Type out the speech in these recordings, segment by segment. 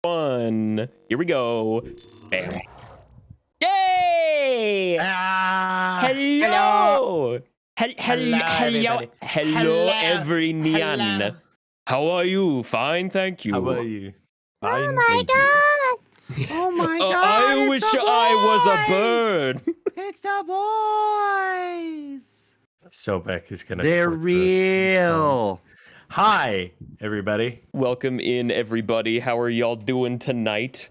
1. Here we go. Bam. Yay! Hello! Hello, everyone. How are you? Fine, thank you. How are you? Oh my god! Oh my god! I wish I was a bird. It's the boys! Sobek is gonna. They're click this. real. Hi, everybody. Welcome in, everybody. How are y'all doing tonight?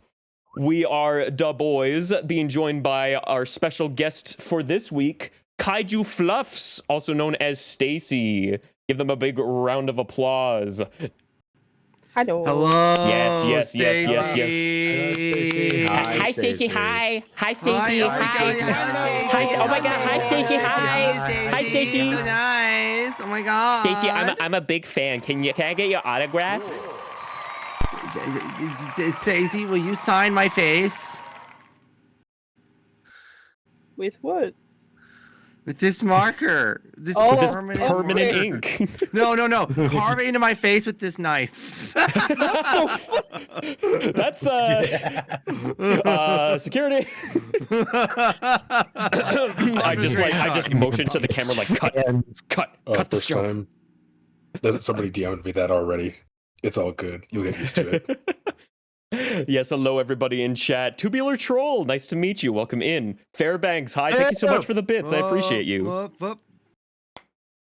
We are the Bois, being joined by our special guest for this week, Kaiju Fluffs, also known as Stacy. Give them a big round of applause. Hello. Hello. Yes. Hello, Stacy. Hi, Stacy. Hi. Hi, Stacy. Oh Hi. my god, Hi. Oh my god. Hi, Stacy. Hi. Hi, Stacy. So nice. Oh my god. Stacy, I'm a big fan. Can I get your autograph? Stacy, will you sign my face? With what? With this marker. This Oh, With this permanent permanent marker. ink. No. Carve it into my face with this knife. That's security. I just motioned to the camera like cut the First show. time that somebody DM'd me that already. It's all good. You'll get used to it. Yes, hello everybody in chat. Tubular Troll, nice to meet you. Welcome in. Fairbanks, hi. Thank you so much for the bits. I appreciate you.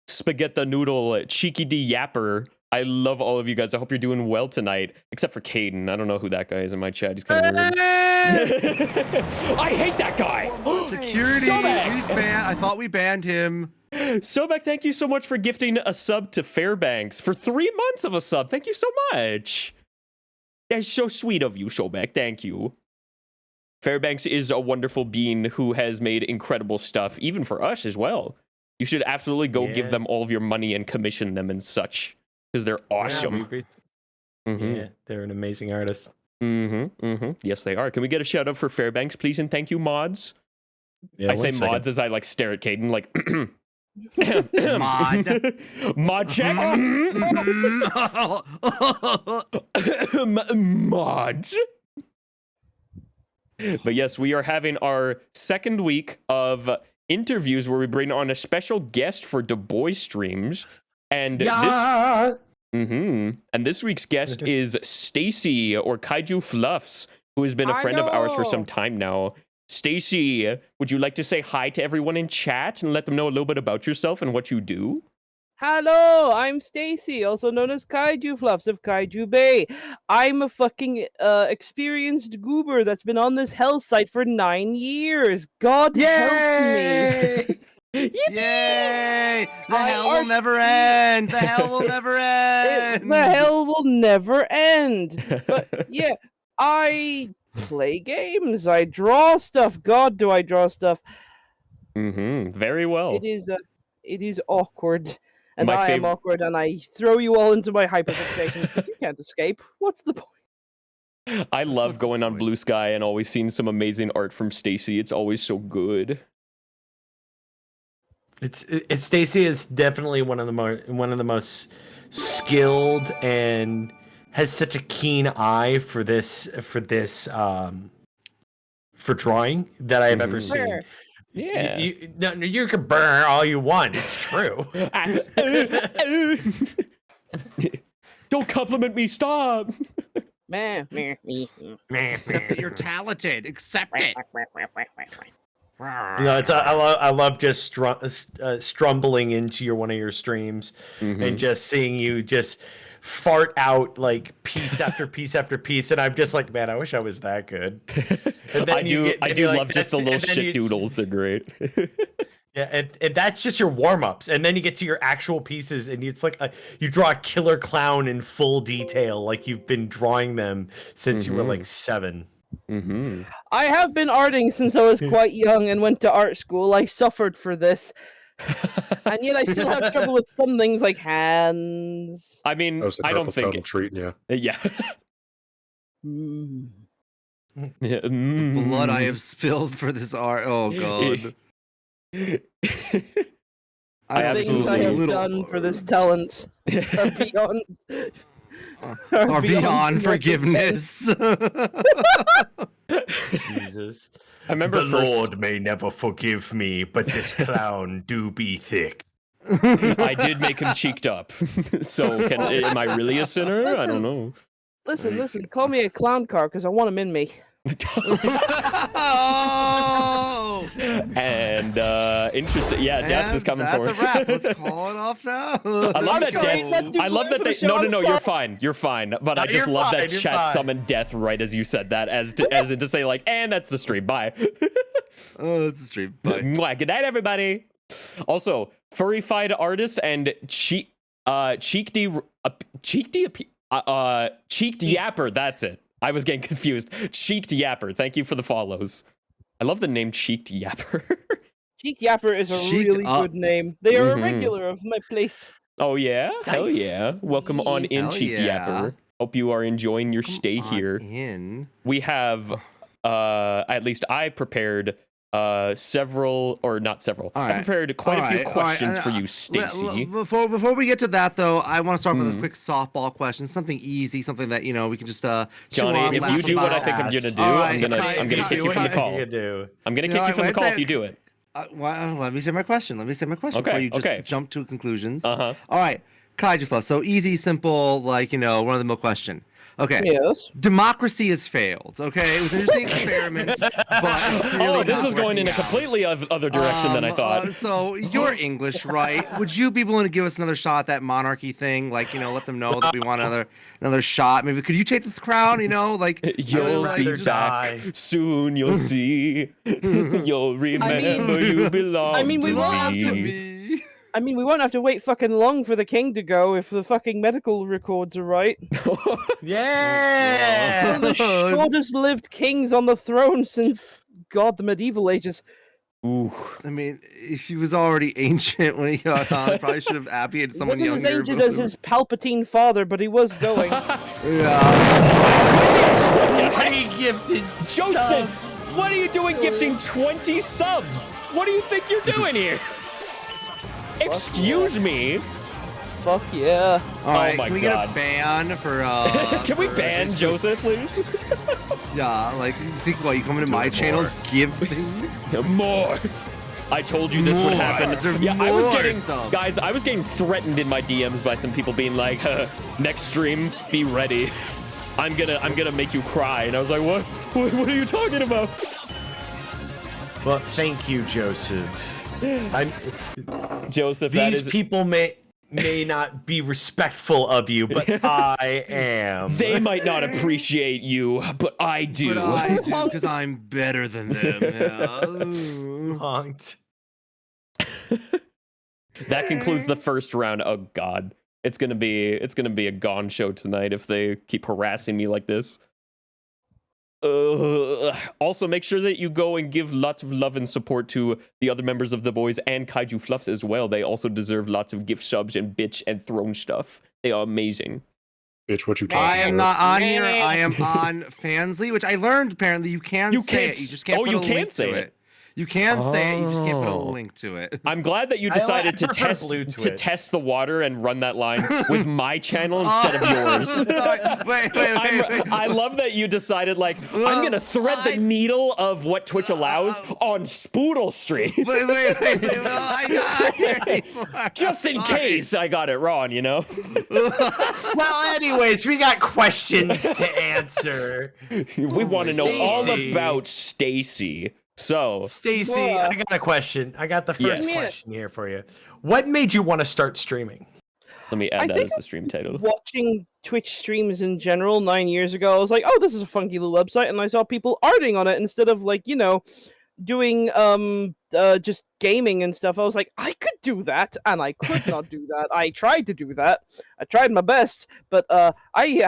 Spaghetti Noodle, Cheeky D Yapper. I love all of you guys. I hope you're doing well tonight, except for Caden. I don't know who that guy is in my chat. He's kind of weird. I hate that guy. Security. Sobek. He's banned. I thought we banned him. Sobek, thank you so much for gifting a sub to Fairbanks for 3 months of a sub. Thank you so much. That's so sweet of you, Sobek. Thank you. Fairbanks is a wonderful being who has made incredible stuff, even for us as well. You should absolutely go give them all of your money and commission them and such, because they're awesome. Yeah, they're an amazing artist. Yes, they are. Can we get a shout out for Fairbanks, please? And thank you, mods. Yeah, I say mods as I like stare at Caden like mod check. Mods. But yes, we are having our second week of interviews where we bring on a special guest for Du Bois streams, and this week's guest is Stacy, or Kaiju Fluffs, who has been a friend of ours for some time now. Stacy, would you like to say hi to everyone in chat and let them know a little bit about yourself and what you do? Hello, I'm Stacy, also known as Kaiju Fluffs of Kaiju Bay. I'm a fucking experienced goober that's been on this hell site for 9 years. God help me. Yay! The hell will never end. The hell will never end. The hell will never end. But yeah, I play games. I draw stuff. God, do I draw stuff. Very well. It is awkward. And My I am awkward, and I throw you all into my hyperfixation, but you can't escape. What's the point? I love going on Blue Sky and always seeing some amazing art from Stacy. It's always so good. It's Stacy is definitely one of the most skilled and has such a keen eye for drawing that I have ever seen. Sure. Yeah. You can burn all you want. It's true. Don't compliment me. Stop. Accept that you're talented. Accept it. I love just strumbling into one of your streams and just seeing you just fart out like piece after piece after piece, and I'm just like, man, I wish I was that good. And then I do love just the little shit doodles. They're great. Yeah, and that's just your warm-ups, and then you get to your actual pieces, and it's like you draw a killer clown in full detail, like you've been drawing them since you were like 7. I have been arting since I was quite young and went to art school. I suffered for this. And yet I still have trouble with some things like hands. I mean, I don't think I'm treating you. Yeah. The blood I have spilled for this art. Oh god. Things I have done for this talent are beyond Or beyond forgiveness. Jesus. I remember The first. Lord may never forgive me, but this clown do be thick. I did make him cheeked up. So am I really a sinner? I don't know. Listen. Call me a clown car because I want him in me. Oh! And interesting. Yeah, death is coming for That's a wrap. Let's call it off now. I love that sorry, death. that's too I love close that for they. the show, No, I'm you're sorry. fine. You're fine. But I No, just you're love fine, that you're chat fine. summoned death right as you said that, as in to say like, and that's the stream. Bye. Oh, it's a stream. Bye. Mwah. Good night, everybody. Also, furry-fied artist and cheeked yapper. That's it. I was getting confused. Cheeked yapper. Thank you for the follows. I love the name Cheeked yapper. Cheek Yapper is a Cheeked really up. good name. They are Mhm. a regular of my place. Oh yeah, hell Nice. yeah! Welcome on in, Hell Cheeked yeah. yapper. Hope you are enjoying your Come stay on here. in. We have at least I prepared several, or not several. All I right. prepared quite a few All right. questions for you, L- Stacy. Before we get to that, though, I want to start with a Mhm. quick softball question, something easy, something that we can just chew on, Johnny, if laugh you do what I about. think I'm gonna do, All I'm right, gonna Kai, I'm gonna Kai, kick you what from do the you call. Do? I'm gonna You kick know, you from the I'd call say- if you do it. Well, let me say my question. Okay, before you just okay. jump to conclusions. Uh-huh. All right, Kaiju Fluff. So easy, simple, run-of-the-mill question. Okay. Yes. Democracy has failed. Okay, it was an interesting experiment, but it's clearly Oh, this not is going in a working out. completely other direction than I thought. So you're English, right? Would you be willing to give us another shot at that monarchy thing? Let them know that we want another shot. Maybe could you take the crown? You'll be rather back die. soon. You'll see. You'll remember you belong I mean, we to won't have to me. I mean, we won't have to wait fucking long for the king to go if the fucking medical records are right. Yeah. One of the shortest lived kings on the throne since, God, the medieval ages. Ooh. I mean, he was already ancient when he got on. Probably should have abdicated He someone wasn't as younger. ancient as his Palpatine father, but he was going. Yeah. Pretty gifted Joseph, what are you doing gifting 20 subs? What do you think you're doing here? Excuse me. Fuck yeah. All right, my can we God. get a ban for? Can we ban Joseph, please? Yeah, you come into my channel, give things. More. I told you this would More. happen. There's Yeah, I was more getting, subs. guys, I was getting threatened in my DMs by some people being like, next stream, be ready. I'm gonna make you cry. And I was like, what are you talking about? Well, thank you, Joseph. Joseph, that These is, people may not be respectful of you, but I am. they might not appreciate you, but I do. But I do because I'm better than them. Yeah. Ooh. Honked. That concludes the first round. Oh God, it's gonna be a gone show tonight if they keep harassing me like this. Also, make sure that you go and give lots of love and support to the other members of the boys and Kaiju Fluffs as well. They also deserve lots of gift subs and bitch and throne stuff. They are amazing. Bitch, what you I talking am about? not on here. I am on Fansly, which I learned apparently you can You say can't it. You just can't oh, put you a can link say to it. it. You can say it. You just can't put a Oh. link to it. I'm glad that you I decided to prefer test blue to it. test the water and run that line with my channel instead of yours. Sorry. Wait. I love that you decided, like, I'm gonna thread the needle of what Twitch allows on Spoodle Stream. Wait. Well, I got it. Just in Sorry. case I got it wrong, you know? Well, anyways, we got questions to answer. We want to know all Stacy. about Stacy. So, Stacy, Well, I got a question. I got the first Yes. question here for you. What made you want to start streaming? let me I add that think as the stream title. Watching Twitch streams in general 9 years ago, I was like, oh, this is a funky little website, and I saw people arting on it instead of doing just gaming and stuff. I was like, I could do that, and I could not do that. I tried to do that. I tried my best, but I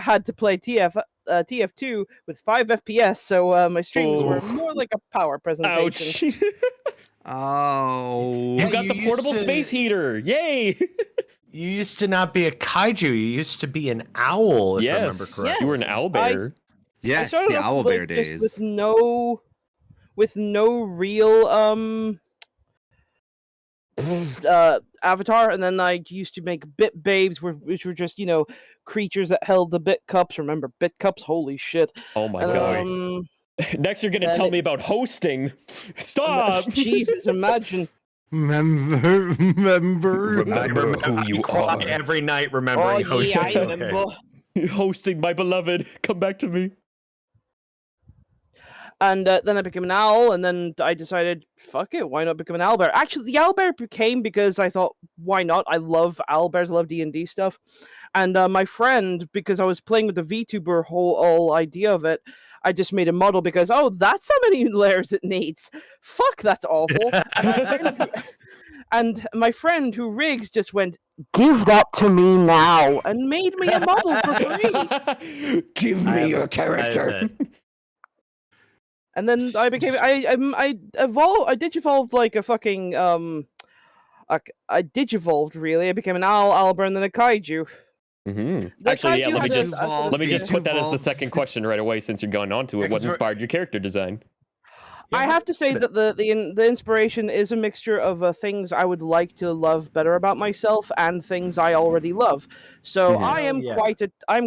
had to play TF2 with 5 FPS, so my streams were Oh. more like a power presentation. Ouch. Oh. You got you the portable used to- space heater. Yay. You used to not be a kaiju. You used to be an owl, if I remember Yes. correctly. You were an owl bear. Yes, I started the off, owl bear just days. with no real Avatar, and then I used to make bit babes, which were just creatures that held the bit cups. Remember bit cups? Holy shit! Oh my And, god. Next, you're gonna tell me about hosting. Stop. Jesus, imagine. Remember Who you Cry are. every night remembering Oh yeah, I hosting. remember. Hosting, my beloved. Come back to me. And then I became an owl, and then I decided, fuck it, why not become an owlbear? Actually, the owlbear became because I thought, why not? I love owlbears, I love D&D stuff. And my friend, because I was playing with the VTuber whole idea of it, I just made a model because, oh, that's how many layers it needs. Fuck, that's awful. And my friend who rigs just went, give that to me now, and made me a model for free. Give me your character. And then I became I digivolved like a fucking I digivolved really. I became an owl, owlbear, and then a kaiju. Mm-hmm. The Actually, yeah. kaiju Let me had just put that as the Digivolve. second question right away, since you're going on to it. What inspired your character design? I have to say that the inspiration is a mixture of things I would like to love better about myself and things I already love. So I am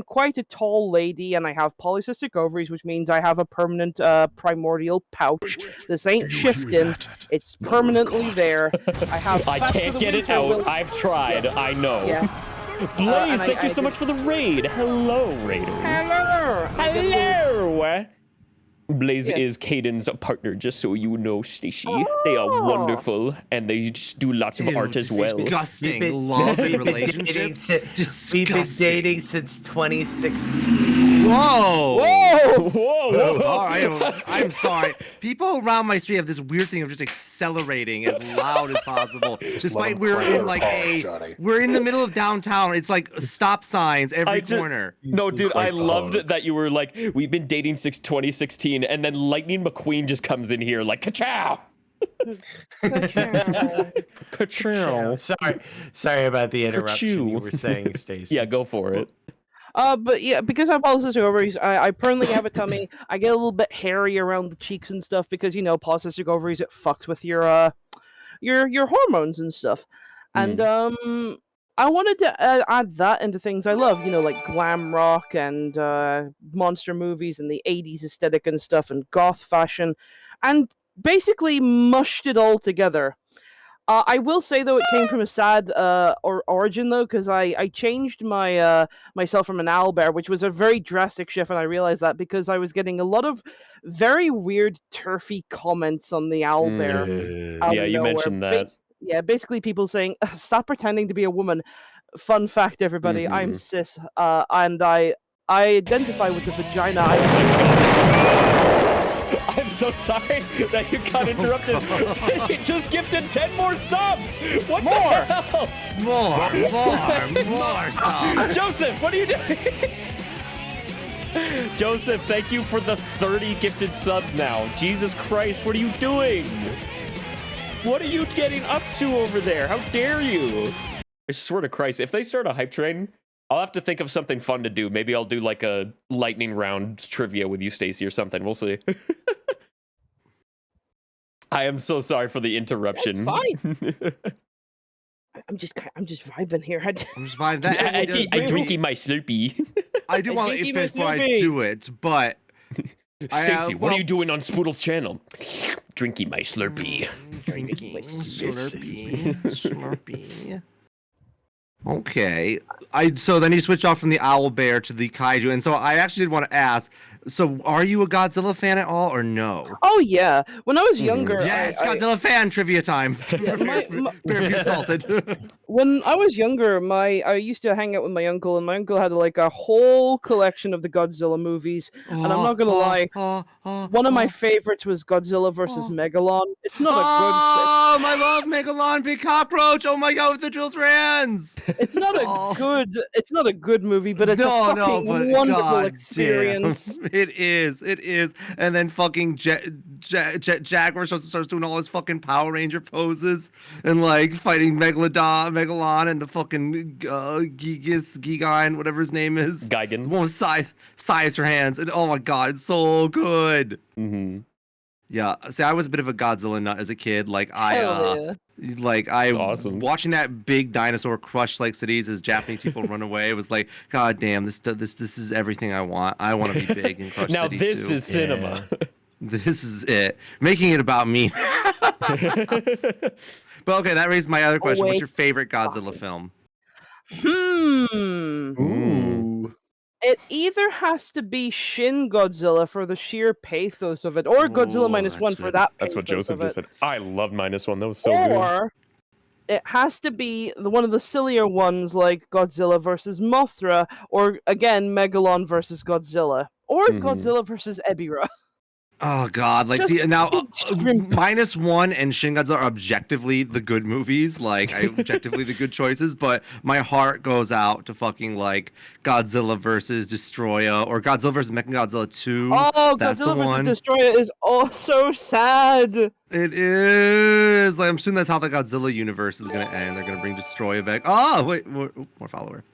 quite a tall lady, and I have polycystic ovaries, which means I have a permanent primordial pouch. This ain't shifting; it's permanently there. I can't get it out. I've tried. I know. Yeah. Blaze, thank you so much for the raid. Hello, raiders. Hello. Blaze is Caden's partner, just so you know, Stacy. They are wonderful, and they just do lots of art as well. Disgusting love and relationships. We've been dating since 2016. Whoa! Whoa! I'm sorry. People around my street have this weird thing of just accelerating as loud as possible. Despite we're in like we're in the middle of downtown. It's like stop signs every corner. No, dude, I loved that you were like, we've been dating since 2016, and then Lightning McQueen just comes in here like, ka-chow! Ka-chow. Sorry about the interruption. Ka-chew. You were saying, Stacey. Yeah, go for it. But yeah, because I have polycystic ovaries, I permanently have a tummy. I get a little bit hairy around the cheeks and stuff because polycystic ovaries, it fucks with your hormones and stuff. And I wanted to add that into things I love, like glam rock and monster movies and the 80s aesthetic and stuff and goth fashion, and basically mushed it all together. I will say, though, it came from a sad origin, though, because I changed my myself from an owlbear, which was a very drastic shift, and I realized that because I was getting a lot of very weird, turfy comments on the owlbear. Yeah, you mentioned that. Basically people saying, stop pretending to be a woman. Fun fact, everybody, I'm cis, and I identify with the vagina. I'm so sorry that you got interrupted. He just gifted 10 more subs. What the hell? More songs. Joseph, what are you doing? Joseph, thank you for the 30 gifted subs now. Jesus Christ, what are you doing? What are you getting up to over there? How dare you? I swear to Christ, if they start a hype train, I'll have to think of something fun to do. Maybe I'll do like a lightning round trivia with you, Stacy, or something. We'll see. I am so sorry for the interruption. That's fine. I'm just vibing here. I'm just vibing. I drinking my Slurpee. I do want to finish before I do it, but Stacy, what are you doing on Spoodle's channel? Drinking my Slurpee. Drinking Slurpee. Okay. So then you switch off from the owlbear to the kaiju, and so I actually did want to ask. So, are you a Godzilla fan at all, or no? Oh yeah. When I was younger, yes, Godzilla fan trivia time. Very salted. When I was younger, I used to hang out with my uncle, and my uncle had like a whole collection of the Godzilla movies. And I'm not gonna lie, one of my favorites was Godzilla versus Megalon. It's not a good. Oh, I love Megalon, big cockroach. Oh my god, with the Jules Rands. It's not a good. It's not a good movie, but it's a fucking wonderful experience. It is. And then fucking Jaguar starts doing all his fucking Power Ranger poses and like fighting Megalon and the fucking Gigan, whatever his name is. Gigan. The one with size her hands. And oh my god, it's so good. Mm-hmm. Yeah, see, I was a bit of a Godzilla nut as a kid. Hell yeah. I awesome. watching that big dinosaur crush like cities as Japanese people run away. It was like, God damn, this is everything I want. I want to be big and crush Now cities this too. is cinema. This is it. Making it about me. But okay, that raises my other question. What's wait. your favorite Godzilla film? Ooh. It either has to be Shin Godzilla for the sheer pathos of it, or Godzilla Ooh, minus one that's for good. that. That's what pathos Joseph of just it. said. I loved -1. That was so good. Or it has to be one of the sillier ones like Godzilla versus Mothra, or again Megalon versus Godzilla, or Mhm. Godzilla versus Ebirah. Oh God! Like, Just see now, big shrimp. -1 and Shin Godzilla are objectively the good movies, objectively the good choices. But my heart goes out to fucking like Godzilla versus Destroyer or Godzilla versus Mechagodzilla 2. Oh, That's the Godzilla versus one. Destroyer is so sad. It is. Like, I'm assuming that's how the Godzilla universe is gonna end. They're gonna bring Destroyer back. Oh wait, more follower.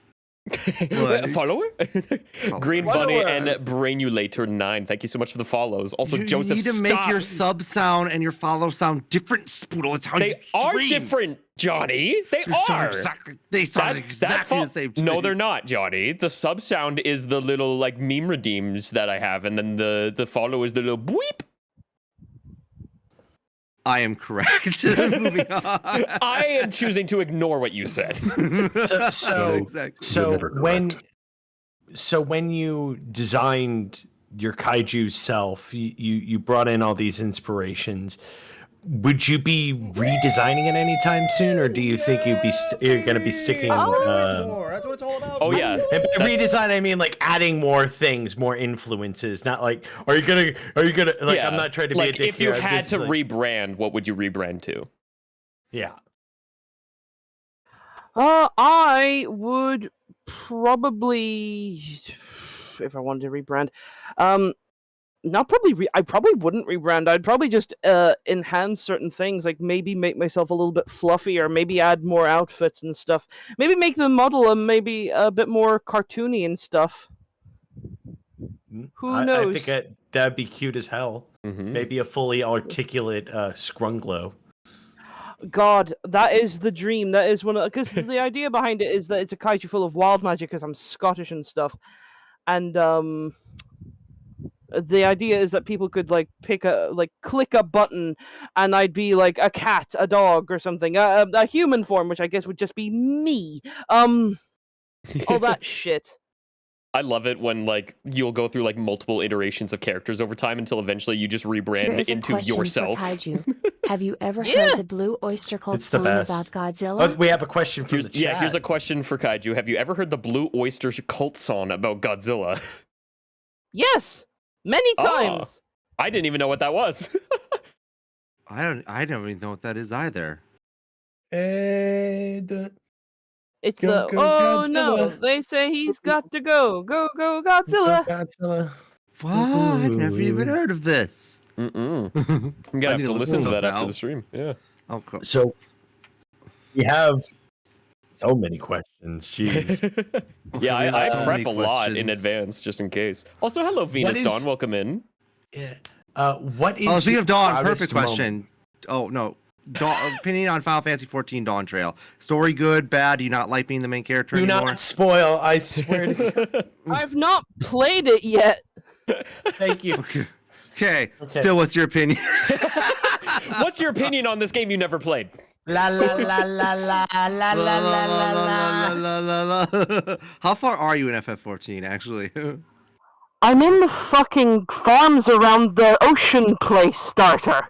Like- Follower? Green Bunny Follower. and Brainulator 9. Thank you so much for the follows. Also, you Joseph, need to stop. make your sub sound and your follow sound different, Spoodle. It's how They you are scream. different, Johnny. They are. They sound That exactly fo- the same. to No, me. they're not, Johnny. The sub sound is the little like meme redeems that I have, and then the follow is the little bleep. I am correct. Moving on. I am choosing to ignore what you said. So exactly. So never correct. when you designed your kaiju self, you brought in all these inspirations. Would you be redesigning it anytime soon, or do you think you're going to be sticking? That's what it's all about. Oh yeah, And by That's- redesign, I mean like adding more things, more influences. Not like, are you gonna like? yeah. I'm not trying to like, be a dick if you here, I'm had just to like- rebrand, what would you rebrand to? yeah. I would probably, if I wanted to rebrand, not probably. I probably wouldn't rebrand. I'd probably just enhance certain things, like maybe make myself a little bit fluffier, maybe add more outfits and stuff. Maybe make the model maybe a bit more cartoony and stuff. Who I knows? think that'd be cute as hell. Mhm. Maybe a fully articulate Scrunglow. God, that is the dream. That is one of, because the idea behind it is that it's a kaiju full of wild magic, because I'm Scottish and stuff, and the idea is that people could like click a button, and I'd be like a cat, a dog, or something, a human form, which I guess would just be me. All that shit. I love it when like you'll go through like multiple iterations of characters over time until eventually you just Here rebrand is a into question yourself. For kaiju. Have you ever Yeah. heard the Blue Oyster Cult It's the song best. about Godzilla? Oh, we have a question from the chat. Yeah, here's a question for Kaiju. Have you ever heard the Blue Oyster Cult song about Godzilla? Yes, many times. I didn't even know what that was. I don't even know what that is either. And It's Go, the go, no, Godzilla. they say he's got to go, go Godzilla. Godzilla. What? I've never even Ooh. heard of this. Mm-mm. I'm I gonna have need to to look listen this to up that after now. the stream. Yeah. Oh, cool. So we have so many questions. Jeez. Yeah, We have I so prep many a lot in questions. advance just in case. Also, hello Venus is- Dawn, welcome in. Yeah. What is Oh, speaking your of Dawn, proudest perfect moment? question. Oh no, Dawn, opinion on Final Fantasy 14 Dawn Trail. Story good, bad? Do you not like being the main character Do anymore? not spoil. I swear to God. I've not played it yet. Thank you. Okay. Still, what's your opinion? What's your opinion on this game you never played? La la la la la la la la la la. la. How far are you in FF14? Actually. I'm in the fucking farms around the ocean place starter.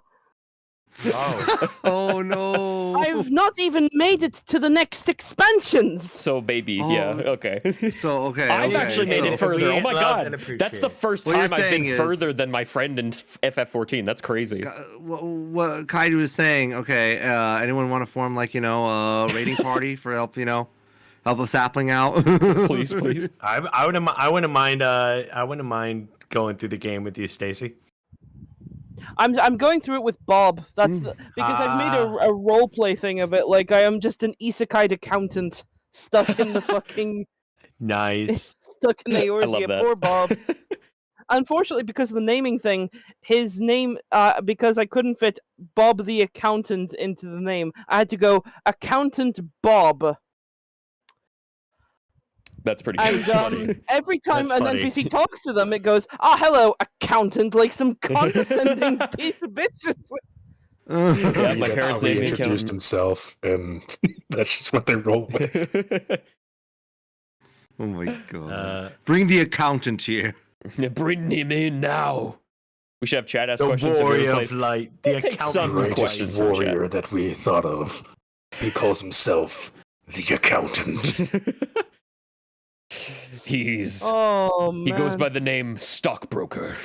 Oh. Oh no. I've not even made it to the next expansions. So baby, Oh. yeah, okay. So okay. I've okay, actually made so- it further. Oh my We love and god. That's the appreciate. first What you're time I've been saying is- further than my friend in FF14. That's crazy. What Kaido was saying, okay, anyone want to form like, a raiding party for help, help a sapling out? Please, please. I wouldn't mind going through the game with you, Stacy. I'm going through it with Bob. That's because I've made a role play thing of it. Like I am just an isekai accountant stuck in the fucking Nice. stuck in the I love Eorzea. that. Poor Bob. Unfortunately, because of the naming thing, his name, because I couldn't fit Bob the Accountant into the name, I had to go Accountant Bob. That's pretty And funny. every time That's an funny. NPC talks to them, it goes, "Ah, hello, accountant," like some condescending piece of bitches. Yeah, Maybe my that's parents how he named me introduced accountant. himself, and that's just what they roll with. Oh my god. Bring Bring the accountant here. Bring him in now. We should have chat ask the questions. Have you ever warrior played- of light, the We'll take accountant some of Greatest questions light. from chat. warrior that we thought of. He calls himself the accountant. Oh man. He goes by the name Stockbroker.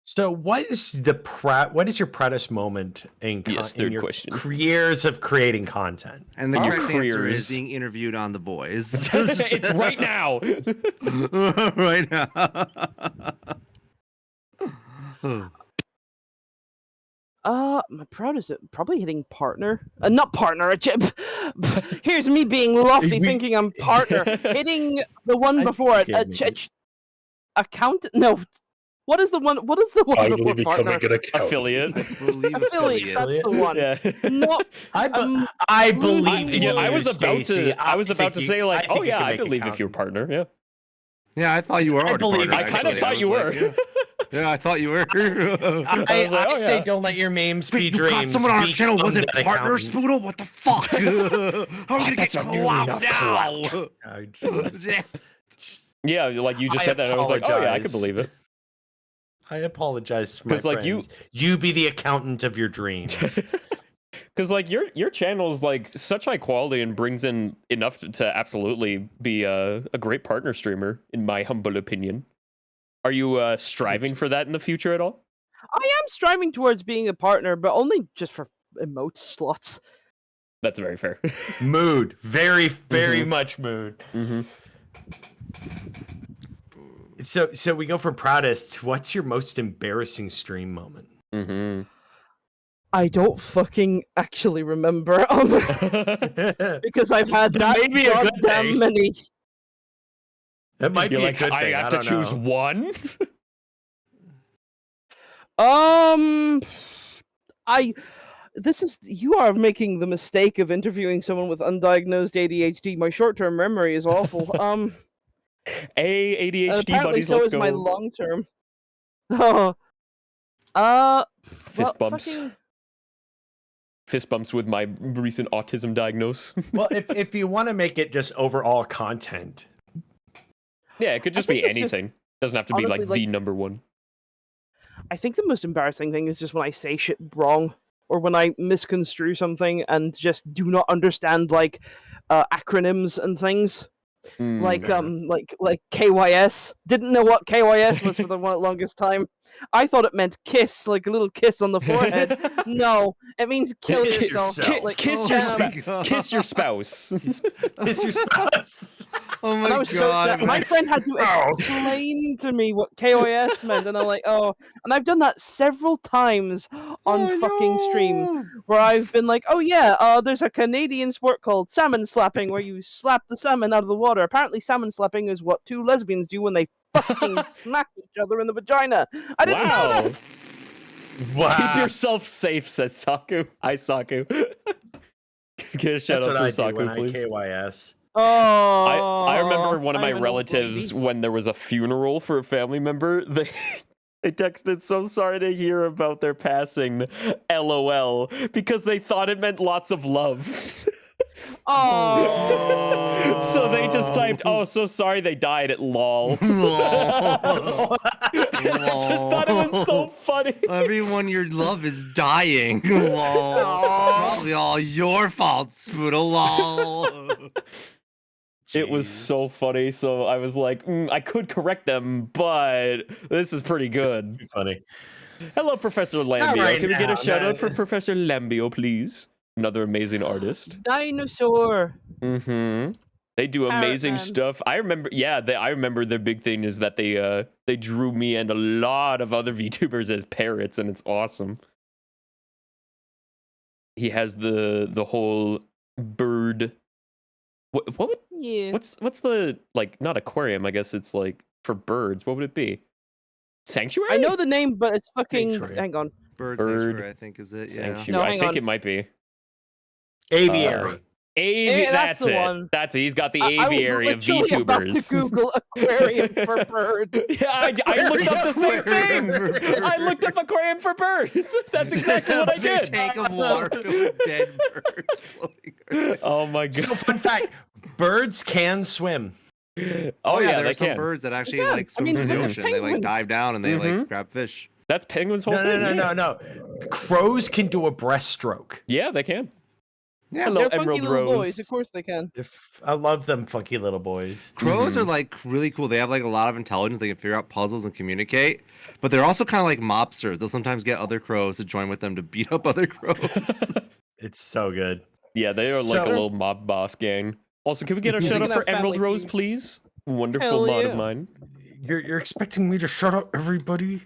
So, what is your proudest moment in, Yes, in third your question. years of creating content? And the Our correct answer careers. is being interviewed on The Boys. It's right now. right now. My proudest probably hitting partner. Not partner. Here's me being lofty, We- thinking I'm partner. Hitting the one I before it. think you gave Accountant. No. What is the one? What is the one Finally before becoming partner? an accountant. Affiliate. I believe Affiliate. That's the one. Yeah. Not. I believe in Yeah, you, I was about Stacey. to. I was about to think say you- like, think oh you yeah, can I make believe if you're accountant. partner. Yeah. Yeah, I thought you were already believe partner, it. I kind of actually. thought you was were. like, yeah, I thought you were. I was like, oh, say yeah. don't let your names be You dreams. got someone on our channel become wasn't that partner, accountant. Spoodle? What the fuck? How are we gonna that's get not nearly clout enough now? Oh, jeez. Yeah, like you just said that. I was like, oh yeah, I could apologize. believe it. I apologize to my 'Cause, like, friends. You be the accountant of your dreams. Because like your channel is like such high quality and brings in enough to absolutely be a great partner streamer, in my humble opinion. Are you striving for that in the future at all? I am striving towards being a partner, but only just for emote slots. That's very fair. Mood. Very, very much mood. Mm-hmm. So we go for proudest. What's your most embarrassing stream moment? Mm-hmm. I don't fucking actually remember. Because I've had that Maybe a good goddamn thing. many. That might You're be like, a good I thing. have to don't choose know. one. You are making the mistake of interviewing someone with undiagnosed ADHD. My short-term memory is awful. ADHD Apparently buddies, so let's is go. my long-term. Oh, Fist bumps. Fist bumps with my recent autism diagnose. Well, if you want to make it just overall content, Yeah, it could just think be it's just- anything. Doesn't have to be honestly, like the number one. I think the most embarrassing thing is just when I say shit wrong, or when I misconstrue something and just do not understand like acronyms and things. Like KYS. Didn't know what KYS was for the longest time. I thought it meant kiss, like a little kiss on the forehead. No, it means kill Kiss yourself. yourself. Like, kiss oh your my spouse. God. Kiss your spouse. is your spouse. Oh and I my was so sad. god. My friend had to explain to me what KYS meant, and I'm like, oh. And I've done that several times on fucking stream, where I've been like, oh yeah, there's a Canadian sport called salmon slapping, where you slap the salmon out of the water. Apparently, salmon slapping is what two lesbians do when they fucking smack each other in the vagina. I didn't know Wow. that. Wow. Keep yourself safe, says Saku. Hi, Saku. Get a shout That's out what for I Saku, do when please. I KYS. Oh, I remember one of my I'm an old relatives lady. when there was a funeral for a family member. They texted, "So sorry to hear about their passing, LOL," because they thought it meant lots of love. Oh. So they just typed, "Oh, so sorry they died at lol." I just thought it was so funny. Everyone you love is dying. Lol. Probably all your fault, Spoodle. Lol. It was so funny. So I was like, I could correct them, but this is pretty good. Funny. Hello, Professor Lambio. right Can we get now, a shout out man. for Professor Lambio, please? Another amazing artist. Dinosaur. Mm-hmm. They do Parrot amazing Man. stuff. I remember, I remember their big thing is that they drew me and a lot of other VTubers as parrots, and it's awesome. He has the whole bird. What Yeah. what's the, like, not aquarium? I guess it's like for birds. What would it be? Sanctuary? I know the name, but it's fucking. Sanctuary. Hang on. Bird Bird sanctuary, I think, is it? Yeah. Sanctuary. No, I hang think on. it might be. Aviary. That's that's the it. one. That's it. He's got the I was aviary of literally about to VTubers. Google aquarium for birds. Yeah, I looked up the same thing. I looked up aquarium for birds. That's exactly what I Big did. tank of water filled with dead birds floating around. Oh my god. So fun fact: birds can swim. Oh yeah, there they are some can. birds that actually Yeah, like I swim mean, through the mhm. ocean. They like Penguins. dive down and they Mhm. like grab fish. That's penguins' whole No, thing. no. Crows can do a breaststroke. Yeah, they can. Yeah, Hello, They're funky Emerald little Rose. boys. Of course they can. I love them funky little boys. crows are like really cool. They have like a lot of intelligence. They can figure out puzzles and communicate. But they're also kind of like mobsters. They'll sometimes get other crows to join with them to beat up other crows. It's so good. Yeah, they are like So- a little mob boss gang. Also, can we get a Look shout at out for that Emerald family Rose, feud. please? Wonderful Hell mod yeah. of mine. You're expecting me to shut up everybody?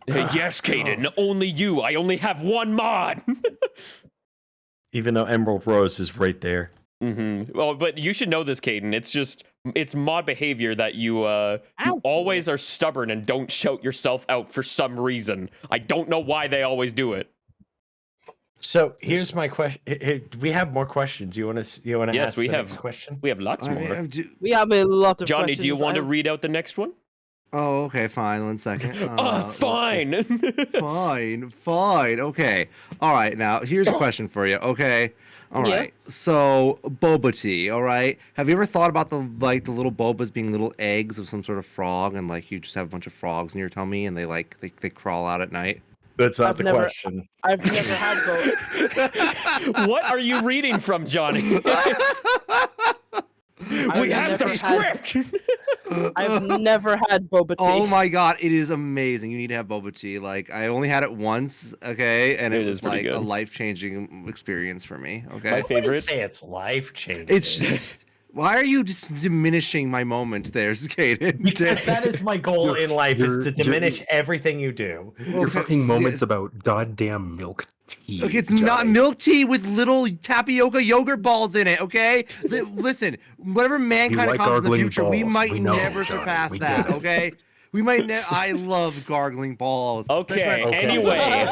Yes, Caden. Only you. I only have one mod. Even though Emerald Rose is right there. Well, but you should know this, Caden. It's mod behavior that you always are stubborn and don't shout yourself out for some reason. I don't know why they always do it. So here's my question. We have more questions. You want to? Yes, ask we the have. next question. We have lots I more. mean, We have a lot of Johnny, do you questions. want to I- read out the next one? Oh, okay, fine. 1 second. Let's see. Fine. Fine. Okay. All right. Now, here's a question for you. Okay. All Yeah. right. So, boba tea. All right. Have you ever thought about the little bobas being little eggs of some sort of frog, and like you just have a bunch of frogs in your tummy, and they crawl out at night? That's not I've the never- question. I've never had both. What are you reading from, Johnny? We have the never had- script. I've never had boba tea. Oh my god, it is amazing. You need to have boba tea. Like I only had it once, okay, and It it is was pretty like a good. life-changing experience for me. My Okay. I wouldn't favorite. say it's life changing. It's why are you just diminishing my moment there, Skaden? because that is my goal in life is to you're- diminish everything you do. Your fucking moments about goddamn milk tea. Okay, it's not Johnny. milk tea with little tapioca yogurt balls in it. Okay, listen, whatever mankind like becomes in the gargling future, we balls. might We know, never Johnny. surpass We that. get it. Okay, we might. I love gargling balls. Okay, Okay. anyway,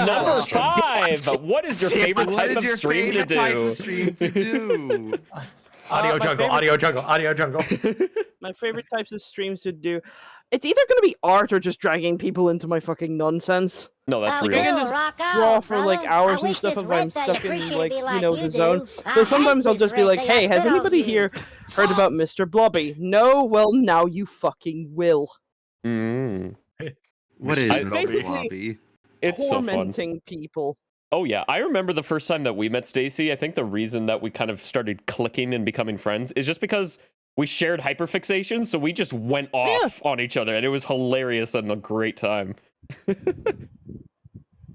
number 5. What is your favorite What type is of your stream to favorite type of do? stream to do? Audio my jungle, favorite- audio jungle, audio jungle. My favorite types of streams to do. It's either going to be art or just dragging people into my fucking nonsense. No, that's Like, real. I can just draw for like hours and stuff if I'm stuck in like the zone. So sometimes I'll just be like, "Hey, has anybody here heard about Mr. Blobby?" No, well now you fucking will. Mm. What is I- Mr. basically- Blobby? It's so fun. Tormenting people. Oh yeah, I remember the first time that we met Stacy. I think the reason that we kind of started clicking and becoming friends is just because we shared hyperfixation, so we just went off on each other, and it was hilarious and a great time.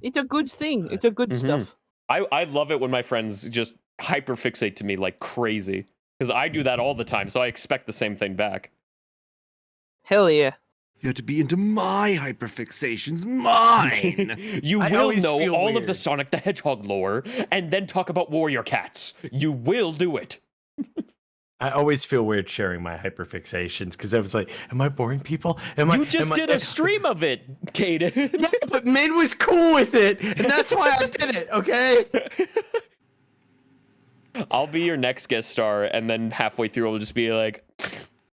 It's a good thing. It's a good Mhm. stuff. I love it when my friends just hyperfixate to me like crazy, because I do that all the time, so I expect the same thing back. Hell yeah. You have to be into my hyperfixations, mine. You I will always know feel all of the weird. Sonic the Hedgehog lore, and then talk about warrior cats. You will do it. I always feel weird sharing my hyperfixations because I was like, "Am I boring people? Am You I?" just am did I, a stream of it, Kaden. Yeah, but Min was cool with it, and that's why I did it. Okay. I'll be your next guest star, and then halfway through, I'll just be like,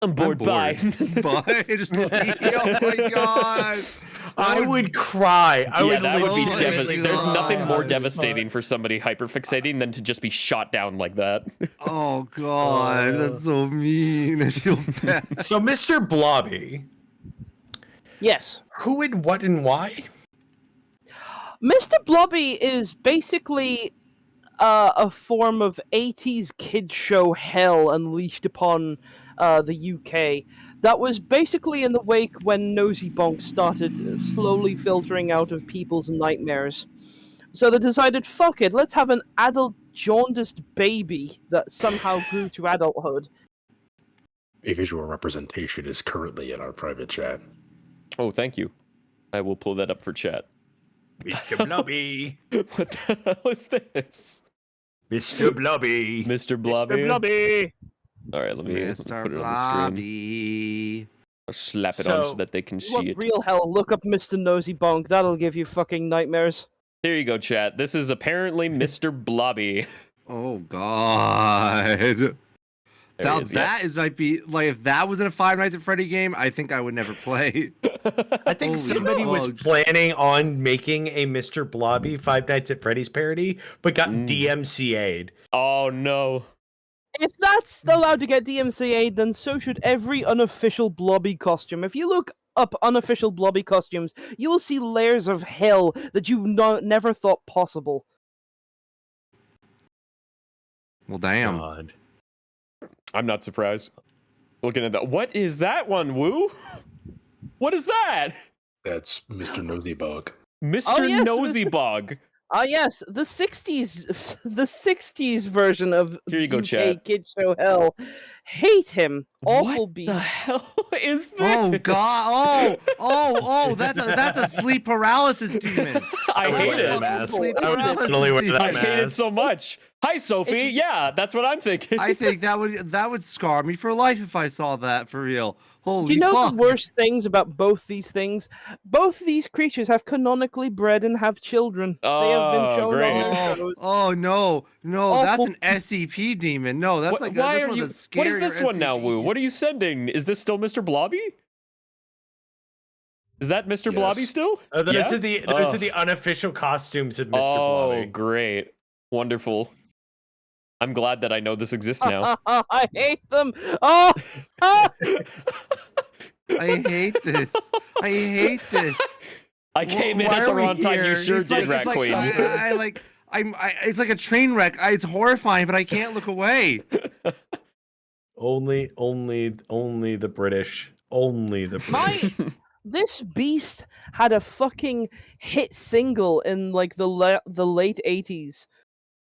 I'm bored, bye. Bye. Just leave. Oh my god. I would cry. I Yeah, would that would be literally- devastating. There's nothing more God. devastating for somebody hyperfixating than to just be shot down like that. Oh god, that's so mean. I feel bad. So, Mr. Blobby, Yes. who and what and why? Mr. Blobby is basically a form of 80s kid show hell unleashed upon the UK. That was basically in the wake when Nosy Bonk started slowly filtering out of people's nightmares. So they decided, fuck it, let's have an adult jaundiced baby that somehow grew to adulthood. A visual representation is currently in our private chat. Oh, thank you. I will pull that up for chat. Mr. Blobby. What the hell is this? Mr. Blobby. Mr. Blobby? Blobby! All right, let me Mr. put it on the screen. Blobby. I'll slap it on so So- that they can You want see it. real hell? Look up Mr. Nosy Bonk. That'll give you fucking nightmares. There you go, chat. This is apparently Mr. Blobby. Oh God. There Now he is, yeah. that is might be like if that was in a Five Nights at Freddy game, I think I would never play. I think Holy somebody was bugs. planning on making a Mr. Blobby Five Nights at Freddy's parody, but got DMCA'd. Oh no. If that's allowed to get DMCA, then so should every unofficial Blobby costume. If you look up unofficial Blobby costumes, you will see layers of hell that you never thought possible. Well, damn. God. I'm not surprised. Looking at that. What is that one, Woo? What is that? That's Mr. Nosybug. Mr. yes, Nosy Bog. Ah, yes, the 60s, the 60s version of Here you go, UK chat. Kid Show Hell. Hate him. Awful What beast. the hell is this? Oh God! Oh! That's a sleep paralysis demon. I hate it. mask. Sleep I would paralysis totally wear demon. that I hate it mask. so much. Hi, Sophie. Yeah, that's what I'm thinking. I think that would scar me for life if I saw that for real. Holy Do you know fuck! the worst things about both these things? Both these creatures have canonically bred and have children. They have been Oh, shown great. on their Oh, shows. oh no, that's Awful an SCP demon. No, that's like Why that's are one you? of the What is this scarier one now, SCP Woo? What are you sending? Is this still Mr. Blobby? Is that Mr. Yes. Blobby still? Those Yeah? are the those are the unofficial costumes of Mr. Oh, Blobby. great. Wonderful. I'm glad that I know this exists now. I hate them. Oh, ah! I hate this. I hate this. I came in Why at the are we wrong time. You here? sure It's did, like- Rat it's Queen. like, it's like a train wreck. It's horrifying, but I can't look away. Only the British. Only the British. This beast had a fucking hit single in like the late 80s.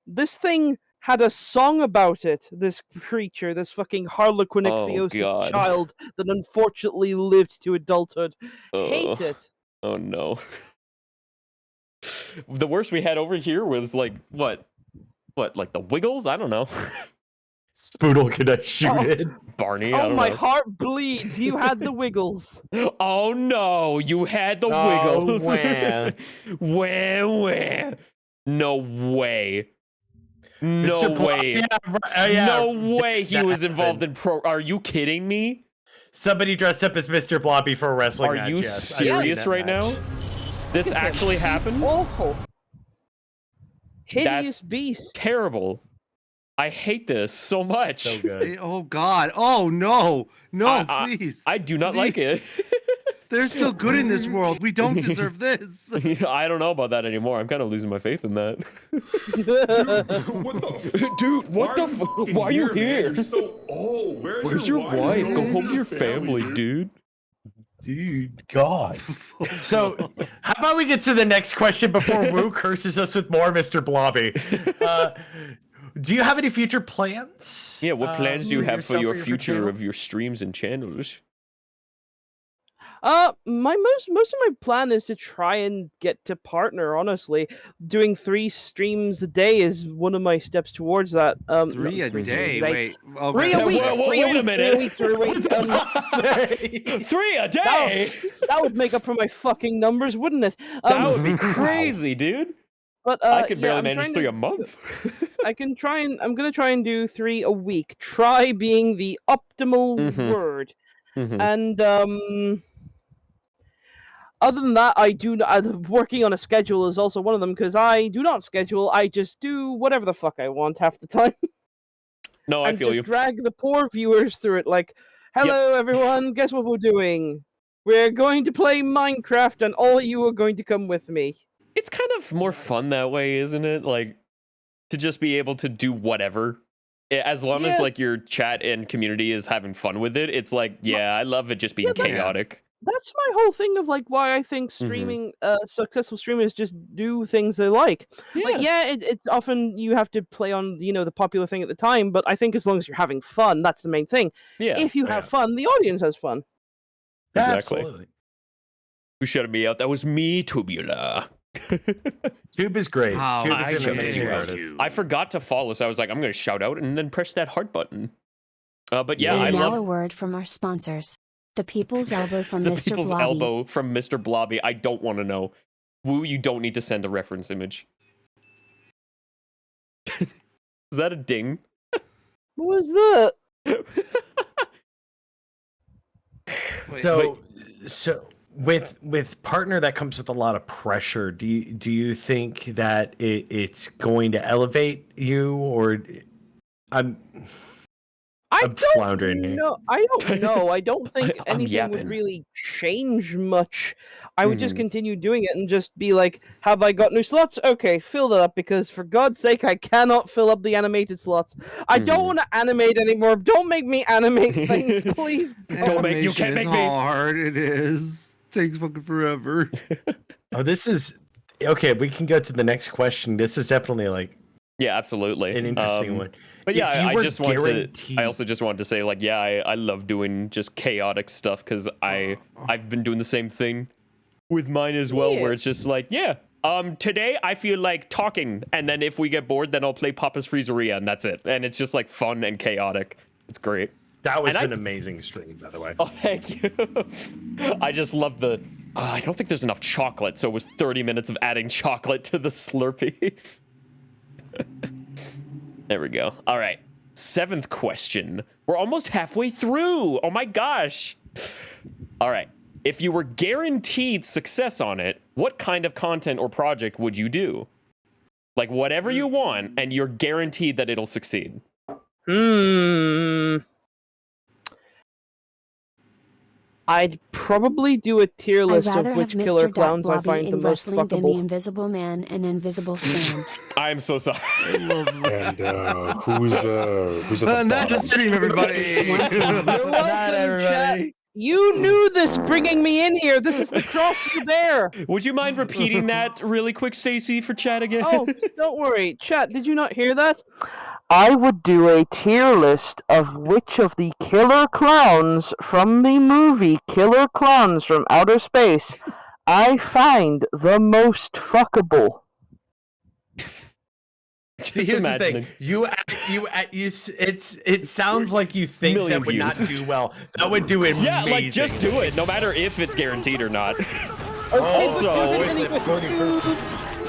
This thing had a song about it. This creature, this fucking Harlequin Oh, ichthyosis God. child that unfortunately lived to adulthood. Hate Ugh. it. Oh no. The worst we had over here was like what, like the Wiggles? I don't know. Spoodle can I shoot Oh. it? Barney. I Oh, don't my know. heart bleeds. You had the Wiggles. Oh no, you had the Oh, Wiggles. wah. Wah. No way. No Mr. Blo- way. Yeah, yeah. No way he That was involved happened. in pro. Are you kidding me? Somebody dressed up as Mr. Blobby for a wrestling Are match. you yes. I've seen serious that right match. now? This Look at him. actually happened? Awful. Hideous That's beast. Terrible. I hate this so much. So good. Oh God! Oh no! No, I- please! I do not like it. They're still good in this world. We don't deserve this. I don't know about that anymore. I'm kind of losing my faith in that. What the? Dude, what the why are you here? Man? You're so old. Where's your wife? Go home to your family, dude. Dude, God. So, how about we get to the next question before Woo curses us with more Mr. Blobby? Do you have any future plans? Yeah, what plans do you have for yourself your or future channel? of your streams and channels? My most of my plan is to try and get to partner. Honestly, doing 3 streams a day is one of my steps towards that. 3 a streams day. Wait. Three Okay. a week. Whoa, Three a wait a week. minute. 3 a week. 3 a week. 3 a day? That would make up for my fucking numbers, wouldn't it? That would be crazy, dude. But I could yeah, barely I'm manage trying 3 to- a month. I'm gonna try and do 3 a week. Try being the optimal Mhm. word. Mhm. And other than that, working on a schedule is also one of them because I do not schedule. I just do whatever the fuck I want half the time. No, I and feel just you. drag the poor viewers through it. Like, hello everyone, guess what we're doing? We're going to play Minecraft, and all of you are going to come with me. It's kind of more fun that way, isn't it? Like, to just be able to do whatever. As long as, Yeah. like, your chat and community is having fun with it, it's like, yeah, I love it just being Yeah, that's- chaotic. That's my whole thing of like why I think Mm-hmm. streaming, successful streamers just do things they like. Like, yeah, it's often you have to play on the popular thing at the time, but I think as long as you're having fun, that's the main thing. Yeah, If you have fun, the audience has fun. exactly. Absolutely. Who shouted me out? That was me, Tubular. Tube is great. How Tube I is an shouted amazing you out. artist. I forgot to follow, so I was like, I'm going to shout out and then press that heart button. But yeah, And I now love... a word from our sponsors. The people's elbow from The Mr. people's Blobby. elbow from Mr. Blobby. I don't want to know. Woo, you don't need to send a reference image. Is that a ding? What was that? So with partner that comes with a lot of pressure. Do you think that it's going to elevate you, or I'm floundering here. No, I don't know. I don't think I'm anything would yapping. really change much. I would just Mhm. continue doing it and just be like, have I got new slots? Okay, fill that up, because for God's sake, I cannot fill up the animated slots. I don't Mhm. want to animate anymore. Don't make me animate things, please. Don't make- you Animation can't is make me. hard. It is. Takes fucking forever. Oh, this is okay. We can go to the next question. This is definitely like Yeah, absolutely. an interesting one. But yeah, If you I were just want to. guaranteed- I also just wanted to say, like, yeah, I love doing just chaotic stuff because I've been doing the same thing with mine as well, Yeah. where it's just like, yeah, today I feel like talking, and then if we get bored, then I'll play Papa's Freezeria, and that's it. And it's just like fun and chaotic. It's great. That was And an amazing stream, by the way. Oh, thank you. I just love the. I don't think there's enough chocolate, so it was 30 minutes of adding chocolate to the Slurpee. There we go. All right. 7th question. We're almost halfway through. Oh my gosh. All right. If you were guaranteed success on it, what kind of content or project would you do? Like whatever you want, and you're guaranteed that it'll succeed. I'd probably do a tier I'd list rather of have which killer Mr. clowns I Blobby find the in most wrestling than the fuckable. Invisible Man and Invisible Stan. I'm so sorry. And who's at the And that's the bottom? stream, everybody. Welcome, Not everybody. You knew this bringing me in here. This is the cross you bear. Would you mind repeating that really quick, Stacy, for chat again? Oh, don't worry. Chat, did you not hear that? I would do a tier list of which of the killer clowns from the movie Killer Clowns from Outer Space I find the most fuckable. Just Here's imagining. the thing. It sounds like you think Million that would not views. do well. That would do amazing. Yeah, like just do it, no matter if it's guaranteed or not. Okay, Also,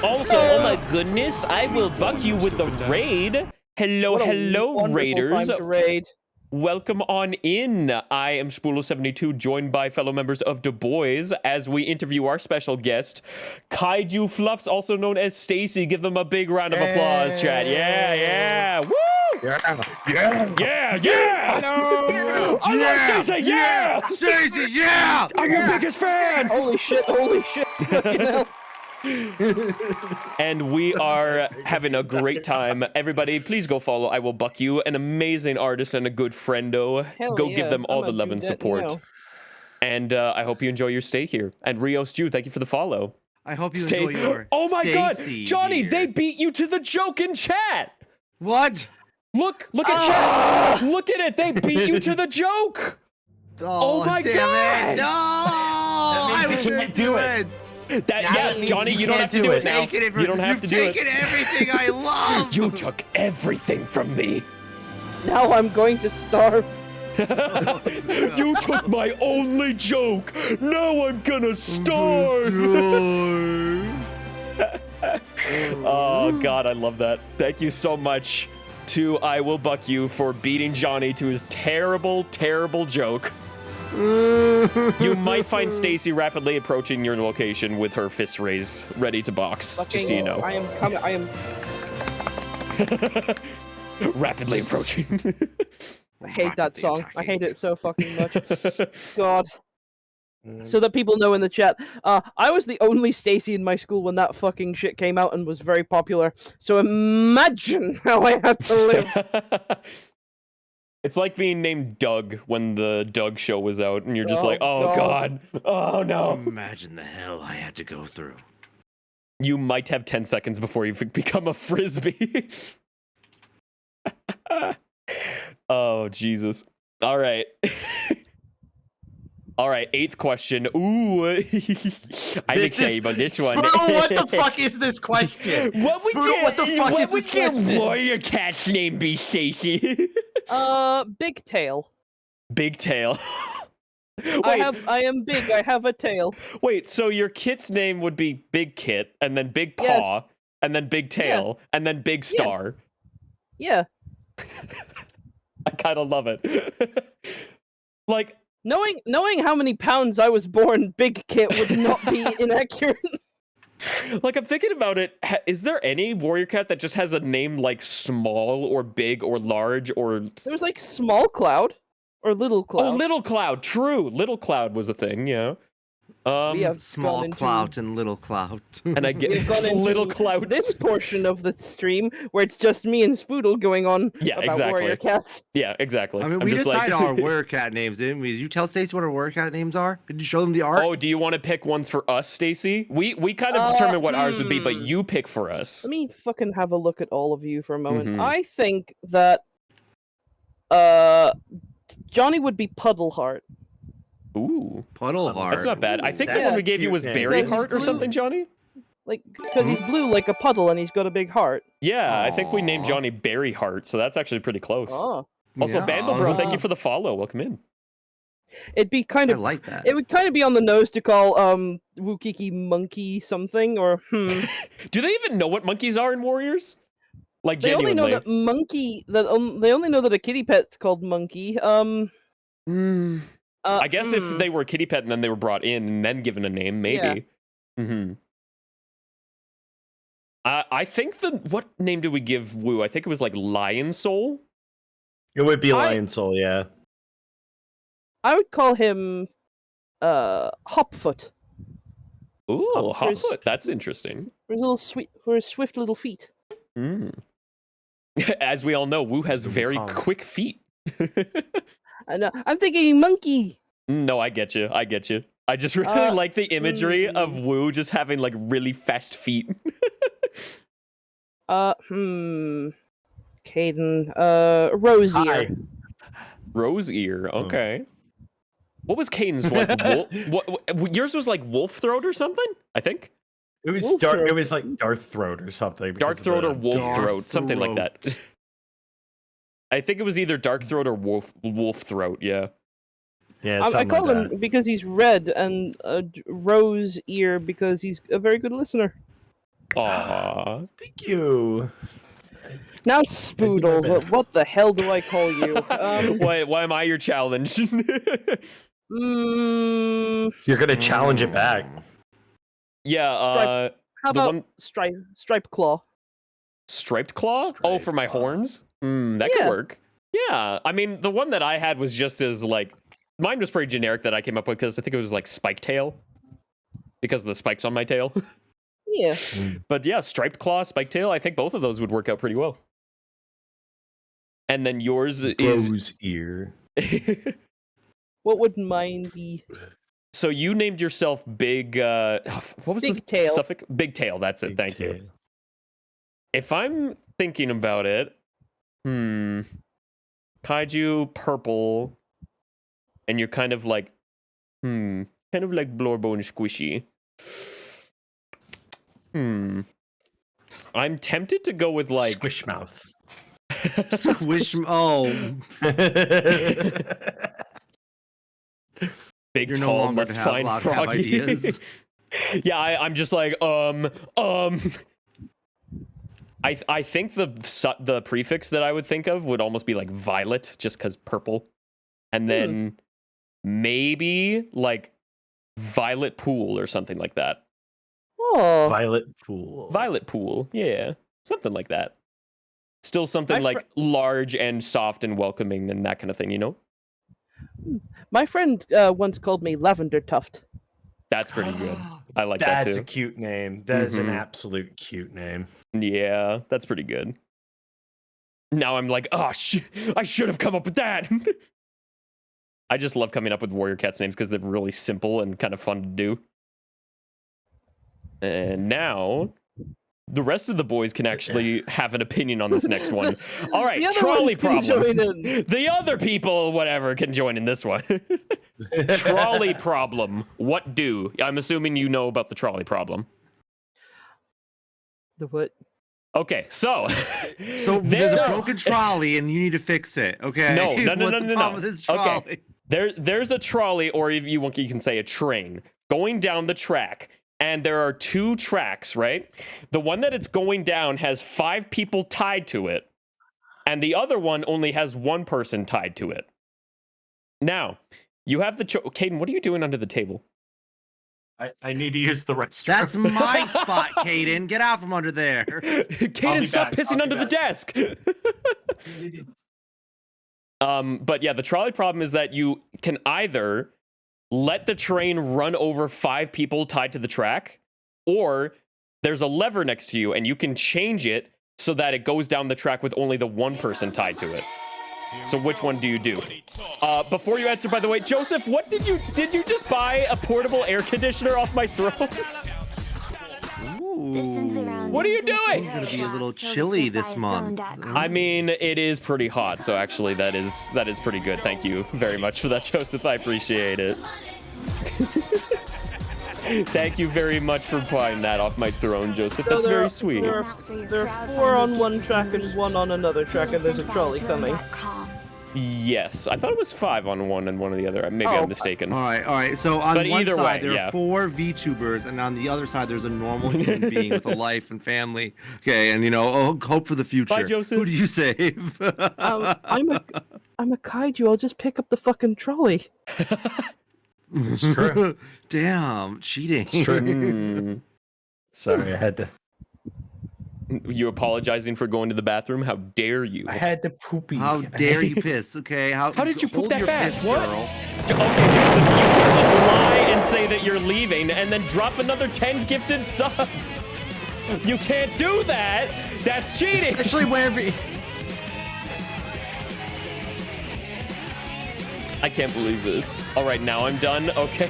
oh my goodness, I will buck you with the raid. Hello, hello, raiders. Raid. Welcome on in. I am Spoolo72, joined by fellow members of Du Bois as we interview our special guest, Kaiju Fluffs, also known as Stacy. Give them a big round of applause, chat. Yeah, yeah. Woo! Yeah. Hello! Stacy, yeah! Stacy, yeah! I'm your biggest fan! Holy shit, fucking hell. And we are having a great time. Everybody, please go follow I Will Buck You, an amazing artist and a good friendo. Hell Go yeah, give them all I'ma the love do and that support. now. And I hope you enjoy your stay here. And Rios Jew, thank you for the follow. I hope you Stay- enjoy your Oh my god, Stacy Johnny, here. they beat you to the joke in chat. What? Look at chat. Look at it. They beat you to the joke. Oh, my damn God. It. No! That means you can't do it. Yeah, means Johnny, you you don't can't have to do do it. it now. Taking it from- You don't have to do You've taken it. everything I love. You took everything from me. Now I'm going to starve. You took my only joke. Now I'm gonna starve. Oh god, I love that. Thank you so much to I Will Buck You for beating Johnny to his terrible, terrible joke. You might find Stacy rapidly approaching your location with her fist raised, ready to box. Just so you know. I am coming. I am. Rapidly approaching. I hate that Rapidly song. I attacking. hate it so fucking much. God. So that people know in the chat, I was the only Stacy in my school when that fucking shit came out and was very popular. So imagine how I had to live. It's like being named Doug when the Doug show was out, and you're just Oh, like, oh god, oh no. Imagine the hell I had to go through. You might have 10 seconds before you become a frisbee. Oh, Jesus. All right. All right, 8th question. Ooh. I'm excited about this one. Spoodle, what the fuck is this question? What would Spoodle, what the fuck is would this your question? warrior cat's name be, Stacy? Big Tail. Big Tail. I am big. I have a tail. Wait, so your kit's name would be Big Kit, and then Big Yes. Paw, and then Big Tail, and then Big Star. Yeah. I kind of love it. Like, Knowing how many pounds I was born, Big Kit would not be inaccurate. I'm thinking about it. Is there any warrior cat that just has a name like Small or Big or Large or? There was like Small Cloud or Little Cloud. Oh, Little Cloud. True, Little Cloud was a thing. Yeah. We have Small gone into- clout and little clout. And I get We've gone Little into Clouds. this portion of the stream where it's just me and Spoodle going on Yeah, about exactly. warrior cats. Yeah, exactly. I mean, I'm we just decided like, our warrior cat names, didn't we? Did you tell Stacey what our warrior cat names are? Did you show them the art? Oh, do you want to pick ones for us, Stacy? We kind of determine what ours would be, but you pick for us. Let me fucking have a look at all of you for a moment. Mhm. I think that Johnny would be Puddle Heart. Ooh, Puddle heart. that's not bad. I think the That's one we a gave you cute was name. Berry Because he's Heart or blue. something, Johnny. Like, because he's blue like a puddle and he's got a big heart. Yeah, I think we named Aw. Johnny Berry Heart, so that's actually pretty close. Oh. Also, Yeah. Bandle Bro, thank you for the follow. Welcome in. It'd be kind I of like that. it would kind of be on the nose to call Wukiki Monkey something or Do they even know what monkeys are in Warriors? Like They only genuinely. know that monkey they only know that a kitty pet's called Monkey. I guess if they were a kitty pet and then they were brought in and then given a name, maybe. Mm-hmm. I think what name did we give Wu? I think it was like Lion Soul. It would be Lion Soul, yeah. I would call him Hopfoot Ooh, Hopfoot. Hopfoot. That's interesting. for his swift little feet. Mm. As we all know, Wu has Some very calm. quick feet. And I'm thinking monkey. No, I get you. I just really like the imagery of hmm. Wu just having like really fast feet. Caden, Rosier. Hi. Rose ear. Okay. What was Caden's like? Yours was like wolf throat or something? I think It was Wolf dark. throat. It was like Darth Throat or something. dark because of throat the- or wolf Dark throat, something like that. throat. I think it was either dark throat or wolf throat. Yeah. Yeah, I something call like him because he's red and Rose ear because he's a very good listener. Aw. that. Thank you. Now, better. Spoodle, what the hell do I call you? Why am I your challenge? You're gonna challenge it back. Yeah. Stripe. How the about one- Stripe Claw? Striped claw? Oh, for my Striped claw. horns? That could Yeah. work. Yeah. I mean, the one that I had was just as like mine was pretty generic that I came up with because I think it was like spike tail because of the spikes on my tail. Yeah. But yeah, striped claw, spike tail. I think both of those would work out pretty well. And then yours is Rose ear. What would mine be? so you named yourself Big. What was the Big Tail. suffix? Big Tail. That's it. Big Thank you. tail. If I'm thinking about it, kaiju purple, and you're kind of like, kind of like Blorbone squishy. I'm tempted to go with like Squish mouth. Squish. Oh, big You're no tall longer must to have find allowed to have froggy. ideas. Yeah, I'm just like I think the prefix that I would think of would almost be like violet, just because purple, and then maybe like violet pool or something like that. Oh, Violet pool. Violet pool, yeah, something like that. Still something My like large and soft and welcoming and that kind of thing, you know? my friend once called me Lavender Tuft. That's pretty good. I like that That's too. a cute name. That is an Mhm. absolute cute name. Yeah, that's pretty good. Now I'm like, oh, I should have come up with that. I just love coming up with warrior cats names because they're really simple and kind of fun to do. And now the rest of the boys can actually have an opinion on this next one. All right, The other trolley ones can problem. join in. The other people, whatever, can join in this one. Trolley problem. What do? I'm assuming you know about the trolley problem. The what? Okay, so so there's there- a broken trolley and you need to fix it. Okay. No, no, no, What's no, the no, problem no. with this Okay. trolley? There's a trolley, or if you can say a train, going down the track, and there are 2 tracks, right? The one that it's going down has 5 people tied to it, and the other one only has 1 person tied to it. Now, you have the Caden, what are you doing under the table? I need to use the restroom. That's my spot, Caden. Get out from under there. Caden, stop pissing under the desk. But yeah, the trolley problem is that you can either let the train run over 5 people tied to the track, or there's a lever next to you and you can change it so that it goes down the track with only the 1 person tied to it. So which one do you do? Before you answer, by the way, Joseph, what did you just buy a portable air conditioner off my throne? What are you doing? It's gonna be a little chilly this month. I mean, it is pretty hot, so actually that is pretty good. Thank you very much for that, Joseph. I appreciate it. Thank you very much for buying that off my throne, Joseph. That's very sweet. There are 4 on one track and 1 on another track, and there's a trolley coming. Yes, I thought it was 5 on one and 1 on the other. Maybe I'm mistaken. All right. So on But one either side way, there yeah. are 4 VTubers, and on the other side there's a normal human being with a life and family. Okay, and hope for the future. Bye, Joseph. Who do you save? I'm a kaiju. I'll just pick up the fucking trolley. It's true. Damn, cheating. It's true. Sorry, I had to. You apologizing for going to the bathroom? How dare you? I had to poopy. How dare you piss? Okay, how did you poop hold that your fast? piss, What? girl. Okay, Joseph, you can just lie and say that you're leaving and then drop another 10 gifted subs. You can't do that. That's cheating. Especially whenever. I can't believe this. All right, now I'm done. Okay.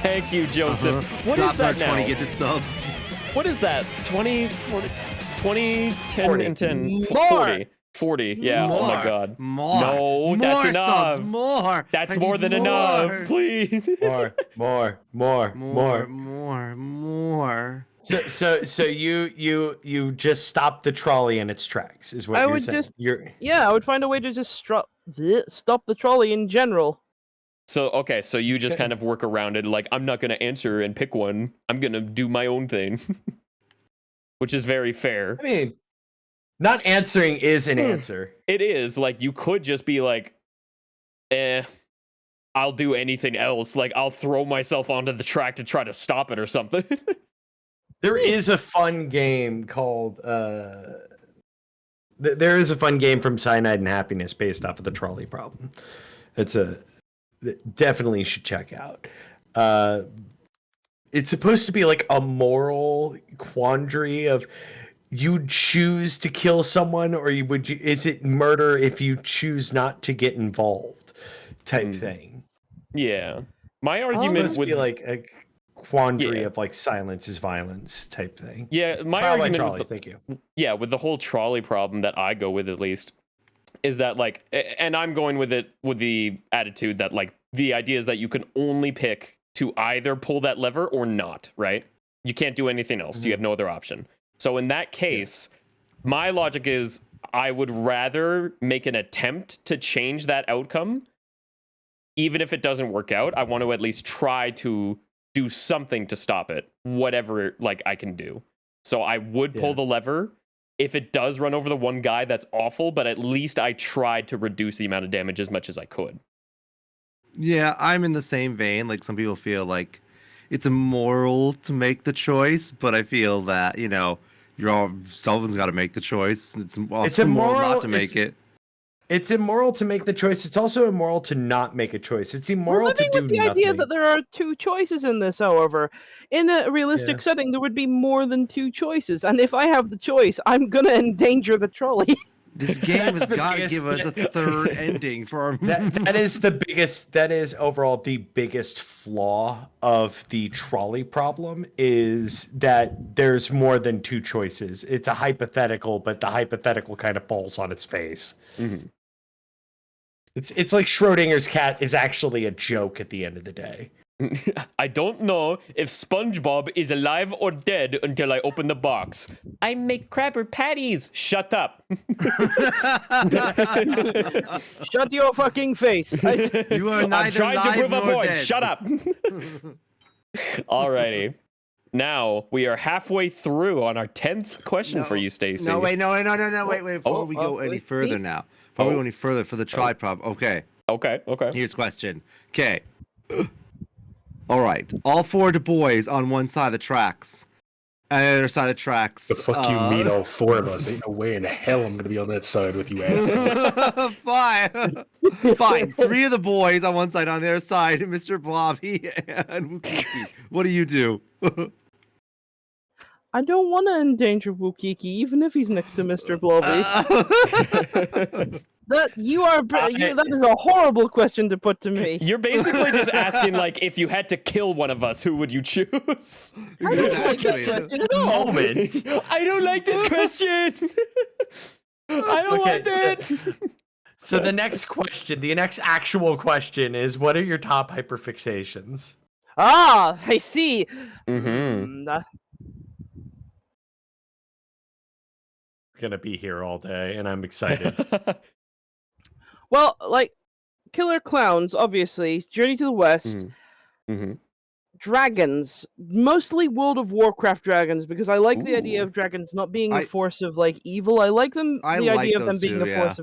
Thank you, Joseph. What Drop is that another now? 20 gifted subs. What is that? 20, 40, 20, 10, 40. and 10. More. 40. 40. Yeah, oh my More. god. More. No, that's More enough. Subs, more. That's I more need than more. enough. Please. More. So you just stop the trolley in its tracks, is what I you're would saying. just- You're Yeah, I would find a way to just stop the trolley in general. So you just kind of work around it. Like, I'm not going to answer and pick one. I'm going to do my own thing. Which is very fair. I mean, not answering is an answer. It is. Like, you could just be like, I'll do anything else. Like, I'll throw myself onto the track to try to stop it or something. There is a fun game called there is a fun game from Cyanide and Happiness based off of the trolley problem. Definitely should check out. It's supposed to be like a moral quandary of you choose to kill someone, or is it murder if you choose not to get involved type thing. Yeah. My It's argument supposed to with be like a quandary Yeah. of like silence is violence type thing. Yeah, my Trial by argument trolley, with thank you. yeah, with the whole trolley problem that I go with at least is that like, and I'm going with it with the attitude that like the idea is that you can only pick to either pull that lever or not, right? You can't do anything else. You have no other option. So in that case, my logic is I would rather make an attempt to change that outcome. Even if it doesn't work out, I want to at least try to do something to stop it, whatever like I can do. So I would pull the lever. If it does run over the one guy, that's awful, but at least I tried to reduce the amount of damage as much as I could. Yeah, I'm in the same vein. Like some people feel like it's immoral to make the choice, but I feel that someone's got to make the choice. It's also immoral not to make it. It's immoral to make the choice. It's also immoral to not make a choice. It's immoral We're to living do with the nothing. idea that there are 2 choices in this, however. In a realistic setting, there would be more than 2 choices. And if I have the choice, I'm going to endanger the trolley. This game has the got to biggest- give us a third ending for our. That is overall the biggest flaw of the trolley problem is that there's more than 2 choices. It's a hypothetical, but the hypothetical kind of falls on its face. Mm-hmm. It's like Schrodinger's cat is actually a joke at the end of the day. I don't know if SpongeBob is alive or dead until I open the box. I make Crabber patties. Shut up. Shut your fucking face. You are I'm neither trying to live prove a nor point. dead. Shut up. Alrighty. Now we are halfway through on our 10th question for you, Stacy. No, wait. Before we go any further now. Before we go any further for the try prop. Okay. Okay. Here's question. Okay. All right. All 4 of the boys on one side of the tracks. And the other side of the tracks. The fuck you mean all 4 of us? Ain't no way in hell I'm gonna be on that side with you, asshole. Fine. 3 of the boys on one side, on the other side, Mr. Blobby and Wukiki. What do you do? I don't want to endanger Wukiki, even if he's next to Mr. Blobby. That is a horrible question to put to me. You're basically just asking, like, if you had to kill one of us, who would you choose? I don't like that question at all. Moment. I don't like this question. I don't want it. So the next question, the next actual question is, what are your top hyperfixations? Ah, I see. Mm-hmm. Gonna be here all day, and I'm excited. Well, like, Killer Clowns, obviously, Journey to the West, Mm-hmm. dragons, mostly World of Warcraft dragons, because I like the idea Ooh. of dragons not being a force of, like, evil. I like the I idea of them those being too, a force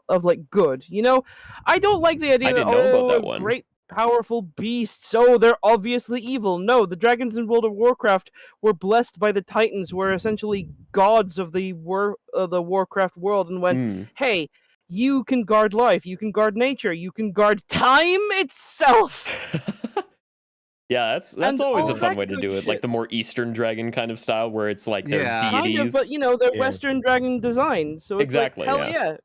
of like, good, you know? I don't like the idea didn't that, know about that one. great, powerful beasts, they're obviously evil. No, the dragons in World of Warcraft were blessed by the Titans, were essentially gods of the Warcraft world, and went, hey, you can guard life, you can guard nature, you can guard time itself. Yeah, that's And always a all fun that way to good do it, like shit. the more Eastern dragon kind of style, where it's like they're Yeah. Kind deities. of, but they're Yeah. Western dragon design, so it's Exactly, like, hell yeah. yeah,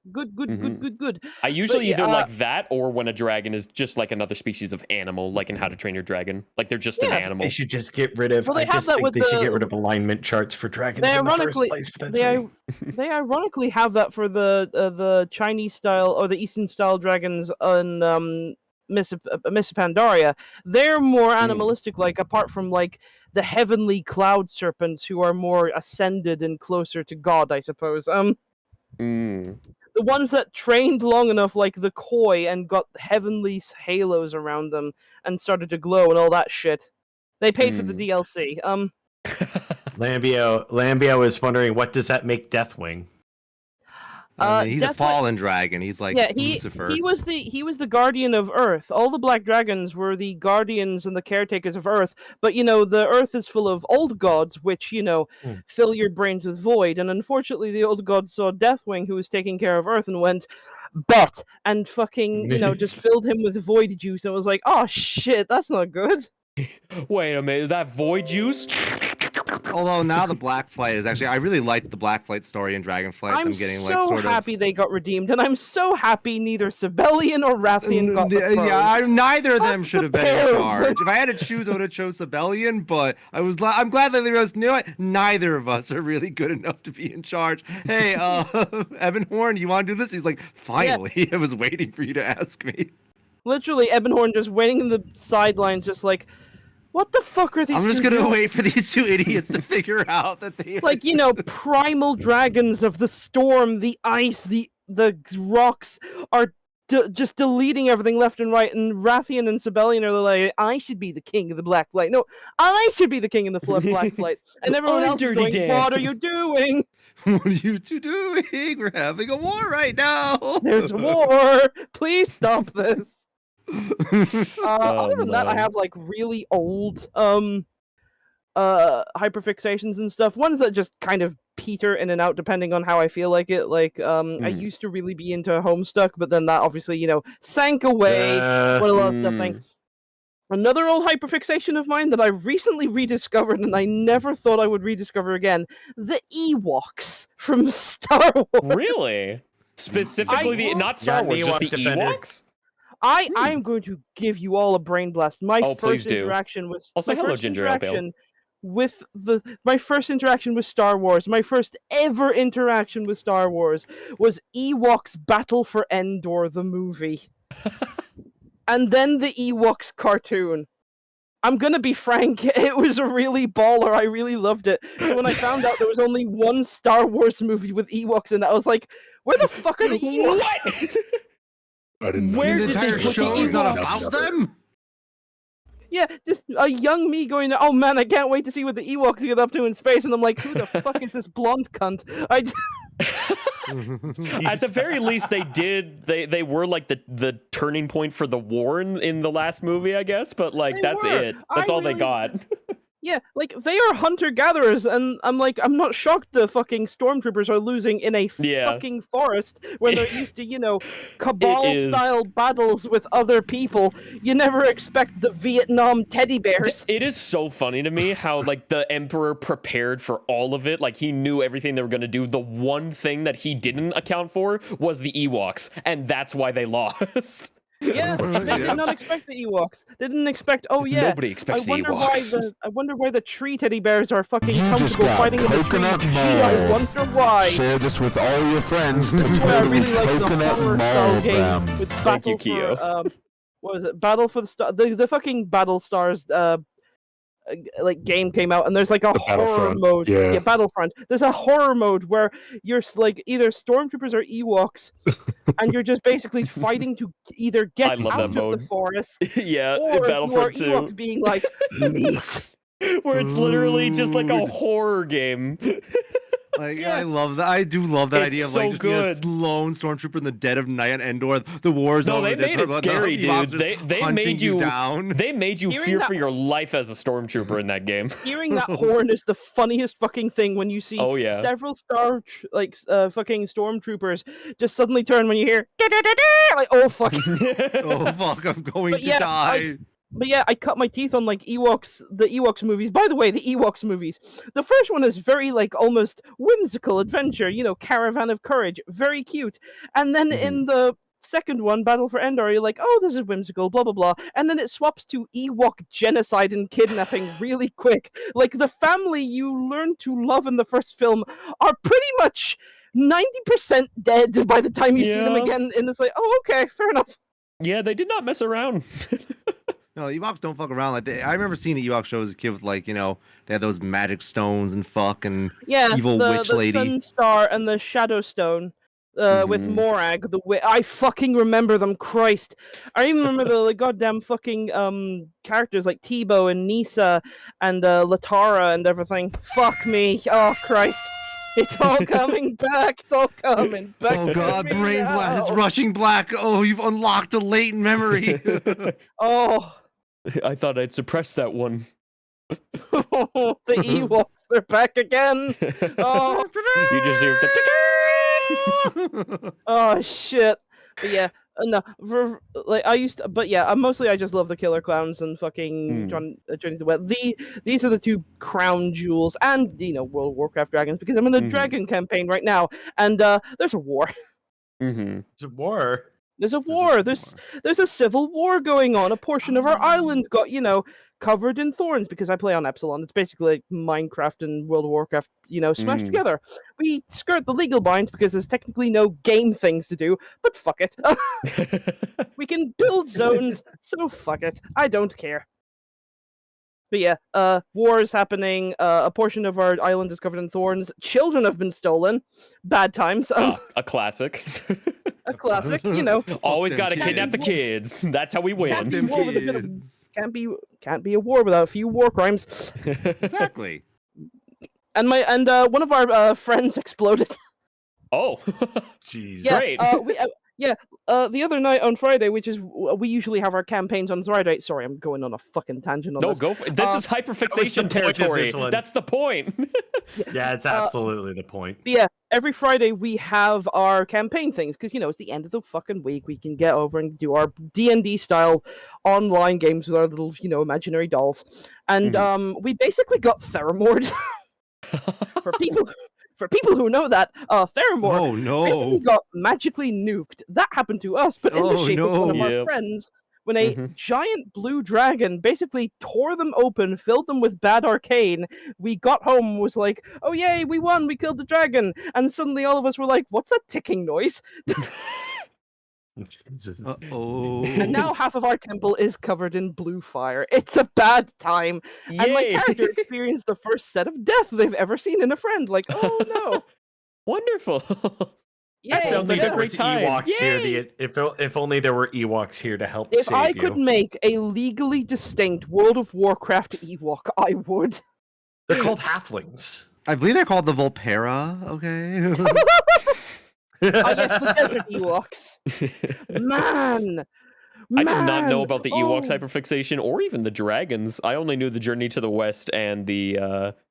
good. I usually yeah, either like that or when a dragon is just like another species of animal, like in How to Train Your Dragon. Like they're just an Yeah. animal. They should just get rid of. Well, they I have just that think with they should get the- rid of alignment charts for dragons They in the first ironically, place. But that's me. they ironically have that for the Chinese style or the Eastern style dragons on Miss Pandaria. They're more animalistic, like apart from like the heavenly cloud serpents, who are more ascended and closer to God, I suppose. Mm. The ones that trained long enough, like the koi, and got heavenly halos around them and started to glow and all that shit. They paid for the DLC. Lambio is wondering, what does that make Deathwing? I mean, he's a Deathwing- fallen dragon. He's like Lucifer. he was the guardian of Earth. All the black dragons were the guardians and the caretakers of Earth. But the Earth is full of old gods, which fill your brains with void. And unfortunately, the old gods saw Deathwing, who was taking care of Earth, and went, bet, and fucking just filled him with void juice. And it was like, oh shit, that's not good. Wait a minute, that void juice? Although now the Blackflight is actually, I really liked the Blackflight story in Dragonflight. I'm getting so like sort happy they got redeemed, and I'm so happy neither Sibelian or Rathian got the throne. Neither of them should have been pair in of charge. If I had to choose, I would have chose Sibelian, but I'm glad that they realized, neither of us are really good enough to be in charge. Hey, Evan Horn, you want to do this? He's like, finally, I was waiting for you to ask me. Literally, Ebonhorn just waiting in the sidelines, just like, what the fuck are these? I'm just two gonna doing? wait for these 2 idiots to figure out that they Like, primal dragons of the storm, the ice, the rocks are just deleting everything left and right, and Rathian and Sibelian are like, I should be the king of the Black Flight. No, I should be the king of the Black Flight. And everyone I'm else is Dirty going, Dan. what are you doing? What are you two doing? We're having a war right now. There's a war. Please stop this. Oh, Other than that, I no. have like really old hyperfixations and stuff. Ones that just kind of peter in and out depending on how I feel like it. Like I used to really be into Homestuck, but then that obviously sank away. What a lot of stuff thing. Another old hyperfixation of mine that I recently rediscovered and I never thought I would rediscover again: the Ewoks from Star Wars. Really? Specifically, not Star Yeah, Wars, just the Ewok Defender. Ewoks? I'm going to give you all a brain blast. My Oh, please first do. interaction was I'll say my hello, first Ginger Ale Pale. interaction with my first interaction with Star Wars. My first ever interaction with Star Wars was Ewoks Battle for Endor, the movie, and then the Ewoks cartoon. I'm gonna be frank, it was a really baller. I really loved it. So when I found out there was only one Star Wars movie with Ewoks in it, I was like, where the fuck are the Ewoks? What? I didn't know. Where The did they entire put the show is not Ewoks? about them. Yeah, just a young me going, oh man, I can't wait to see what the Ewoks get up to in space. And I'm like, who the fuck is this blonde cunt? At the very least, they were like the turning point for the war in the last movie, I guess. But like They that's were. it. That's all they got. Yeah, like they are hunter-gatherers, and I'm like, I'm not shocked the fucking stormtroopers are losing in a Yeah. fucking forest when they're used to, cabal-style is- battles with other people. You never expect the Vietnam teddy bears. It is so funny to me how like the Emperor prepared for all of it. Like he knew everything they were gonna do. The one thing that he didn't account for was the Ewoks, and that's why they lost. Yeah, they did not expect the Ewoks. They didn't expect. Oh yeah, Nobody expects the Ewoks. I wonder why the tree teddy bears are fucking You just comfortable got fighting in the trees. Coconut Gee, I Mall. wonder why. Share this with all your friends to That's why I totally really like the coconut horror mall style game them. with Thank Battle you, Keo. for what was it? Battle for the Star. The fucking Battle Stars like game came out, and there's like a The horror Battlefront, mode. yeah. Battlefront. There's a horror mode where you're like either stormtroopers or Ewoks, and you're just basically fighting to either I get love out that of mode. the forest, Yeah, or in you are Battlefront 2. Ewoks being like meat. Where it's literally just like a Food. horror game. Like Yeah. I love that. I do love that It's idea of so like just being a good. lone stormtrooper in the dead of night on Endor. The war's No, over. they that's made her, it but scary, the Ewoks dude. are They hunting made you down. They made you Hearing fear that- for your life as a stormtrooper in that game. Hearing that horn is the funniest fucking thing when you see Oh, yeah. several fucking stormtroopers just suddenly turn when you hear like oh fuck. Oh fuck! I'm going But to yeah, die. But yeah, I cut my teeth on like the Ewoks movies. By the way, the Ewoks movies. The first one is very like almost whimsical adventure, Caravan of Courage, very cute. And then in the second one, Battle for Endor, you're like, oh, this is whimsical, blah blah blah. And then it swaps to Ewok genocide and kidnapping really quick. Like the family you learn to love in the first film are pretty much 90% dead by the time you see them Yeah. again. And it's like, oh, okay, fair enough. Yeah, they did not mess around. No, Ewoks don't fuck around. Like I remember seeing the Ewok show as a kid with like they had those magic stones and fuck and Yeah, evil the witch lady. Sun Star and the Shadow Stone. With Mhm. Morag, I fucking remember them. Christ, I even remember the like, goddamn fucking characters like Tebow and Nisa and Latara and everything. Fuck me. Oh Christ, it's all coming back. It's all coming back. Oh to god, me brain blast, it's now. rushing black. Oh, you've unlocked a latent memory. Oh, I thought I'd suppress that one. the Ewoks, they're back again. Oh, You just hear oh shit. But yeah, no, mostly I just love the Killer Clowns and fucking Journey to the West. These are the two crown jewels, and World of Warcraft dragons because I'm in a dragon campaign right now, and there's a war. It's a war. There's a war. There's a civil war going on. A portion of our island got covered in thorns because I play on Epsilon. It's basically like Minecraft and World of Warcraft, smashed together. We skirt the legal binds because there's technically no game things to do, but fuck it. We can build zones, so fuck it. I don't care. But yeah, war is happening. A portion of our island is covered in thorns. Children have been stolen. Bad times. a classic. A classic, Always them got to kidnap the kids. That's how we win. Them War with a bit of- kids. Can't be a war without a few war crimes. Exactly. And one of our friends exploded. Oh, Jeez. Yeah, Great. The other night on Friday, which is we usually have our campaigns on Friday. Sorry, I'm going on a fucking tangent on no, this. go for it. This is hyperfixation the point of territory. this one. That's the point. Yeah, it's absolutely the point. But yeah, every Friday we have our campaign things because it's the end of the fucking week. We can get over and do our D&D style online games with our little imaginary dolls, and we basically got Theramord. For people who know that, Theramord Oh no. basically got magically nuked. That happened to us, but in the Oh, shape of one of no. our Yep. friends. When a giant blue dragon basically tore them open, filled them with bad arcane, we got home and was like, oh yay, we won, we killed the dragon. And suddenly all of us were like, what's that ticking noise? Jesus. Oh. And now half of our temple is covered in blue fire. It's a bad time. And my Yay. character experienced the first set of death they've ever seen in a friend. Like, oh no. Wonderful. Yay, That sounds like yeah. a great time. Ewoks here. Yay. If only there were Ewoks here to help If save I you. could make a legally distinct World of Warcraft Ewok, I would. They're called halflings. I believe they're called the Volpera. Okay. Ah, yes, the desert Ewoks. Man. I did not know Man! about the Ewok Oh, hyperfixation or even the dragons. I only knew the Journey to the West and the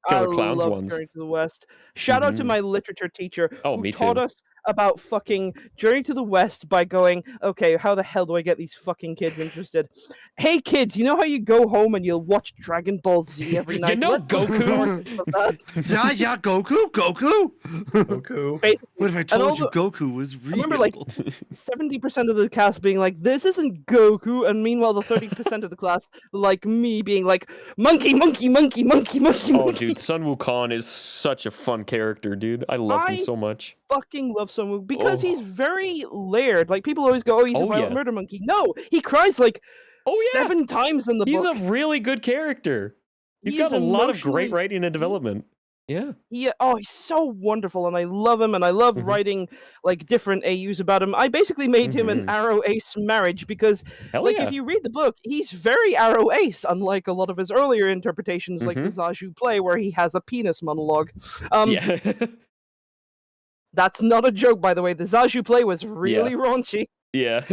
Killer I Clowns love ones. Journey to the West. Shout out to Mhm. my literature teacher Oh, who me taught too. us about fucking Journey to the West by going, okay, how the hell do I get these fucking kids interested? Hey kids, you know how you go home and you'll watch Dragon Ball Z every You night? know Let's look Goku? north of that. yeah, Goku. Goku. Basically, What if I and told you also- Goku was real? I remember like 70% of the cast being like, this isn't Goku, and meanwhile the 30% of the class, like me, being like, monkey, monkey, monkey, monkey, monkey, Oh, monkey. dude, Sun Wukong is such a fun character, dude. I love him I so much. Fucking love Sun Wukong because he's Oh. very layered. Like people always go, "Oh, he's a Oh, violent yeah. murder monkey." No, he cries like Oh yeah, 7 times in the he's book. a really good character. He's He got is a lot of great emotionally writing and deep. development. Yeah. He's so wonderful, and I love him, and I love Mhm. writing like different AUs about him. I basically made him an Mhm. Arrow Ace marriage because, Hell like, yeah. if you read the book, he's very Arrow Ace, unlike a lot of his earlier interpretations, like the Mhm. Zaju play, where he has a penis monologue. Yeah. That's not a joke, by the way. The Zaju play was really raunchy. Yeah.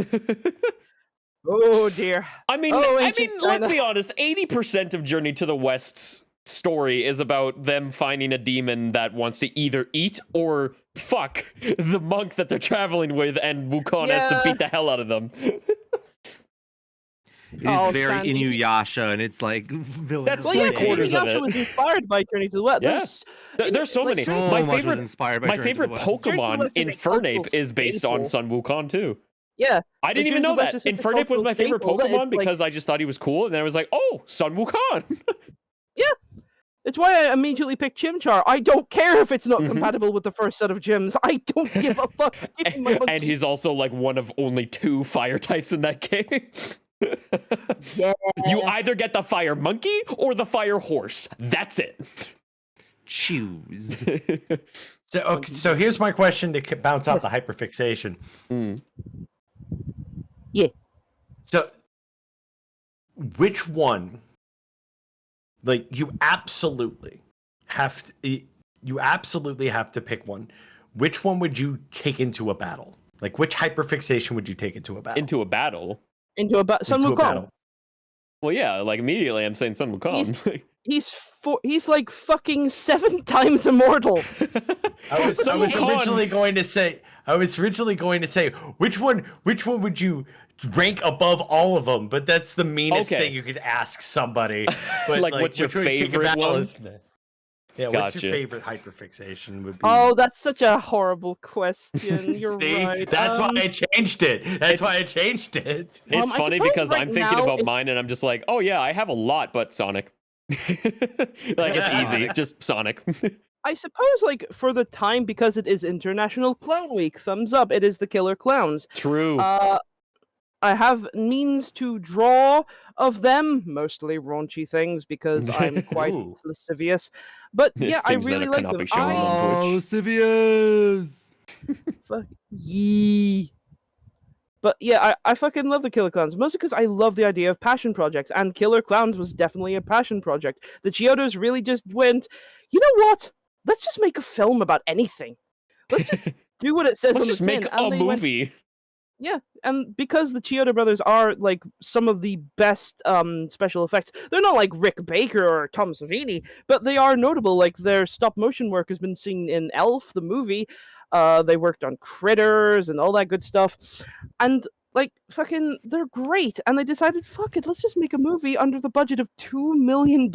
Oh dear. I mean, Oh, let's ancient China. be honest. 80% of Journey to the West's story is about them finding a demon that wants to either eat or fuck the monk that they're traveling with, and Wukong has to Yeah. beat the hell out of them. It is Oh, very Sandy. Inuyasha, and it's like villain. That's Well, three yeah, quarters of Inuyasha it. was inspired by Journey to the West. Yeah. There's so like, many. So My much was favorite, inspired by my Journey to the favorite West. Journey to the Pokemon, West is a Infernape, cultural is based on staple. Sun Wukong too. Yeah. I didn't Like, even Journey know to the West that. is such a Infernape was cultural my favorite staple that Pokemon it's like- because I just thought he was cool, and then I was like, oh, Sun Wukong. It's why I immediately picked Chimchar. I don't care if it's not Mhm. compatible with the first set of gyms. I don't give a fuck. Give me my monkey. And he's also like one of only 2 fire types in that game. Yeah. You either get the fire monkey or the fire horse. That's it. Choose. So here's my question to bounce off the hyperfixation. Mm. Yeah. So, which one? Like you absolutely have to pick one. Which one would you take into a battle? Like which hyperfixation would you take into a battle? Into a battle. Into a Sun Into a Wukong. battle. Well, yeah, like immediately I'm saying Sun Wukong. He's like fucking 7 times immortal. I was Sun Wukong- originally going to say which one would you rank above all of them? But that's the meanest Okay. thing you could ask somebody. But Like, what's your which one would you take a favorite battle one? is- Yeah, what's Gotcha. your favorite hyperfixation would be? Oh, that's such a horrible question. You're See? right. That's why I changed it. That's why I changed it. It's I funny suppose because right I'm thinking now about it- mine and I'm just like, oh yeah, I have a lot, but Sonic. Like it's easy, just Sonic. I suppose, like, for the time, because it is International Clown Week, thumbs up, it is the Killer Clowns. True. I have means to draw of them, mostly raunchy things, because I'm quite Ooh. lascivious. But yeah, I Things that really are like cannot them. be shown on Oh, Twitch. lascivious. Fuck yee. But yeah, I fucking love the Killer Clowns, mostly because I love the idea of passion projects, and Killer Clowns was definitely a passion project. The Chiodos really just went, you know what? Let's just make a film about anything. Let's just do what it says Let's on the just make tin. a And they went, movie. yeah, and because the Chiodo brothers are like some of the best special effects, they're not like Rick Baker or Tom Savini, but they are notable. Like their stop motion work has been seen in Elf, the movie. They worked on Critters and all that good stuff, and like fucking, they're great. And they decided, fuck it, let's just make a movie under the budget of $2 million,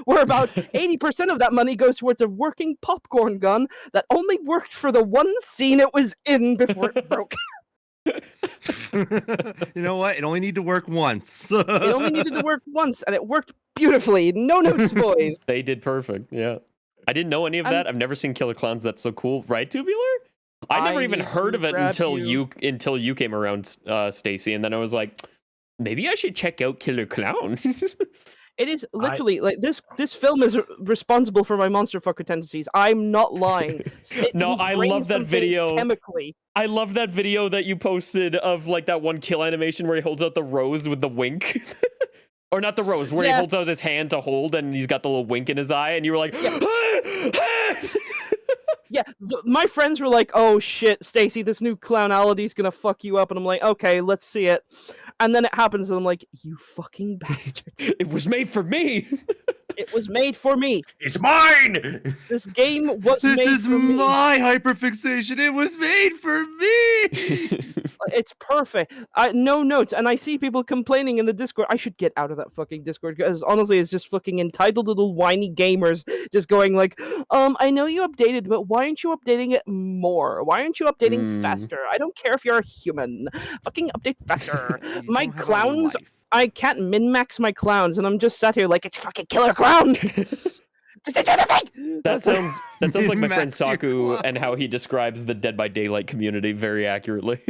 where about 80% of that money goes towards a working popcorn gun that only worked for the one scene it was in before it broke. You know what? It only need to work once. It only needed to work once, and it worked beautifully. No notes, boys. They did perfect. Yeah. I didn't know any of And- that. I've never seen Killer Clowns. That's so cool. Right, Tubular? I never I even need heard to of it grab until you came around, Stacy, and then I was like, maybe I should check out Killer Clown. It is literally like this film is responsible for my monster fucker tendencies. I'm not lying. It No, will I bring love that something video. chemically. I love that video that you posted of like that one kill animation where he holds out the rose with the wink. Or not the rose, where he holds out his hand to hold and he's got the little wink in his eye, and you were like, Yeah, my friends were like, "Oh shit, Stacy, this new clownality's gonna fuck you up," and I'm like, "Okay, let's see it." And then it happens, and I'm like, "You fucking bastard! It was made for me." It was made for me. It's mine. This game was This made is for me. my hyperfixation. It was made for me. It's perfect. No notes, and I see people complaining in the Discord. I should get out of that fucking Discord because honestly, it's just fucking entitled little whiny gamers just going like, I know you updated, but why aren't you updating it more? Why aren't you updating faster? I don't care if you're a human. Fucking update faster. You My don't have a clowns, life. I can't min-max my clowns, and I'm just sat here like, it's fucking Killer Clown. That sounds like my friend Max your Saku clown. and how he describes the Dead by Daylight community very accurately.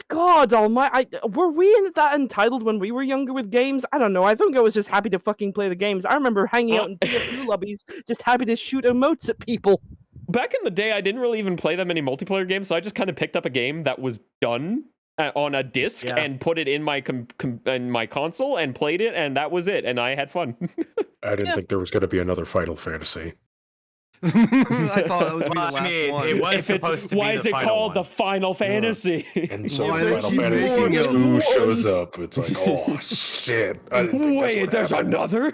God almighty, were we that entitled when we were younger with games? I don't know. I think I was just happy to fucking play the games. I remember hanging out in TFU lobbies, just happy to shoot emotes at people. Back in the day, I didn't really even play that many multiplayer games, so I just kind of picked up a game that was done on a disc and put it in my in my console and played it, and that was it, and I had fun. I didn't think there was going to be another Final Fantasy. I thought that was Well, the I last mean, one. it was supposed to be why is the it final called one. the Final Fantasy? And so Why when would Final you Fantasy warn us? 2 shows up, it's like, oh, shit. I didn't think that's Wait, what there's happened. another?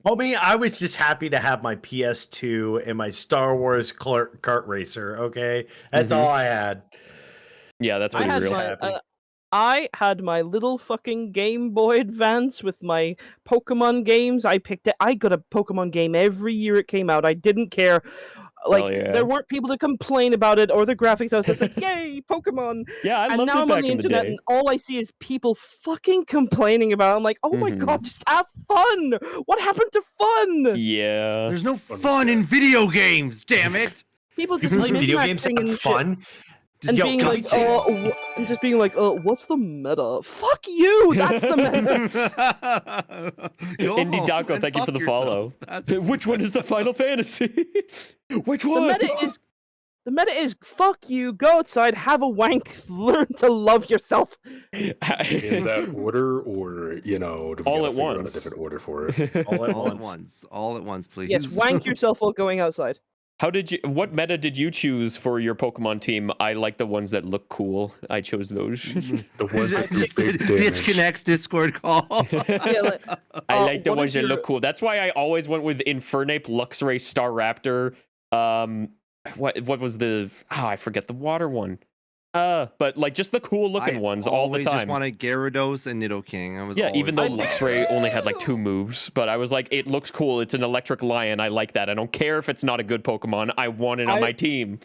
Homie, I was just happy to have my PS2 and my Star Wars kart racer. Okay, that's all I had. Yeah, that's I pretty had real. happy. I had my little fucking Game Boy Advance with my Pokemon games. I picked it. I got a Pokemon game every year it came out. I didn't care. Like, yeah. there weren't people to complain about it or the graphics. I was just like, yay, Pokemon. Yeah, I And loved now it I'm back on the in the internet day. and all I see is people fucking complaining about it. I'm like, oh my god, just have fun. What happened to fun? Yeah. There's no fun in video games. Damn it. People just Play video games min-maxing have and shit. fun. And Yo, being can like, we take- and just being like, what's the meta? Fuck you! That's the meta. Indie Daco, thank you for the follow. Which one is the Final Fantasy? Which one? The meta is fuck you, go outside, have a wank, learn to love yourself. In that order, or, you know, do we All gotta at figure out once. a different order for it? all at All at once. once. All at once, please. Yes, wank yourself while going outside. What meta did you choose for your Pokemon team? I like the ones that look cool. I chose those. The ones that do big damage. Disconnects Discord call. I like the what ones is that your- look cool. That's why I always went with Infernape, Luxray, Staraptor. What was the? Oh, I forget the water one. But like just the cool looking ones all the I just time. wanted Gyarados and Nidoking. I was Yeah, always even though like, Luxray only had like 2 moves, but I was like, it looks cool. It's an electric lion. I like that. I don't care if it's not a good Pokemon. I want it on my team.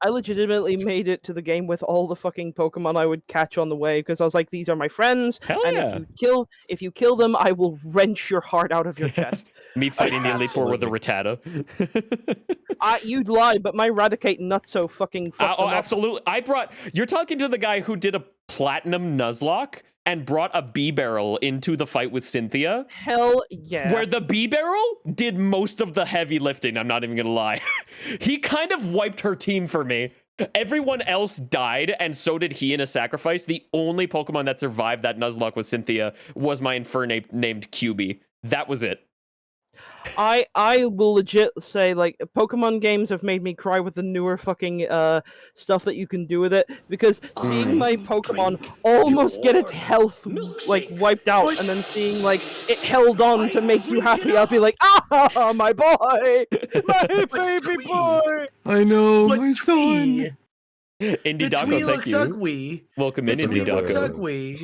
I legitimately made it to the game with all the fucking Pokemon I would catch on the way because I was like, these are my friends, Hell and yeah. if you kill them, I will wrench your heart out of your chest. Me fighting the Elite Four with a Rattata. You'd lie, but my Raticate nutso fucking fucked them up. Absolutely. You're talking to the guy who did a platinum Nuzlocke and brought a bee barrel into the fight with Cynthia. Hell yeah. Where the bee barrel did most of the heavy lifting, I'm not even gonna lie. He kind of wiped her team for me. Everyone else died, and so did he in a sacrifice. The only Pokemon that survived that Nuzlocke with Cynthia was my Infernape named QB. That was it. I will legit say, like, Pokemon games have made me cry with the newer fucking stuff that you can do with it, because seeing my Pokemon almost get its health, like, wiped out, and then seeing, like, it held on to make you happy, I'll be like, ah, my boy! My baby boy! I know, But my son. Twee, Indie the Daco, Twee thank looks you. ugly. Welcome in, The Indie Twee looks Daco. ugly.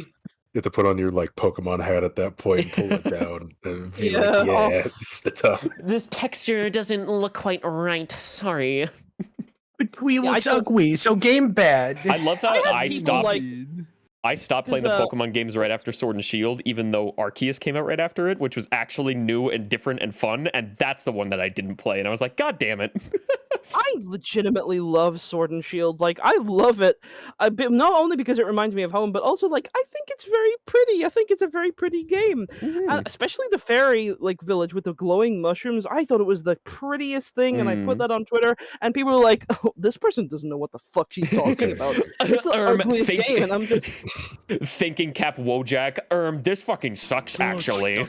You have to put on your like Pokemon hat at that point and pull it down and be Yeah, like, oh. yeah, it's the top. This texture doesn't look quite right. Sorry. But Twee Yeah, I looks don't- ugly, so game bad. I love how had I people stopped. like- I stopped playing the Because, Pokemon games right after Sword and Shield, even though Arceus came out right after it, which was actually new and different and fun, and that's the one that I didn't play. And I was like, God damn it. I legitimately love Sword and Shield. Like, I love it. Not only because it reminds me of home, but also like I think it's very pretty. I think it's a very pretty game, especially the fairy like village with the glowing mushrooms. I thought it was the prettiest thing, and I put that on Twitter, and people were like, "Oh, this person doesn't know what the fuck she's talking about. It's the ugliest game," and I'm just thinking Cap Wojak. This fucking sucks. Actually, Yeah,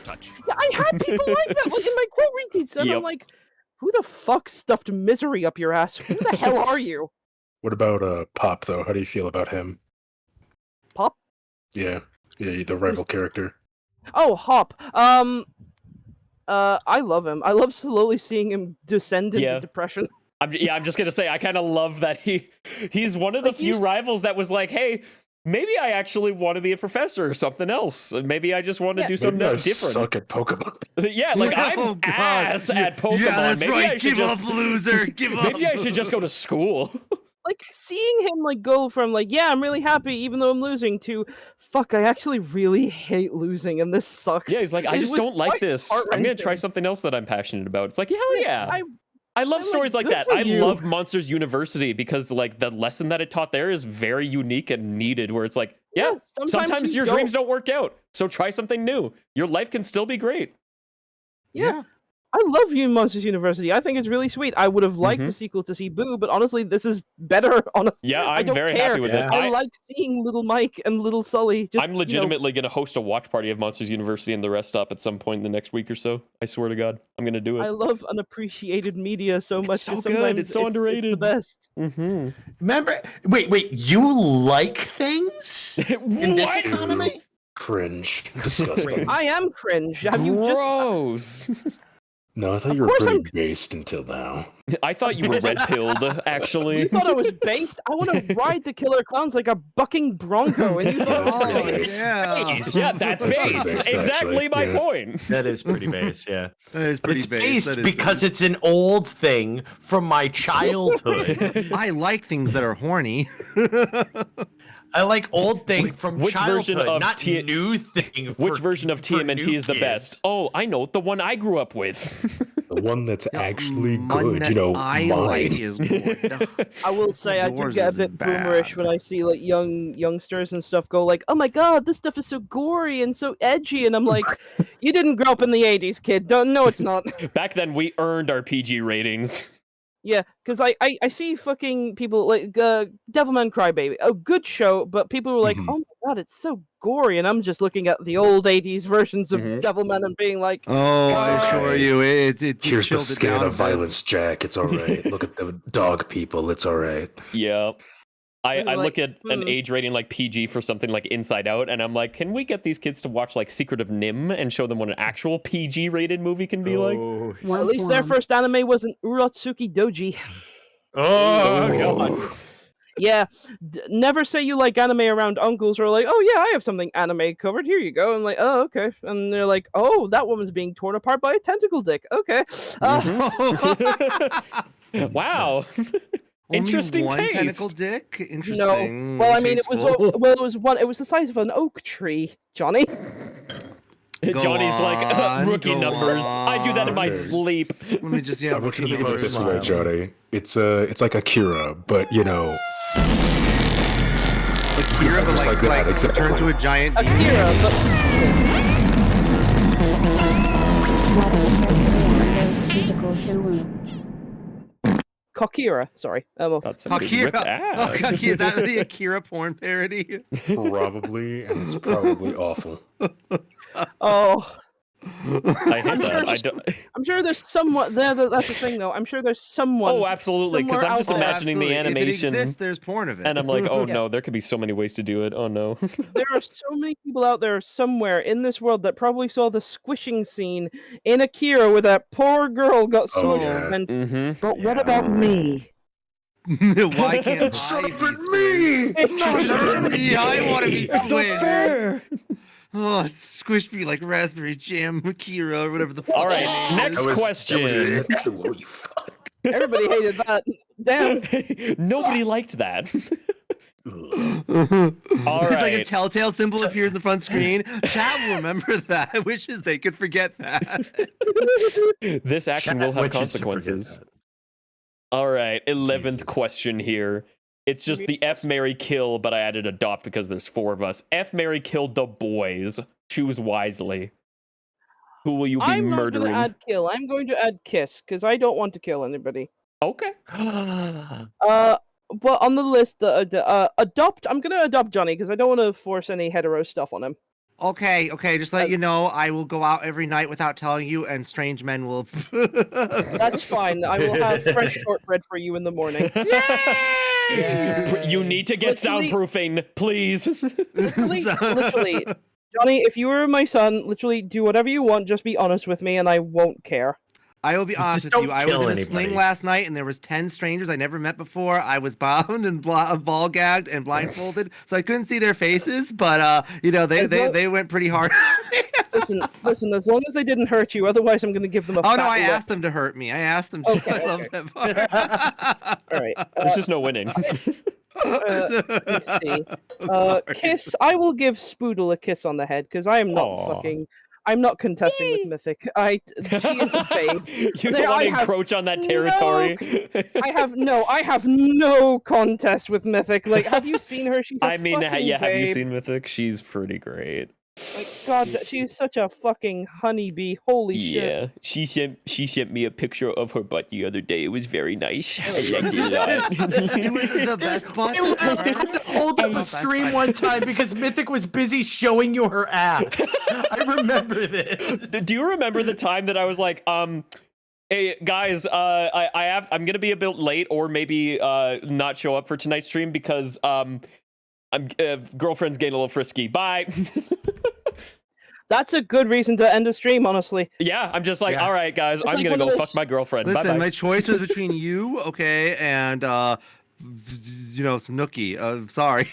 I had people like that, like in my quote retweets, and I'm like, who the fuck stuffed misery up your ass? Who the hell are you? What about Pop though? How do you feel about him? Pop? Yeah, the rival character. Oh, Hop. I love him. I love slowly seeing him descend into depression. I'm just gonna say I kind of love that he's one of the few rivals that was like, hey, maybe I actually want to be a professor or something else. Maybe I just want to do something different. Suck at Pokemon. Yeah, like I'm ass at Pokemon. Yeah, that's maybe right. I should Give up, loser. Give up. Maybe I should just go to school. Like seeing him like go from like, yeah, I'm really happy even though I'm losing, to fuck, I actually really hate losing and this sucks. Yeah, he's like, I just don't like this. I'm gonna try something else that I'm passionate about. It's like, hell yeah. I love stories like that. I love Monsters University because like the lesson that it taught there is very unique and needed, where it's like, yeah, sometimes your dreams don't work out. So try something new. Your life can still be great. Yeah. I love Monsters University. I think it's really sweet. I would have liked the sequel to see Boo, but honestly, this is better. Honestly, yeah, I'm I don't very care. happy with it. I like seeing Little Mike and Little Sully. Just, I'm legitimately going to host a watch party of Monsters University and the rest up at some point in the next week or so. I swear to God, I'm going to do it. I love unappreciated media so much. It's so good. It's so underrated. It's the best. Remember? Wait. You like things in this economy? Cringe. Disgusting. I am cringe. Have you just? Gross. No, I thought you were pretty based until now. I thought you were red-pilled, actually. You thought I was based? I want to ride the killer clowns like a bucking bronco, and you thought I was based? Yeah, that's based. Exactly my point. That is pretty based, yeah. That is pretty It's based. based because it's an old thing from my childhood. I like things that are horny. I like old thing from which childhood, version of not new thing. Which version of TMNT is the best? Oh, I know, the one I grew up with. The one that's actually good, That you know, I like is good. I will say I do Yours get a is bit bad. boomerish when I see like youngsters and stuff go like, "Oh my god, this stuff is so gory and so edgy," and I'm like, "You didn't grow up in the '80s, kid. Don't know it's not." Back then, we earned our PG ratings. Yeah, because I see fucking people like Devilman Crybaby, a good show, but people were like, "Oh my god, it's so gory," and I'm just looking at the old '80s versions of Devilman and being like, Oh, I assure you, it Here's the chilled it scale down a of bit. violence, Jack. It's all right. Look at the dog people. It's all right. Yeah. I like, look at an age rating like PG for something like Inside Out, and I'm like, can we get these kids to watch like Secret of Nim and show them what an actual PG rated movie can be like? at least their first anime was an Urotsuki Doji. Oh, God. Yeah, never say you like anime around uncles who are like, "Oh yeah, I have something anime covered. Here you go." And like, "Oh okay," and they're like, "Oh, that woman's being torn apart by a tentacle dick." Okay. Wow. Interesting Only one taste. tentacle dick. No, Interesting. well, I mean, it was Tasteful. it was the size of an oak tree, Johnny. Johnny's like, on, rookie go numbers. I do that in my on. sleep. Let me just I want you to think about it this way, Johnny. It's like Akira, but you know, Akira, but just like that, exactly. turn to a giant beast. Akira, but Kokira, sorry. Thought somebody Akira. ripped ass. Oh, is that the Akira porn parody? probably, and it's probably awful. Oh, I hate that. I'm sure there's someone there. That's the thing, though. I'm sure there's someone. Oh, absolutely. Because I'm just somewhere out imagining the Absolutely. animation, If it exists, there's porn of it. and I'm like, oh Yeah. no, there could be so many ways to do it. Oh no. There are so many people out there somewhere in this world that probably saw the squishing scene in Akira where that poor girl got smushed. yeah. And but what about me? Why can't I be squished? Me, I want to be squished. Oh, squish me like raspberry jam, Akira, or whatever the fuck. All right, her name next is. question. Oh, you fuck. Everybody hated that. Damn. Nobody liked that. All It's like a right. telltale symbol appears in the front screen. Chat will remember that. Wishes they could forget that. This action will have Wishes to forget consequences. that. All right, 11th Jesus. question here. It's just the F, marry, kill, but I added adopt because there's 4 of us. F, marry, kill the boys. Choose wisely. Who will you be I'm not murdering? going to add kill. I'm going to add kiss because I don't want to kill anybody. Okay. But on the list, adopt. I'm going to adopt Johnny because I don't want to force any hetero stuff on him. Okay, just let you know, I will go out every night without telling you, and strange men will. That's fine. I will have fresh shortbread for you in the morning. You need to get Literally- soundproofing, please. Literally, Johnny, if you were my son, literally do whatever you want. Just be honest with me, and I won't care. I will be honest Just with you. don't I was kill in a anybody. sling last night, and there was 10 strangers I never met before. I was bound and ball gagged and blindfolded, so I couldn't see their faces. But they went pretty hard. Listen. As long as they didn't hurt you, otherwise I'm going to give them a. Oh fat no! I lip. asked them to hurt me. I asked them to. Okay, I love that part. All right. There's just no winning. Let me see. Sorry. Kiss. I will give Spoodle a kiss on the head because I am not Aw. I'm not contesting with Mythic. She is a babe. You There, don't want I to have encroach on that territory. I have no contest with Mythic. Like, have you seen her? She's a I mean, fucking yeah, have you babe. seen Mythic? She's pretty great. Like, God, she's such a fucking honeybee. Holy shit. Yeah, she sent me a picture of her butt the other day. It was very nice. I liked it a lot. It was the best butt. I literally had to hold up the stream one time because Mythic was busy showing you her ass. I remember this. Do you remember the time that I was like, hey guys, I'm gonna be a bit late or maybe not show up for tonight's stream because I'm girlfriend's getting a little frisky. Bye. That's a good reason to end a stream, honestly. Yeah, I'm just like, Yeah. all right, guys, I'm like gonna one of go those- fuck my girlfriend. Listen, Bye-bye. my choice was between you, okay, and some nookie. Sorry.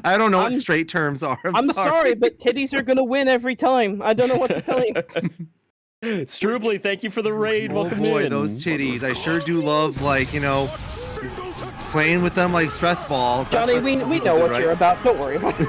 I don't know what I'm- straight terms are. I'm sorry, but titties are gonna win every time. I don't know what to tell you. Strubly, thank you for the raid. Oh Welcome boy, in. those titties. I sure do love, playing with them like stress balls. Johnny, we know what you're about. Don't worry about it.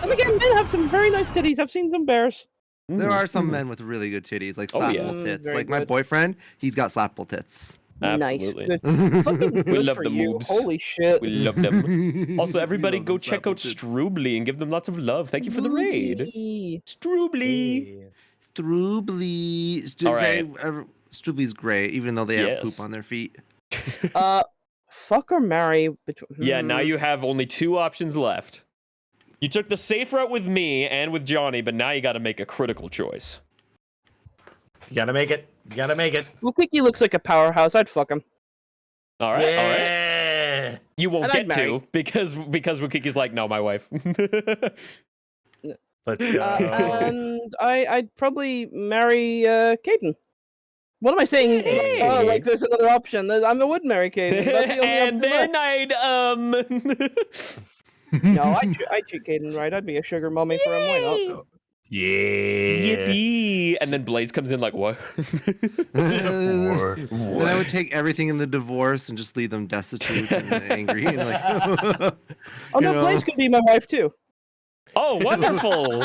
And again, men have some very nice titties. I've seen some bears. There are some men with really good titties, like Oh, yeah. slappable tits. Very Like my good. boyfriend, he's got slappable tits. Absolutely. Nice. Good. Fucking good love for the you. moves. Holy shit. We love them. Also, everybody love go them check out slappable tits. Strubly and give them lots of love. Thank you for the raid. Strubly. Strubly. All right. Strubly's great, even though they have Yes. poop on their feet. Fuck or marry between. Yeah, now you have only 2 options left. You took the safe route with me and with Johnny, but now you got to make a critical choice. You gotta make it. You gotta make it. Well, Kiki looks like a powerhouse. I'd fuck him. All right, all right. Yeah. You won't And get I'd marry. to because Wikiki's like, no, my wife. Let's go. And I'd probably marry Caden. What am I saying? Hey. Oh, like there's another option. I would marry Caden. That's the only And option then left. No, I'd treat Caden right. I'd be a sugar mommy for him. Why not? Yeah. Yippee! And then Blaze comes in like, what? Then I would take everything in the divorce and just leave them destitute and angry. And Oh you no, know. Blaze could be my wife too. Oh, wonderful!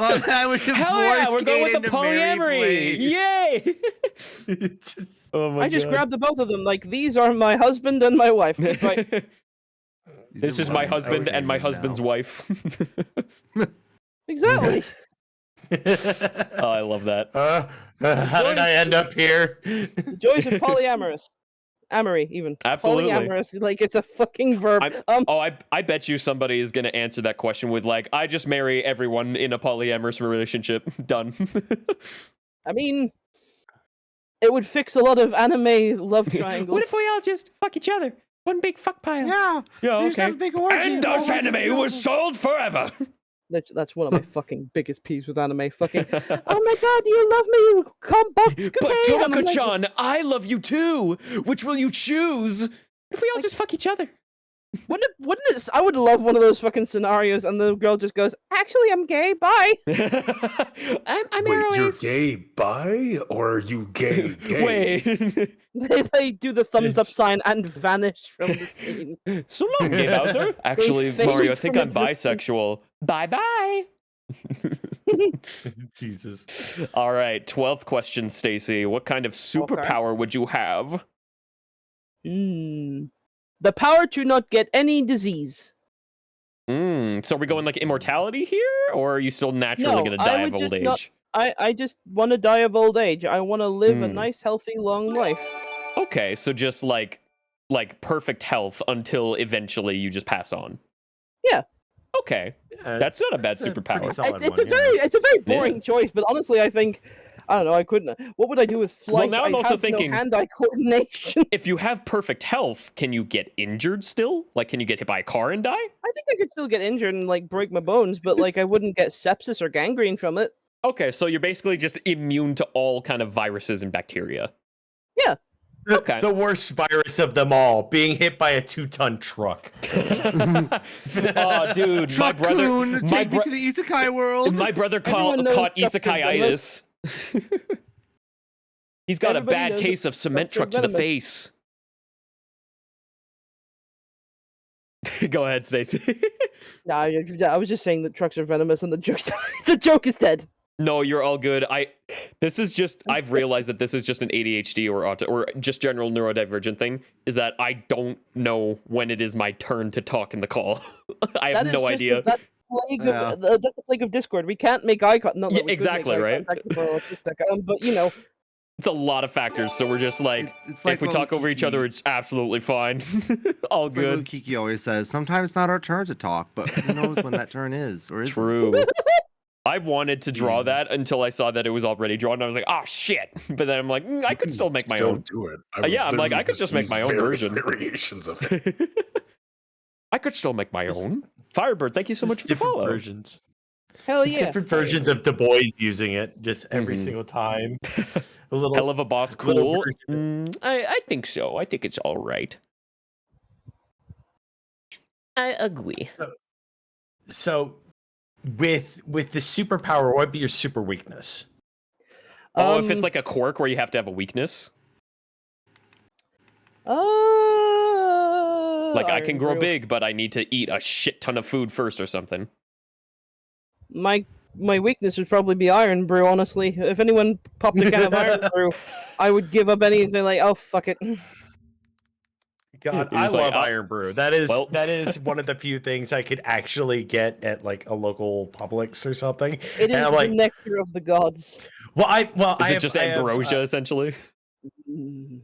I would Hell yeah, divorce we're going with Kaden the to marry polyamory! Blade. Yay! Oh my I just God. grabbed the both of them. Like these are my husband and my wife. Like, This is my husband and my husband's wife. exactly. Oh, I love that. How did I end up here? The joys of polyamorous. Amory, even. Absolutely. Polyamorous. Like it's a fucking verb. I bet you somebody is going to answer that question with like, I just marry everyone in a polyamorous relationship. Done. I mean, it would fix a lot of anime love triangles. What if we all just fuck each other? One big fuck pile. Yeah. Yeah, we just have okay. a big orgy And and us all anime that- was sold forever. That's one of my fucking biggest peeves with anime. Fucking, oh my god, you love me, you cum box But cocaine. And I'm like, Tomoko-chan, I love you too. Which will you choose? What if we all just fuck each other? wouldn't it? I would love one of those fucking scenarios, and the girl just goes, "Actually, I'm gay. Bye." I'm Wait, you're Airways. gay bi or are you gay? Wait. They do the thumbs up sign and vanish from the scene. So long, gay Bowser. Actually, fade Mario, I think from I'm existence. bisexual. Bye bye. Jesus. All right, 12th question, Stacy. What kind of superpower would you have? The power to not get any disease. So are we going like immortality here, or are you still naturally No, going to I die would of old just age? not- I just want to die of old age. I want to live a nice, healthy, long life. Okay, so just like perfect health until eventually you just pass on. Yeah. Okay, that's not a bad superpower. It's a very boring choice, but honestly, I think I don't know. I couldn't. What would I do with flight? now I'm I'd also have thinking- no hand-eye coordination. If you have perfect health, can you get injured still? Like, can you get hit by a car and die? I think I could still get injured and like break my bones, but like I wouldn't get sepsis or gangrene from it. Okay, so you're basically just immune to all kind of viruses and bacteria. Yeah. Okay. The worst virus of them all, being hit by a 2-ton truck. Oh, dude, Truck-coon, take me to the isekai world. my brother Everyone knows caught trucks are isekai-itis. He's got Everybody a bad knows case that of cement trucks are truck to the venomous. face. Go ahead, Stacey. Nah, I was just saying that trucks are venomous and the joke is dead. No, you're all good. I've realized that this is just an ADHD or just general neurodivergent thing, is that I don't know when it is my turn to talk in the call. I have no idea. That's the plague of Discord. We can't make eye contact. Yeah, exactly, right? But you know, It's a lot of factors, so we're just like, It's like if we what talk over each other, it's absolutely fine. All It's like what good. Kiki always says. Sometimes it's not our turn to talk, but who knows when that turn is or is. True. I wanted to draw that until I saw that it was already drawn, and I was like, oh shit. But then I'm like, I could still make my own. Do it. Yeah, I'm like, I could just make my own version. Variations of it. I could still make my own. Firebird, thank you so much for the Different follow. versions. hell yeah. Different versions of Bois using it just every single time. A little Hell of a boss, little cool. I think so. I think it's all right. I agree. So, with the superpower, what would be your super weakness? Oh, if it's like a quirk where you have to have a weakness, like I can Iron grow Brew. big, but I need to eat a shit ton of food first or something. My weakness would probably be Iron Brew. Honestly, if anyone popped a can of Iron Brew, I would give up anything. Like, oh fuck it. God, You're I just love like, Iron Brew. That is one of the few things I could actually get at like a local Publix or something. It is And I'm the like, nectar of the gods. Is it just ambrosia essentially? Yeah,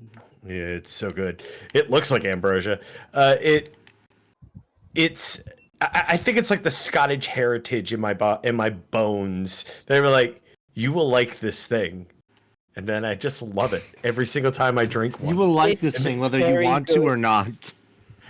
it's so good. It looks like ambrosia. It's. I think it's like the Scottish heritage in my bones. They were like, "You will like this thing," and then I just love it every single time I drink one. You will like It's this thing whether you very want good. to or not.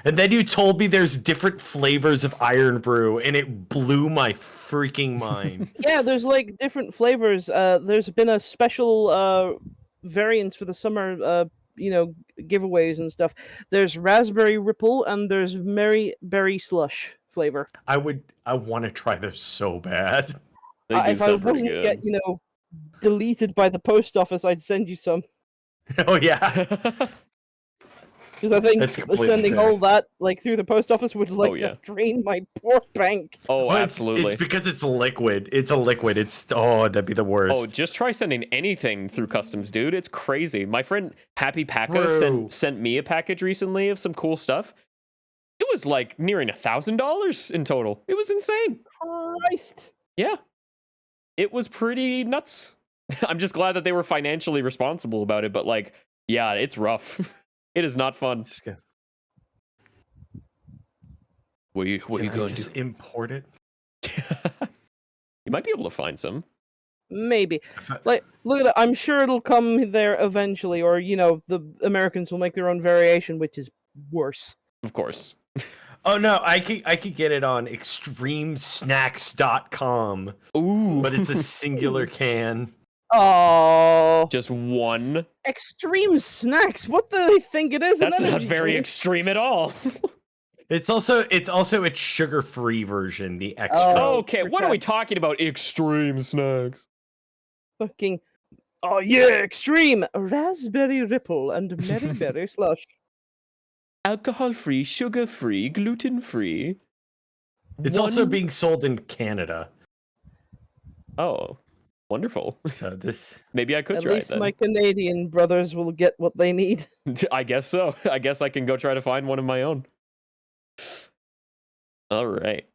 And then you told me there's different flavors of Iron Brew, and it blew my freaking mind. Yeah, there's like different flavors. There's been a special variants for the summer. Giveaways and stuff. There's raspberry ripple and there's Merry Berry Slush flavor. I want to try those so bad. They do If I sound pretty wasn't good. get deleted by the post office, I'd send you some. Oh yeah. Because I think That's completely sending fair. all that like through the post office would yeah. drain my poor bank. Oh, Well, absolutely. It's because it's liquid. It's a liquid. That'd be the worst. Oh, just try sending anything through customs, dude. It's crazy. My friend Happy Packa Bro. sent me a package recently of some cool stuff. It was like nearing $1,000 in total. It was insane. Christ. Yeah. It was pretty nuts. I'm just glad that they were financially responsible about it, but like, yeah, it's rough. It is not fun. Just gonna, What are you can I going to just do? import it? You might be able to find some. Maybe. If I- Like, look at it. I'm sure it'll come there eventually, or the Americans will make their own variation, which is worse. Of course. Oh no, I could get it on extremesnacks.com, Ooh. but it's a singular can. Oh, Just one. extreme snacks. What do they think it is? That's An not energy very drink? extreme at all. It's also its sugar-free version, the extra. Oh. Okay, what are we talking about? Extreme snacks. Fucking. Oh yeah, extreme raspberry ripple and Merry Berry Slush. Alcohol-free, sugar-free, gluten-free. It's also being sold in Canada. Oh, wonderful. So this. Maybe I could At try it least then. my Canadian brothers will get what they need. I guess so. I guess I can go try to find one of my own. All right.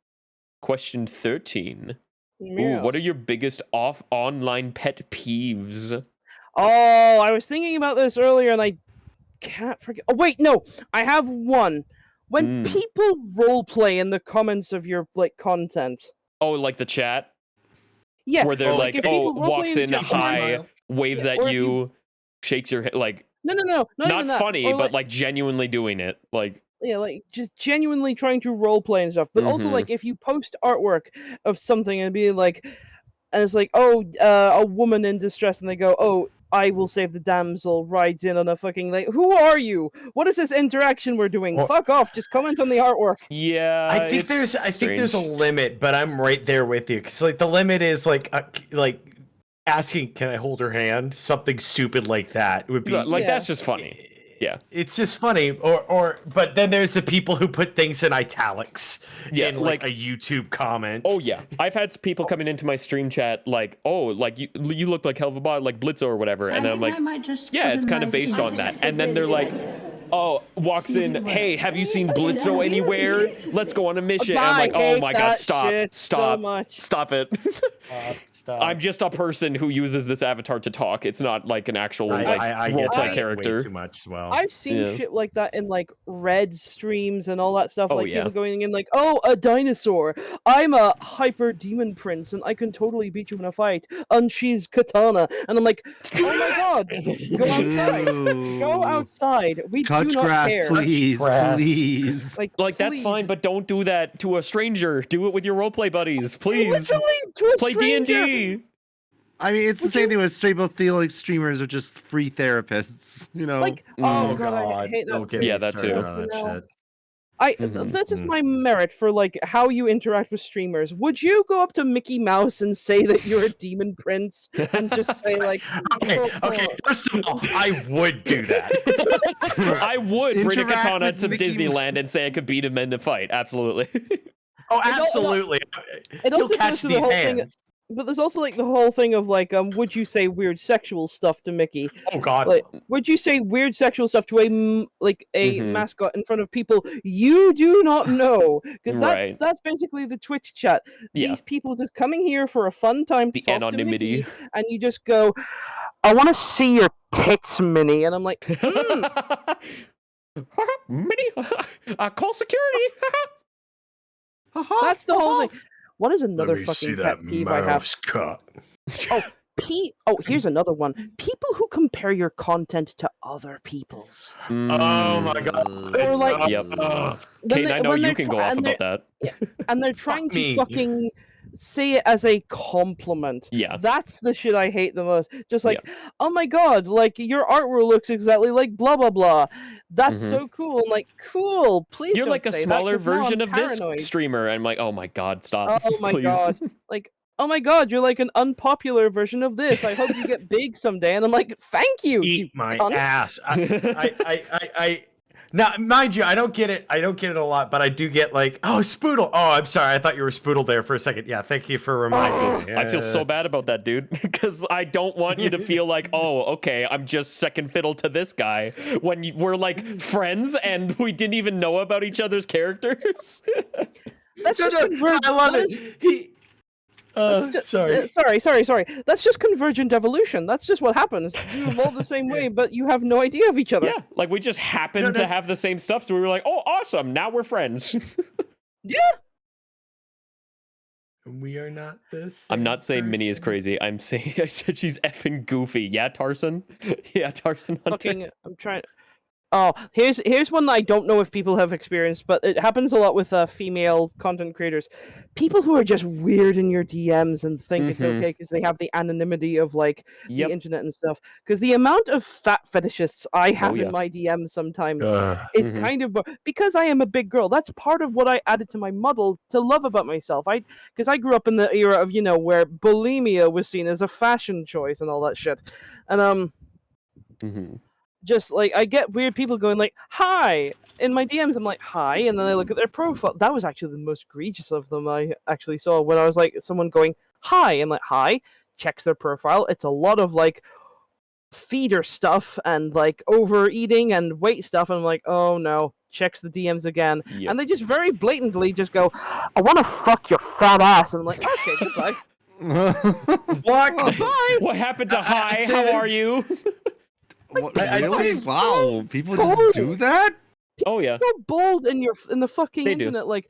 Question 13. Ooh, what are your biggest online pet peeves? Oh, I was thinking about this earlier and I can't forget. Oh, wait, no. I have one. When people roleplay in the comments of your content. Oh, like the chat? Yeah. Where they're like, oh, walks in, hi, waves at you, shakes your head, like... No, not funny, but like genuinely doing it. Like... Yeah, like just genuinely trying to roleplay and stuff. But also, like, if you post artwork of something and be like, and it's like, oh, a woman in distress, and they go, oh, I will save the damsel, rides in on a fucking, like, who are you? What is this interaction we're doing? Well, fuck off, just comment on the artwork. Yeah, I think there's a limit, but I'm right there with you. Cause like the limit is like asking, can I hold her hand? Something stupid like that. It would be like, that's just funny. Yeah, it's just funny. But then there's the people who put things in italics in like a YouTube comment. Oh yeah, I've had people coming into my stream chat like, oh, like you look like hell of a bot, like Blitzo or whatever, and then I'm like, yeah, it's kind of based on that. And then they're like, oh, walks in, hey, have you seen Blitzo anywhere? Let's go on a mission. And I'm like, oh my god, stop it. Stop. I'm just a person who uses this avatar to talk. It's not like an actual I roleplay character. Way too much as well. I've seen shit like that in like Red streams and all that stuff. Oh, like yeah. people going in like, oh, a dinosaur. I'm a hyper demon prince and I can totally beat you in a fight. Unsheathe katana. And I'm like, oh my god, go outside. Go outside. We Touch do not grass, care. please, please. Like that's fine, but don't do that to a stranger. Do it with your roleplay buddies, please. Play D&D. I mean, it's the same thing with straight up theory streamers are just free therapists, you know. Like, oh god, I hate that. Don't get me that started too. on that shit. This is my merit for like how you interact with streamers. Would you go up to Mickey Mouse and say that you're a demon prince and just say like, okay. First of all, I would do that. I would bring a Interact katana with to Mickey Disneyland and say I could beat him in a fight. Absolutely. Oh, absolutely. It He'll also catch goes to the these whole hands. thing. But there's also like the whole thing of like, would you say weird sexual stuff to Mickey? Oh god. Like, would you say weird sexual stuff to a mascot in front of people you do not know? Because that's basically the Twitch chat. Yeah. These people just coming here for a fun time to The talk anonymity. to Mickey, and you just go, I want to see your tits, Minnie, and I'm like, Minnie, call security. that's the whole thing. What is another Let me fucking see pet that peeve I have? mouse cut. Here's another one. People who compare your content to other people's. Oh my god. Or like, Yep. Ugh. Kate, I know you can go off about that. and they're trying to me. fucking say it as a compliment. Yeah. That's the shit I hate the most. Just like, oh my god, like your artwork looks exactly like blah blah blah. That's so cool. I'm like, cool. Please. You're don't like a say that, smaller 'cause now I'm version of this paranoid. streamer. I'm like, oh my god, stop. Oh my please. god. Like, oh my god, you're like an unpopular version of this. I hope you get big someday. And I'm like, thank you. Eat you my cunt. ass. I now, mind you, I don't get it a lot, but I do get like, oh, Spoodle. Oh, I'm sorry. I thought you were Spoodle there for a second. Yeah, thank you for reminding me. I feel so bad about that, dude, because I don't want you to feel like, oh, okay, I'm just second fiddle to this guy when we're like friends and we didn't even know about each other's characters. That's just I love it. Sorry. That's just convergent evolution. That's just what happens. You evolve the same way, but you have no idea of each other. Yeah, like we just happened to have the same stuff, so we were like, oh, awesome, now we're friends. Yeah. We are not this. I'm not saying Minnie is crazy. I said she's effing goofy. Yeah, Tarson? Yeah, Tarson Hunter. I'm trying. Oh, here's one that I don't know if people have experienced, but it happens a lot with female content creators. People who are just weird in your DMs and think it's okay because they have the anonymity of like the internet and stuff. Because the amount of fat fetishists I have in my DMs sometimes is kind of because I am a big girl. That's part of what I added to my model to love about myself. Because I grew up in the era of where bulimia was seen as a fashion choice and all that shit, and just like I get weird people going like hi in my DMs. I'm like hi, and then I look at their profile. That was actually the most egregious of them I actually saw when I was like someone going hi. I'm like, hi. Checks their profile. It's a lot of like feeder stuff and like overeating and weight stuff. And I'm like, oh no. Checks the DMs again. Yep. And they just very blatantly just go, I want to fuck your fat ass. And I'm like, okay, goodbye. What? Bye. What happened to hi? I'd say How that- are you? I'd Really? say- Wow, people Cool. just do that? Oh yeah. So bold in the fucking They do. internet, like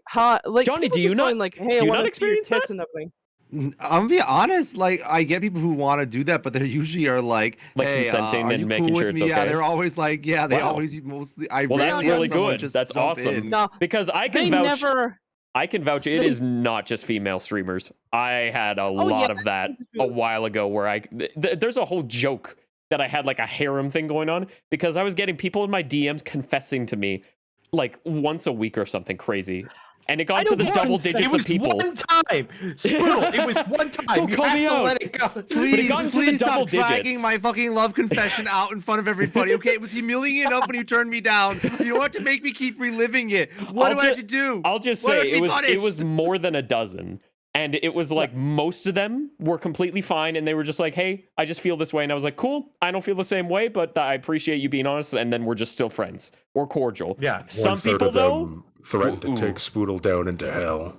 hi, like Johnny, people do you just not- going like, hey, I do you want not to see your experience tits that? and everything. I'm gonna be honest. Like, I get people who want to do that, but they usually are like, Like hey, consenting are and you making cool sure with it's me? Yeah, okay. they're always like, yeah, they Wow. always mostly. I Well, that's rarely have really someone good. just That's jump awesome. in. No, Because I they can vouch. never. I can vouch. It they- is not just female streamers. I had a Oh, lot yeah, of that just a realized- while ago, where there's a whole joke that I had like a harem thing going on because I was getting people in my DMs confessing to me like once a week or something crazy, and it I got to don't the want double confess- digits It was of people. one time, Spoodle. It was one time. Don't you call have me to out. let it go. Please, got into the please double stop dragging digits. my fucking love confession out in front of everybody. Okay, it was humiliating enough when you turned me down. You don't have to make me keep reliving it. What I'll do I have ju- to do? I'll just Why do I say have to be it was punished? more than a dozen. And it was like most of them were completely fine, and they were just like, "Hey, I just feel this way," and I was like, "Cool, I don't feel the same way, but I appreciate you being honest." And then we're just still friends or cordial. Yeah. Some 1/3 people of though, them threatened to Ooh. take Spoodle down into hell.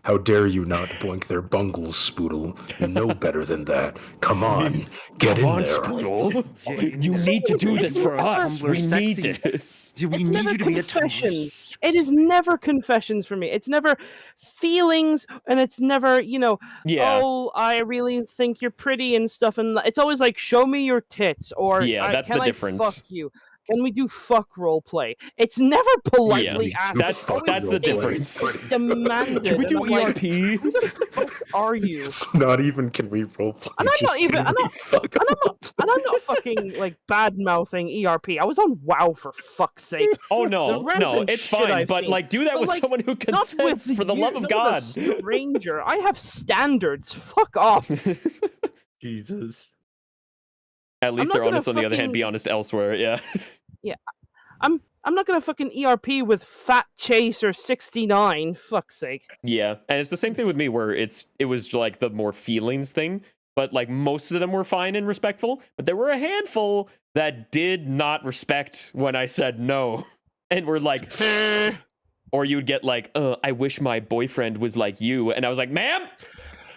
How dare you not blink their bungles, Spoodle? You know better than that. Come on, get in there. Spoodle. Yeah, You need to do this for us. Tumblr We need sexy. this. We It's need never you to be a confessions. It is never confessions for me. It's never feelings, and it's never, Yeah, oh, I really think you're pretty and stuff. And it's always like, show me your tits, or Yeah, that's can the I difference. fuck you? Can we do fuck role play? It's never politely Yeah, asked. that's It's always that's the difference. demanded. Can we and do I'm like, ERP? who the fuck are you? It's not even can we roleplay. And I'm just not even- can I'm we not- fuck And up? I'm not fucking like bad mouthing ERP. I was on WoW for fuck's sake. Oh no, The no, random it's shit fine. I've But seen. like, do that But, with like, someone who Not consents with for the you, love of not God. with a stranger. I have standards. Fuck off. Jesus. At least not they're gonna honest on the other hand. fucking- Be honest elsewhere. Yeah. I'm not gonna fucking ERP with Fat Chaser 69. Fuck's sake. Yeah, and it's the same thing with me where it was like the more feelings thing, but like most of them were fine and respectful, but there were a handful that did not respect when I said no and were like or you'd get like, I wish my boyfriend was like you, and I was like, "Ma'am,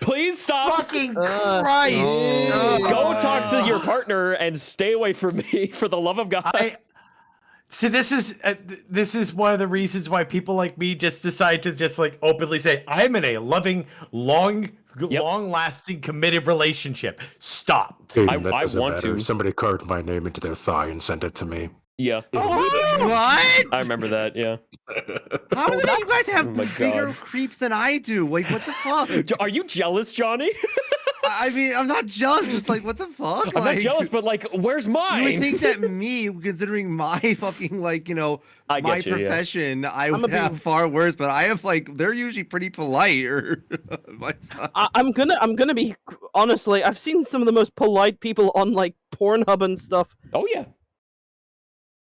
please stop. Fucking Uh, Christ. Go talk to your partner and stay away from me for the love of God." See, this is one of the reasons why people like me just decide to just like openly say, I'm in a loving, long-lasting, committed relationship. Stop. Hey, I that doesn't want matter. to. Somebody carved my name into their thigh and sent it to me. Yeah. What? I remember that, yeah. How do you guys have Oh my bigger God. creeps than I do? Like, what the fuck? Are you jealous, Johnny? I mean, I'm not jealous. Just like, what the fuck? I'm not jealous, but like, where's You would mine? think that me, considering my fucking my I get you, yeah. profession, I I'm would a have far worse. But I have they're usually pretty polite. Or my son. I'm gonna be honestly. I've seen some of the most polite people on like Pornhub and stuff. Oh yeah.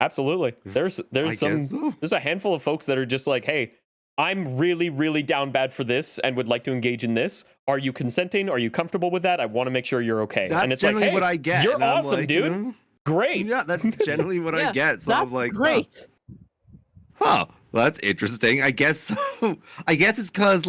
Absolutely. There's I some guess so. there's a handful of folks that are just like, "Hey, I'm really, really down bad for this and would like to engage in this. Are you consenting? Are you comfortable with that? I want to make sure you're okay." That's and it's like, generally "Hey, what I get. you're and I'm awesome, like, dude. Great." Yeah, that's generally what I Yeah, get. So That's I'm like, great. Huh. Well, that's interesting. I guess so. I guess it's because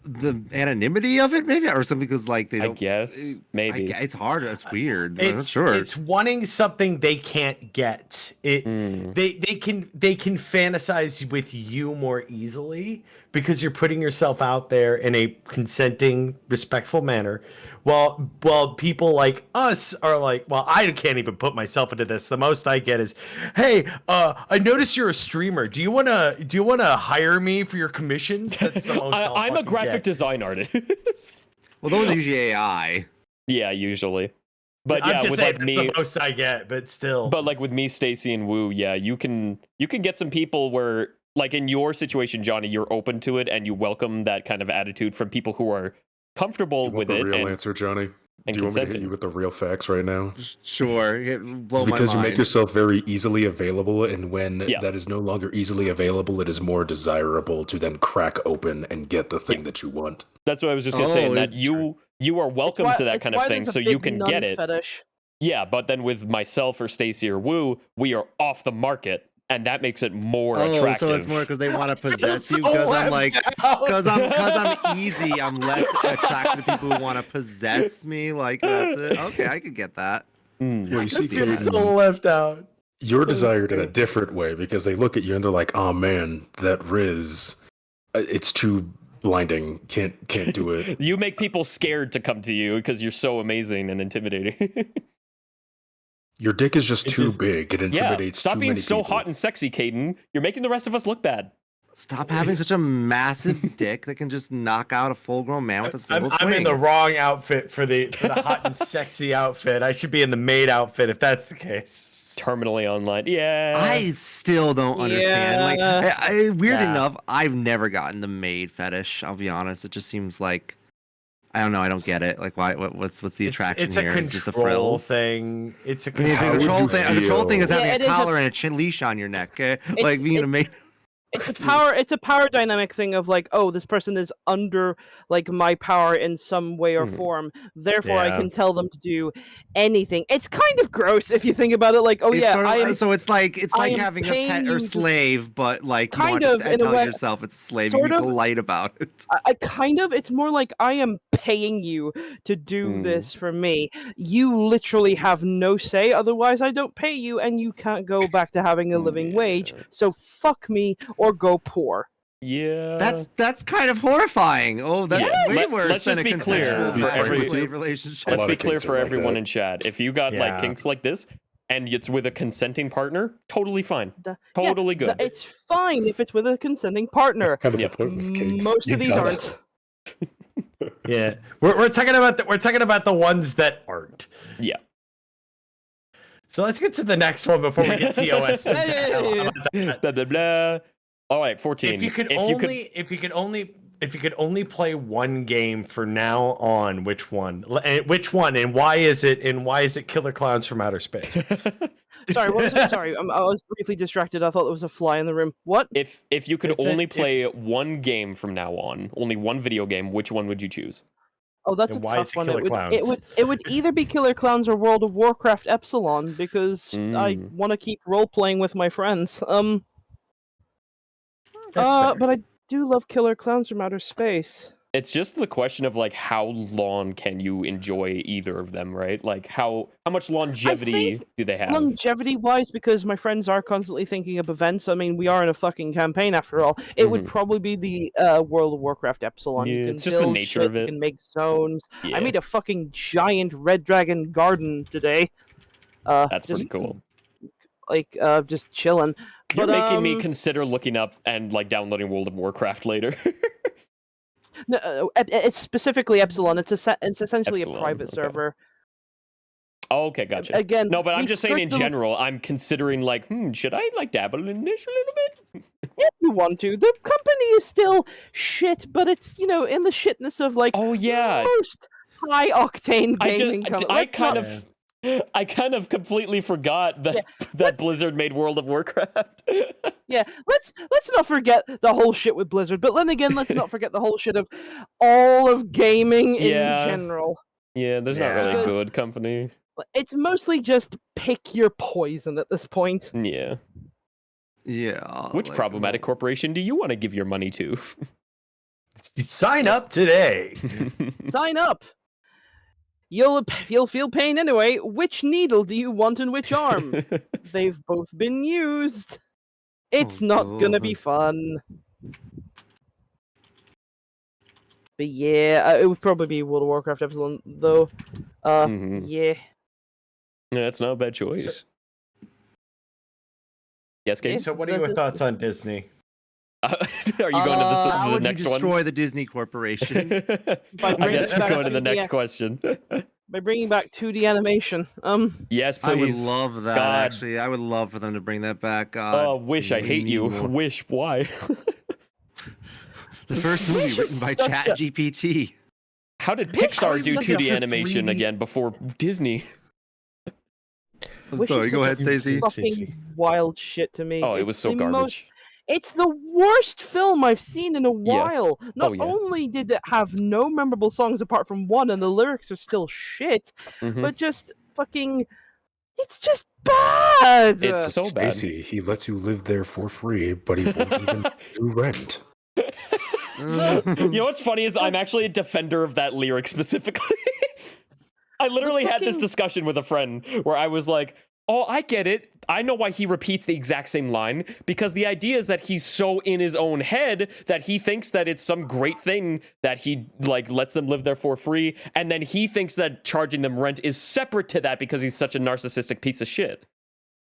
the anonymity of it, maybe, or something. Because they I don't. guess maybe. It's hard. It's weird. I'm not sure. It's wanting something they can't get. They can fantasize with you more easily because you're putting yourself out there in a consenting, respectful manner. While people like us are like, well, I can't even put myself into this. The most I get is, hey, I noticed you're a streamer. Do you wanna hire me for your commissions? That's the most I'm a fucking graphic get. design artist. Well, those are usually AI. Yeah, usually. But I'm yeah, just with saying like that's me, the most I get, but still. but like with me, Stacy and Woo, yeah, you can get some people where, like in your situation, Johnny, you're open to it and you welcome that kind of attitude from people who are comfortable You want with the it. real And answer, Johnny? and Do you want me to hit consenting. you with the real facts right now? Sure, blow It's my because you make mind. yourself very easily available, and when Yeah. that is no longer easily available, it is more desirable to then crack open and get the thing that you want. That's what I was just gonna say, Oh, and that is you are welcome to that It's kind of why thing, there's a so you big can nun get it. Fetish. Yeah, but then with myself or Stacy or Woo, we are off the market, and that makes it more attractive. So it's more because they want to possess you. So Because I'm left like, out. because I'm easy. I'm less attracted to people who want to possess me. Like that's it. Okay, I could get that. Mm. Well, you see, see that. It's so Caden, left out. you're So desired in a stupid. different way because they look at you and they're like, "Oh man, that Riz, it's too blinding. Can't do it." You make people scared to come to you because you're so amazing and intimidating. Your dick is just It too just- big. It Yeah, intimidates stop too being many so people. hot and sexy, Caden. You're making the rest of us look bad. Stop having such a massive dick that can just knock out a full-grown man with a single I'm in swing. the wrong outfit for the hot and sexy outfit. I should be in the maid outfit if that's the case. Terminally online. Yeah. I still don't understand. Like, Yeah. weirdly Nah. enough, I've never gotten the maid fetish. I'll be honest. It just seems like I don't know. I don't get it. Like, why? What's the attraction It's here? a Is it just the control frills? thing. It's a I mean, How the would control you thing. The control thing is feel? having Yeah, a it is a- collar and a chin leash on your neck. Like being a it's- maid. It's a power dynamic thing of like, oh, this person is under like my power in some way or Mhm. form. Therefore, I Yeah. can tell them to do anything. It's kind of gross if you think about it. Like, oh It's yeah, sort of, I am so it's like I am having a paying pet or you to- slave, but like you Kind don't of, have in to a tell way, yourself it's a slave. sort You be of. polite about it. I kind of. It's more like I am paying you to do Mm. this for me. You literally have no say. Otherwise, I don't pay you, and you can't go back to having a living wage. Yeah. So fuck me or go poor. Yeah. That's kind of horrifying. Oh, that's Yeah, way let's- worse let's than just a be clear consensual for master every- slave relationship. A Let's lot be of clear kinks are for like everyone that. in chat. If you got like Yeah. kinks like this and it's with a consenting partner, totally fine. Yeah, Totally good. It's fine if it's with a consenting partner. Kind of Yep. the point with kinks. Most You of these gotta- aren't. Yeah, we're talking about the ones that aren't. Yeah. So let's get to the next one before we get TOS. How about that? Blah blah blah. All right, 14. If you could only play one game for now on, which one? Which one? And why is it Killer Clowns from Outer Space? Sorry, what was it? Sorry, I was briefly distracted. I thought there was a fly in the room. What? if you could It's a- only if- play one game from now on, only one video game, which one would you choose? Oh, that's And a why is tough it one. Killer It Clowns? would either be Killer Clowns or World of Warcraft Epsilon because I Mm. want to keep role playing with my friends. That's fair. But I do love Killer Clowns from Outer Space. It's just the question of like how long can you enjoy either of them, right? Like how much longevity do they have? Longevity wise, because my friends are constantly thinking of events. I mean, we are in a fucking campaign after all. It would Mhm. probably be the World of Warcraft Epsilon. Yeah, You can it's just the build nature shit, of You it. can make zones. Yeah, I made a fucking giant red dragon garden today. that's just, pretty cool. Like just chilling. You're But, making me consider looking up and like downloading World of Warcraft later. No, it's specifically Epsilon. It's essentially Epsilon, a private okay. server. Oh, okay, gotcha. Again, No, but I'm we just saying skirt in the- general, I'm considering like, should I like dabble in this a little bit? If you want to, the company is still shit, but it's in the shitness of like Oh yeah, most high octane gaming. I kind of completely forgot that that let's- Blizzard made World of Warcraft. Yeah, let's not forget the whole shit with Blizzard, but then again, let's not forget the whole shit of all of gaming in Yeah. general. Yeah, there's not really Yeah. a good company. It's mostly just pick your poison at this point. Yeah. Yeah. Which like, problematic corporation do you want to give your money to? You sign up today. Sign up. You'll feel pain anyway. Which needle do you want in which arm? They've both been used. It's Oh, not gonna be God. fun. But yeah, it would probably be World of Warcraft Epsilon, though. Mhm. Yeah. Yeah, that's not a bad choice. Yes, Kate? So what are That's your it. thoughts on Disney? Are you going to How the would next you one? destroy the Disney Corporation? I guess we're back going to the to next the- question. By bringing back 2D animation. Yes, I would please. love that. God. Actually, I would love for them to bring that back. God, Oh, wish I we hate need you. more. Wish why? The first movie Wish written is by such a- ChatGPT. How did Wish Pixar was do such 2D a animation 3D again before Disney? I'm Wish sorry, is go such ahead, a Stacey. Fucking wild shit to me. Oh, it was It's so the garbage. It's the worst film I've seen in a Yeah. while. Not Oh, yeah. only did it have no memorable songs apart from one, and the lyrics are still shit, Mhm. but just fucking, it's just bad. It's so bad. Stacy, he lets you live there for free, but he won't even pay you rent. You know what's funny is I'm actually a defender of that lyric specifically. I literally had this fucking- discussion with a friend where I was like, oh, I get it. I know why he repeats the exact same line, because the idea is that he's so in his own head that he thinks that it's some great thing that he like lets them live there for free, and then he thinks that charging them rent is separate to that because he's such a narcissistic piece of shit.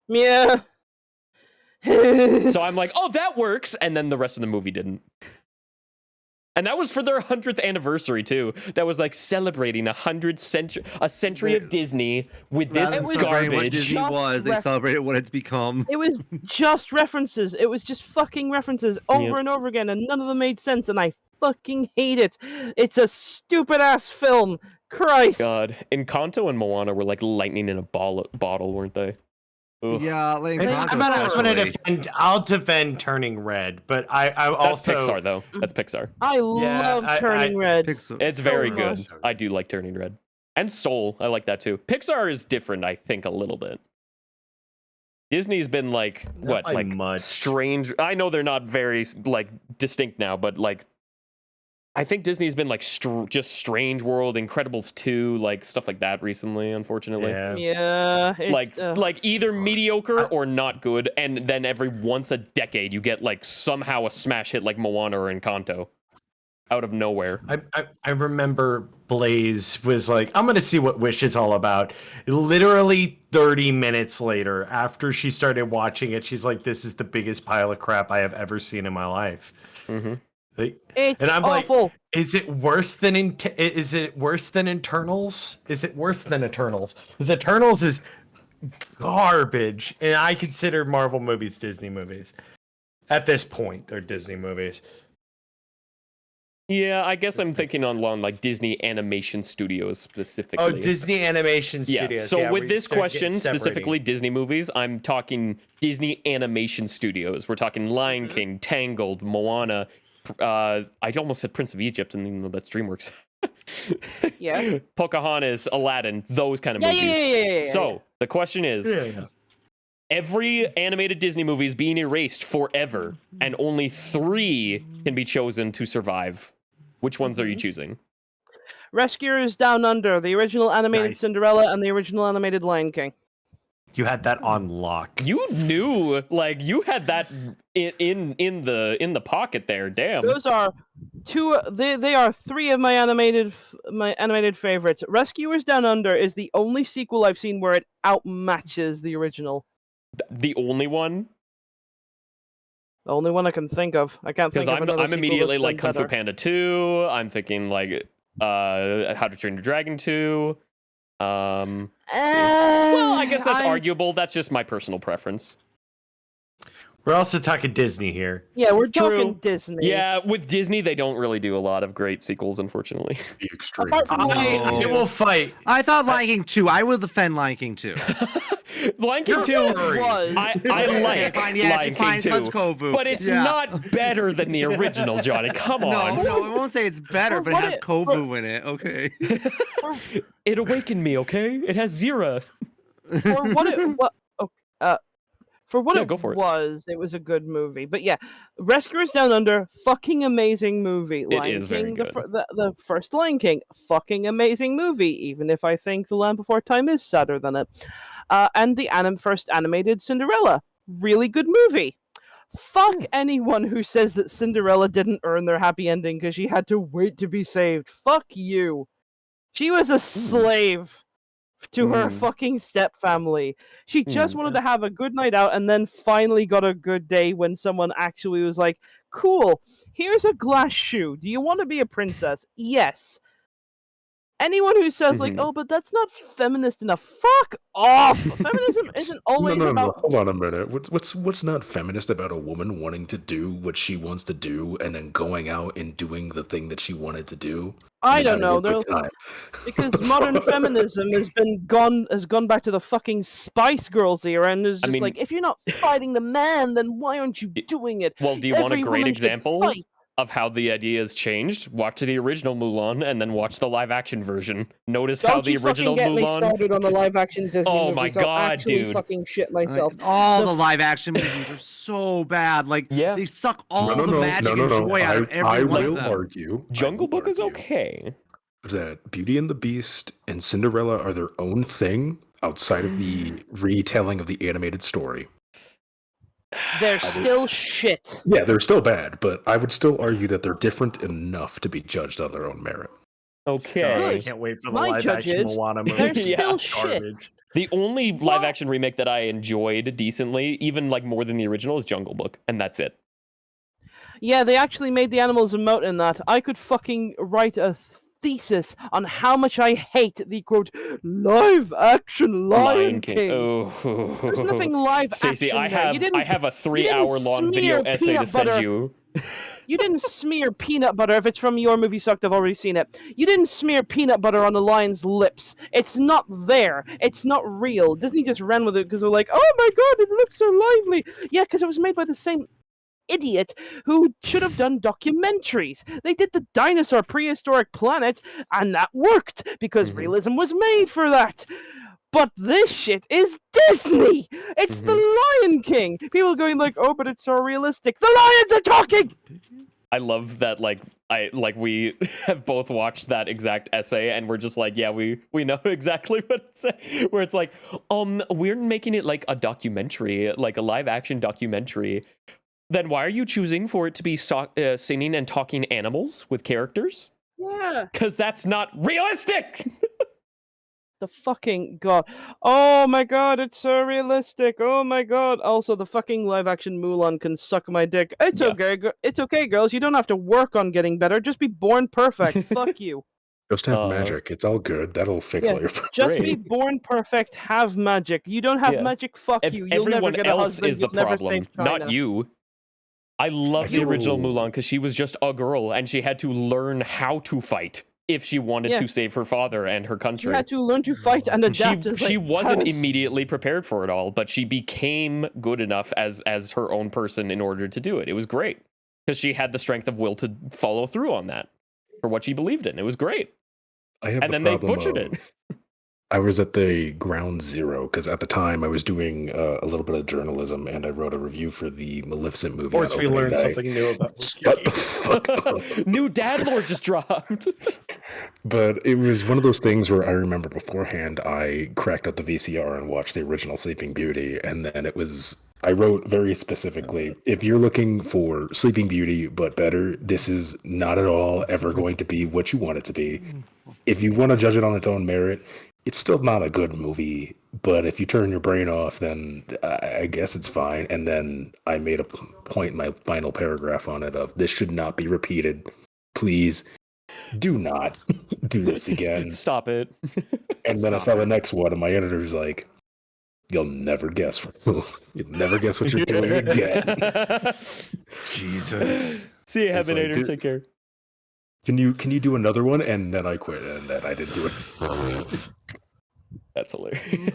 Yeah. So I'm like, oh, that works, and then the rest of the movie didn't. And that was for their 100th anniversary too. That was like celebrating a century of Disney with this Rather than celebrating garbage. what Disney Just was, they celebrated what it's become. It was just references. It was just fucking references over and over again, and none of them made sense, and I fucking hate it. It's a stupid ass film. Christ. God, Encanto and Moana were like lightning in a bottle, weren't they? Ugh. Yeah, like I'll defend Turning Red, but I That's also Pixar though. That's Pixar. I love Turning Red. It's very so good. much. I do like Turning Red. And Soul, I like that too. Pixar is different, I think, a little bit. Disney's been like what, by like much. strange. I know they're not very like distinct now, but like I think Disney's been like just Strange World, Incredibles 2, like stuff like that recently, unfortunately. Yeah. It's, Like either mediocre or not good, and then every once a decade you get like somehow a smash hit like Moana or Encanto out of nowhere. I remember Blaze was like, I'm gonna see what Wish is all about. Literally 30 minutes later, after she started watching it, she's like, this is the biggest pile of crap I have ever seen in my life. Mm-hmm. It's and I'm awful. like, is it worse than is it worse than Eternals? Is it worse than Eternals? Because Eternals is garbage, and I consider Marvel movies Disney movies. At this point, they're Disney movies. Yeah, I guess I'm thinking along like Disney Animation Studios specifically. Oh, Disney Animation Yeah. Studios. So yeah, with we this start question, getting separating. specifically Disney movies, I'm talking Disney Animation Studios. We're talking Lion King, Tangled, Moana. I almost said Prince of Egypt, and even though that's DreamWorks. Yeah. Pocahontas, Aladdin, those kind of Yeah, movies. yeah. So the question is, Yeah. every animated Disney movie is being erased forever, and only 3 can be chosen to survive. Which ones are you choosing? Rescuers Down Under, the original animated Nice. Cinderella, and the original animated Lion King. You had that on lock. You knew, like you had that in the pocket there. Damn. Those are two. They are 3 of my animated favorites. Rescuers Down Under is the only sequel I've seen where it outmatches the original. The only one, The only one I can think of. I can't think because of another I'm sequel immediately that's like done Kung Fu better. Panda 2. I'm thinking like How to Train Your Dragon 2. Well, I guess that's arguable. That's just my personal preference. We're also talking Disney here. Yeah, we're True. talking Disney. Yeah, with Disney, they don't really do a lot of great sequels, unfortunately. The extreme. Apart from I will fight. I thought Lion King 2. I will defend Lion King 2. Lion King 2, was. I like fine, yes, Lion it's King fine, 2, plus Kovu. but it's Yeah. not better than the original, Johnny. Come on. No, I won't say it's better, but it what has it- Kovu in it. Okay. It awakened me, okay? It has Zira. For what it for what Yeah, it go for it. was a good movie. But yeah, Rescuers Down Under, fucking amazing movie. Lion is very King, good. the first Lion King, fucking amazing movie. Even if I think The Land Before Time is sadder than it. And the first animated Cinderella, really good movie. Fuck anyone who says that Cinderella didn't earn their happy ending because she had to wait to be saved. Fuck you. She was a slave to her fucking stepfamily. She just wanted to have a good night out and then finally got a good day when someone actually was like, cool, here's a glass shoe. Do you want to be a princess? Yes. Anyone who says, like, oh, but that's not feminist enough, fuck off. Feminism isn't always no. about. Hold on a minute. What's not feminist about a woman wanting to do what she wants to do and then going out and doing the thing that she wanted to do? I and don't having know. a good time. Because modern feminism has gone back to the fucking Spice Girls era, and is just mean- like, if you're not fighting the man, then why aren't you doing it? Well, do you want a Every great woman should example fight. of how the idea has changed? Watch the original Mulan and then watch the live action version. Notice Don't how the you original fucking get me Mulan. started on the live action Disney Oh movies. my I'll God, actually dude. fucking shit myself. All The the f- live action movies are so bad. Like Yeah. they suck all the magic and joy out of every I one will of them. argue. Jungle I will Book is argue okay. that Beauty and the Beast and Cinderella are their own thing outside of the retelling of the animated story. They're still shit. Yeah, they're still bad, but I would still argue that they're different enough to be judged on their own merit. Okay. I Good. can't wait for the My live action judges, Moana movie. they're Yeah. still shit. Garbage. The only live action remake that I enjoyed decently, even like more than the original, is Jungle Book, and that's it. Yeah, they actually made the animals emote in that. I could fucking write a thesis on how much I hate the quote live action Lion King. Oh. There's nothing live Stacey, action I there. You have didn't- I have a you didn't 3-hour-long video smear essay to peanut send butter. you. You didn't smear peanut butter. If it's from your movie sucked, I've already seen it. You didn't smear peanut butter on a lion's lips. It's not there. It's not real. Disney just ran with it because they're like, oh my god, it looks so lively. Yeah, because it was made by the same idiot who should have done documentaries. They did the dinosaur prehistoric planet, and that worked because realism was made for that. But this shit is Disney. It's the Lion King. People going like, "Oh, but it's so realistic." The lions are talking. I love that we have both watched that exact essay and we're just like, yeah, we know exactly what it's saying. Where it's like, we're making it like a documentary, like a live action documentary. Then why are you choosing for it to be singing and talking animals with characters? Yeah. Because that's not realistic. The fucking god. Oh my god, it's so realistic. Oh my god. Also, the fucking live action Mulan can suck my dick. It's Yeah. okay. It's okay, girls. You don't have to work on getting better. Just be born perfect. Fuck you. Just have magic. It's all good. That'll fix all your problems. Just be born perfect. Have magic. You don't have Yeah. magic. Fuck you. You'll never Everyone get a else husband. is the You'll never problem, save China. not you. I love the original You- Mulan because she was just a girl and she had to learn how to fight if she wanted Yeah. to save her father and her You country. had to learn to fight and adapt. It's She like, wasn't how is- immediately prepared for it all, but she became good enough as her own person in order to do it. It was great because she had the strength of will to follow through on that for what she believed in. It was great. I have And the then they problem butchered of- it. I was at the ground zero because at the time I was doing a little bit of journalism and I wrote a review for the Maleficent movie. Or we on learned opening day. something new about Shut the fuck up. New Dad Lord just dropped. But it was one of those things where I remember beforehand I cracked out the VCR and watched the original Sleeping Beauty, and then I wrote very specifically, if you're looking for Sleeping Beauty but better, this is not at all ever going to be what you want it to be. If you want to judge it on its own merit, it's still not a good movie, but if you turn your brain off, then I guess it's fine. And then I made a point in my final paragraph on it of, this should not be repeated. Please do not do this again. Stop it. And then I saw the next one, and my editor's like, you'll never guess. You'll never guess what you're doing again. Jesus. See you, And so I Heavenator. did- Take care. Can you do another one? And then I quit, and then I didn't do it. That's hilarious.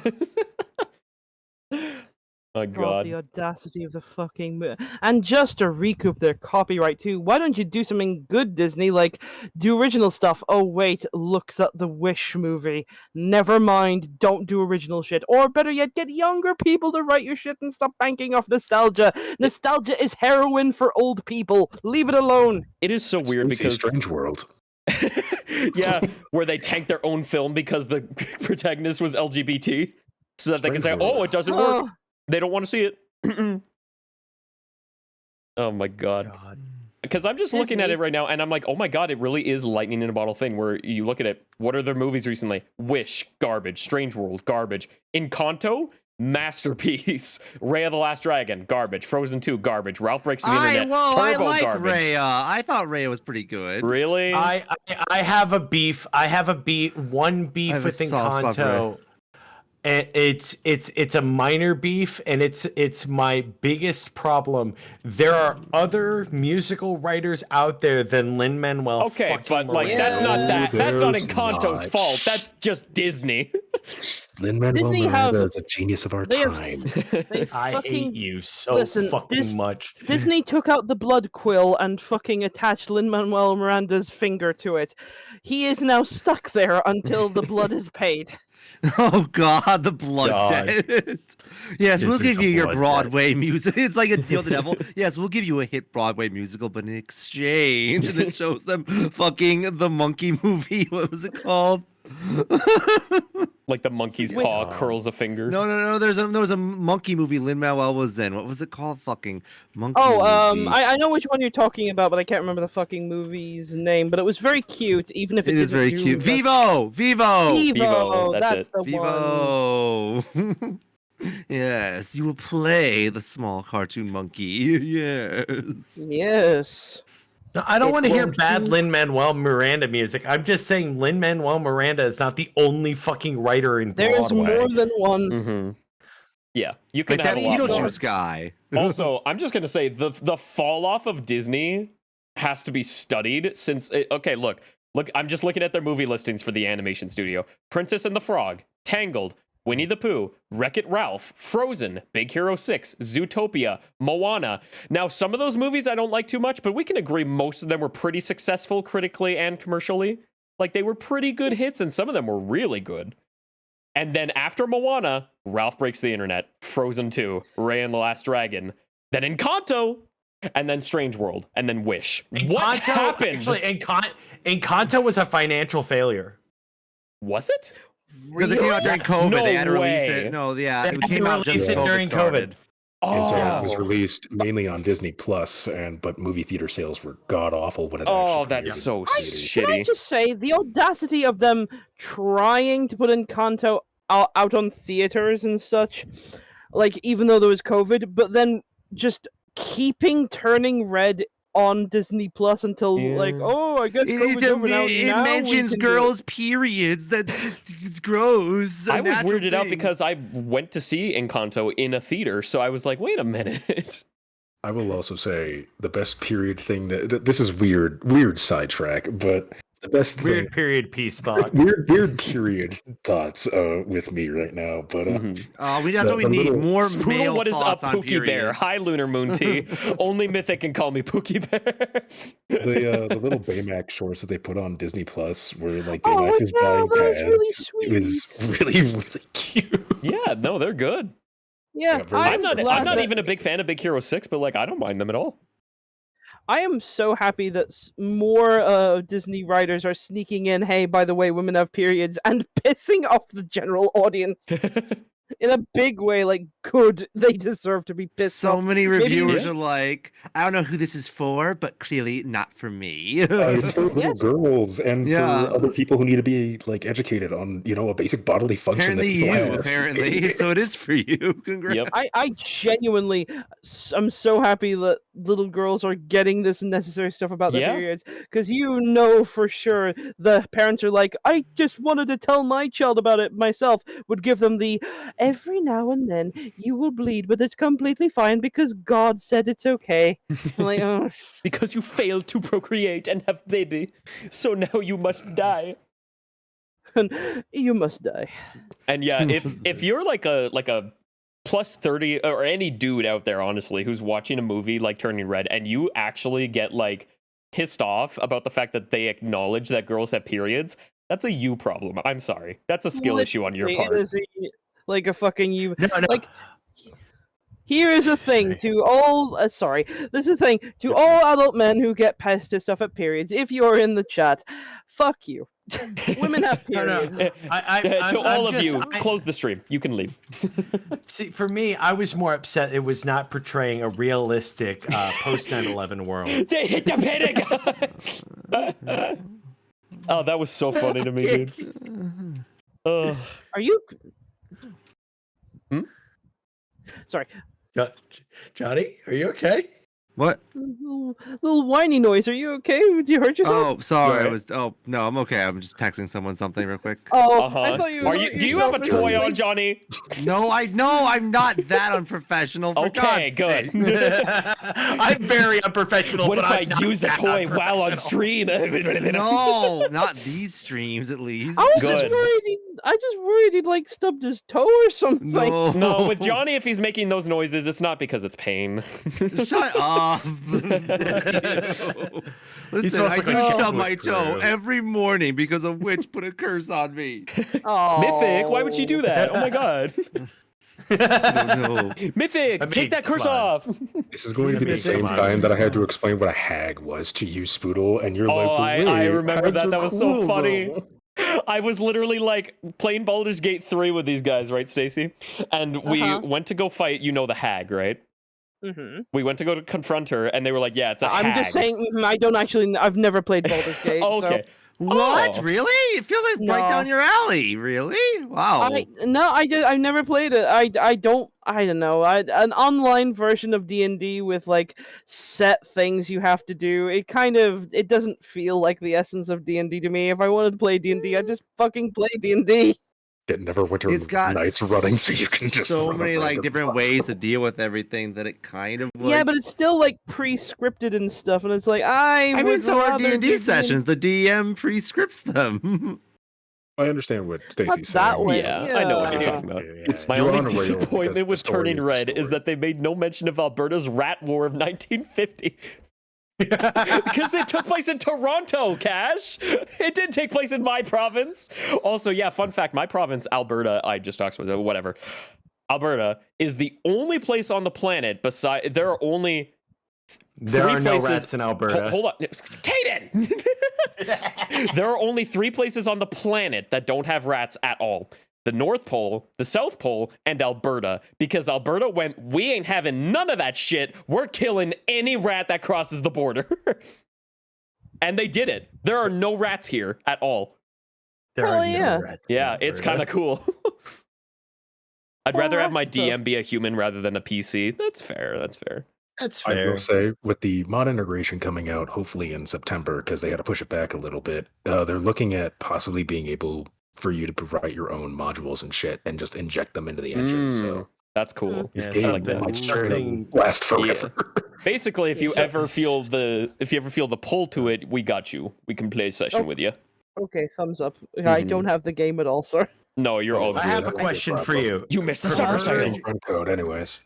My God, God. the audacity of the fucking and just to recoup their copyright too. Why don't you do something good, Disney? Like do original stuff. Oh wait, looks at the Wish movie. Never mind, don't do original shit. Or better yet, get younger people to write your shit and stop banking off nostalgia. Nostalgia is heroin for old people. Leave it alone. It is so weird Stacey, because Strange World. yeah, where they tanked their own film because the protagonist was LGBT, so that they can say, Strange World. "Oh, it doesn't work." Oh, They don't want to see it. Oh my God. Because I'm just looking at Disney. it right now, and I'm like, oh my God, it really is lightning in a bottle thing. Where you look at it, what are their movies recently? Wish, garbage. Strange World, garbage. Encanto, masterpiece. Raya the Last Dragon, garbage. Frozen 2, garbage. Ralph Breaks the Internet, I Turbo, like garbage. Raya. I thought Raya was pretty good. Really? I have a beef. I have one I beef have a with soft spot for Encanto. and it's a minor beef, and it's my biggest problem. There are other musical writers out there than Lin-Manuel. Okay, but like that's not Miranda. that's not There's Encanto's not. fault. That's just Disney. Lin-Manuel Disney Miranda have- is a genius of our They have, time. they I fucking hate you so listen, fucking much. Disney took out the blood quill and fucking attached Lin-Manuel Miranda's finger to it. He is now stuck there until the blood is paid. Oh God, the blood God. debt. Yes, we'll This is give a you your blood debt. Broadway music. It's like a deal with the devil. Yes, we'll give you a hit Broadway musical, but in exchange, and it shows them fucking the monkey movie. What was it called? Like the monkey's Wait. paw curls a finger. No. There was a monkey movie Lin-Manuel was in. What was it called? Fucking monkey movie. I know which one you're talking about, but I can't remember the fucking movie's name. But it was very cute, even if it, It is didn't very do cute. the- Vivo. Vivo, that's That's it. the one. Vivo. Yes, you will play the small cartoon monkey. Yes. Yes. No, I don't It want to hear won't bad do- Lin-Manuel Miranda music. I'm just saying Lin-Manuel Miranda is not the only fucking writer in There's Broadway. more than one. Mm-hmm. Yeah, you can Like have that a lot more. Beetlejuice guy. Also, I'm just gonna say the fall off of Disney has to be studied since okay, look, I'm just looking at their movie listings for the animation studio. Princess and the Frog, Tangled, Winnie the Pooh, Wreck-It Ralph, Frozen, Big Hero 6, Zootopia, Moana. Now, some of those movies I don't like too much, but we can agree most of them were pretty successful critically and commercially. Like, they were pretty good hits, and some of them were really good. And then after Moana, Ralph Breaks the Internet, Frozen 2, Raya and the Last Dragon, then Encanto, and then Strange World, and then Wish. What happened? Actually, Encanto was a financial failure. Was it? Because it came out during COVID. No they had to release way. it. No, yeah. They It had to came out release just it as during started. And so it was Oh. released mainly on Disney Plus, but movie theater sales were god awful when it Oh, actually that's premiered so in theaters. Can I shitty. just say the audacity of them trying to put Encanto out on theaters and such, like even though there was COVID, but then just keeping turning red on Disney Plus until like, Yeah. oh, I guess COVID's over now. It now we mentions can do it. girls' periods. It's gross. I was unnatural weirded out thing. because I went to see Encanto in a theater, so I was like, wait a minute. I will also say the best period thing that this is weird sidetrack, but the best Weird thing, period piece thought. weird period thoughts with me right now. But that's what we the need. little- More Spoodle, male what is a thoughts on Pookie Bear? periods. Hi, Lunar Moon Tea. Only Mythic can call me Pookie Bear. the little Baymax shorts that they put on Disney Plus, where like Oh, Baymax is yeah, buying that was pads. really It was sweet. really cute. Yeah, no, they're good. Yeah, Yeah, very I'm not glad that- even a big fan of Big Hero 6, but like I don't mind them at all. I am so happy that more Disney writers are sneaking in. Hey, by the way, women have periods, and pissing off the general audience in a big way. Like, good, they deserve to be pissed So off. many Maybe- reviewers Yeah. are like, I don't know who this is for, but clearly not for me. It's for little Yes. girls and Yeah. for other people who need to be like educated on a basic bodily function. Apparently that people you, have. apparently. So it is for you. Congrats. Yep. I genuinely, I'm so happy that little girls are getting this necessary stuff about their Yeah. periods, because you know for sure the parents are like, I just wanted to tell my child about it myself, would give them the, every now and then you will bleed, but it's completely fine because God said it's okay. I'm like, oh, Because you failed to procreate and have baby, so now you must die. you must die. And yeah, if you're like a plus 30 or any dude out there, honestly, who's watching a movie like Turning Red, and you actually get like pissed off about the fact that they acknowledge that girls have periods, that's a you problem. I'm sorry. That's a skill issue on your Literally, part. it is like a fucking you. No. Like, here is a thing to all. Sorry, this is a thing to all adult men who get pissed off at periods. If you're in the chat, fuck you. Women have No, no. periods. To all of you, close the stream. You can leave. See, for me, I was more upset it was not portraying a realistic post 9/11 world. They hit the Pentagon. Oh, that was so funny to me, dude. Ugh. Are you? Hmm? Sorry. Johnny, are you okay? What? Little whiny noise. Are you okay? Did you hurt yourself? Oh, sorry. Right. No, I'm okay. I'm just texting someone something real quick. Oh, Uh-huh. I thought you. Are you? Do you have a toy on, Johnny? No, I'm not that unprofessional. For Okay, God's good. sake. I'm very unprofessional. What but if I I'm not use the that toy while on unprofessional. stream? No, not these streams at least. I was Good. just worried. I just worried he'd like stubbed his toe or something. No, No, with Johnny, if he's making those noises, it's not because it's pain. Shut up. Listen, smells I like do a stub chocolate my toe cream. every morning because a witch put a curse on me. Oh. Mythic, why would she do that? Oh my god. No. Mythic, I mean, take that curse come on. off. This is going to be the same Come on. time that I had to explain what a hag was to you, Spoodle, and you're Oh, like, I "Wait, remember hags that. are That was so cool, funny. though." I was literally like playing Baldur's Gate 3 with these guys, right, Stacy? And we went to go fight, you know, the hag, right? Mm-hmm. We went to go to confront her, and they were like, "Yeah, it's a hag." I'm just saying. I don't actually. I've never played Baldur's Gate. Oh, okay. What? Oh. Really? It feels like right No. down your alley. Really? Wow. I've never played it. I don't know. An online version of D&D with like set things you have to do. It doesn't feel like the essence of D&D to me. If I wanted to play D&D, I'd just fucking play D&D. Get Neverwinter It's got Nights running so you can just so run many around like and different run. ways to deal with everything that it kind of Yeah, but it's still like pre-scripted and stuff, and it's like I mean, would so are rather D&D do sessions. The DM pre-scripts them. I understand what Not Stacy's that saying. way. Yeah, I know what you're Yeah. talking about. It's My you're only on a rail because disappointment the with story Turning the Red is story. that they made no mention of Alberta's Rat War of 1950. Because it took place in Toronto, Cash. It didn't take place in my province. Also, yeah, fun fact, my province, Alberta, I just talked about whatever. Alberta is the only place on the planet beside there are only There three are no places. rats in Alberta. Hold on. Kaden! There are only 3 places on the planet that don't have rats at all. The North Pole, the South Pole, and Alberta. Because Alberta went, we ain't having none of that shit. We're killing any rat that crosses the border. And they did it. There are no rats here at all. There Hell are no yeah. rats in Yeah, it's kind of Alberta. cool. I'd rather have my that's tough. DM be a human rather than a PC. That's fair. That's fair. That's I fair. will say, with the mod integration coming out, hopefully in September, because they had to push it back a little bit, they're looking at possibly being able for you to provide your own modules and shit and just inject them into the engine. So That's cool. this Yeah, game like that. might something- last forever. Basically, if you So- ever feel the pull to it, we got you. We can play a session Oh. with you. Okay, thumbs up. I don't have the game at all, sir. No, you're all I good. have a question for you. You missed the Preferred- summer sale. Run code, anyways.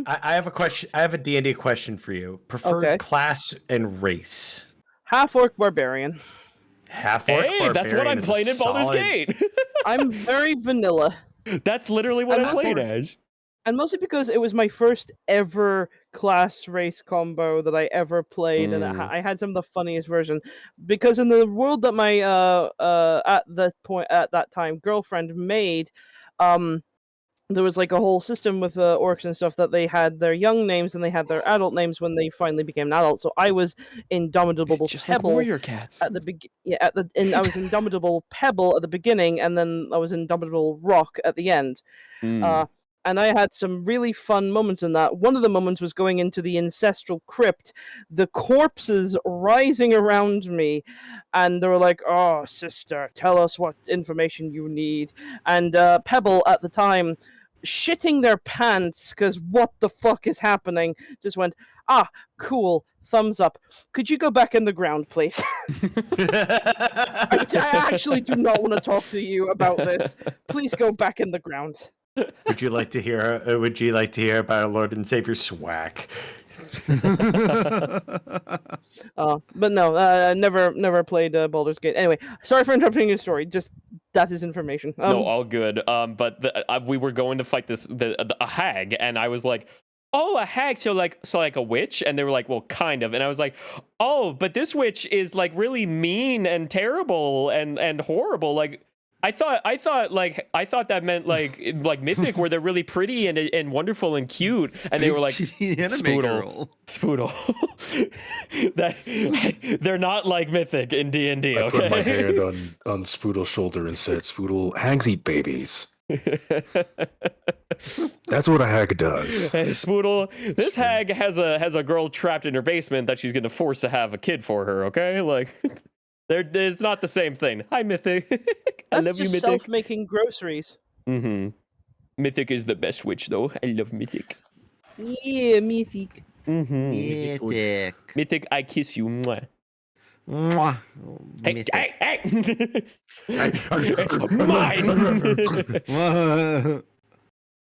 I have a question. I have a D&D question for you. Preferred Okay. class and race. Half orc barbarian. Half orc. Hey, that's what I'm playing in Baldur's Gate. I'm very vanilla. That's literally what I'm I'm playing also- as. And mostly because it was my first ever class race combo that I ever played, and I had some of the funniest version. Because in the world that my at that time girlfriend made, there was like a whole system with orcs and stuff that they had their young names and they had their adult names when they finally became an adult. So I was Indomitable Just like Pebble warrior cats. at the I was Indomitable Pebble at the beginning, and then I was Indomitable Rock at the end. And I had some really fun moments in that. One of the moments was going into the ancestral crypt, the corpses rising around me, and they were like, "Oh, sister, tell us what information you need." And Pebble at the time, shitting their pants because what the fuck is happening, just went, "Ah, cool, thumbs up. Could you go back in the ground, please?" I actually do not want to talk to you about this. Please go back in the ground. Would you like to hear? Would you like to hear about our Lord and Savior Swack? But no, never played Baldur's Gate. Anyway, sorry for interrupting your story. Just that is information. No, all good. But we were going to fight a hag, and I was like, "Oh, a hag, so like a witch?" And they were like, "Well, kind of." And I was like, "Oh, but this witch is like really mean and terrible and horrible." Like I thought that meant like mythic, where they're really pretty and wonderful and cute, and they were like, Spoodle. that they're not like mythic in D&D. I put my Okay. hand on Spoodle's shoulder and said, "Spoodle, hags eat babies." That's what a hag does. Hey, Spoodle, this hag has a girl trapped in her basement that she's gonna force to have a kid for her. Okay, like, it's not the same thing. Hi, Mythic. I That's love you, just Mythic. self-making groceries. Mm-hmm. Mythic is the best witch, though. I love Mythic. Yeah, mythic. Mm-hmm. Mythic. Mythic, I kiss you. Mwah. Mwah. Hey, Mythic. hey, it's mine.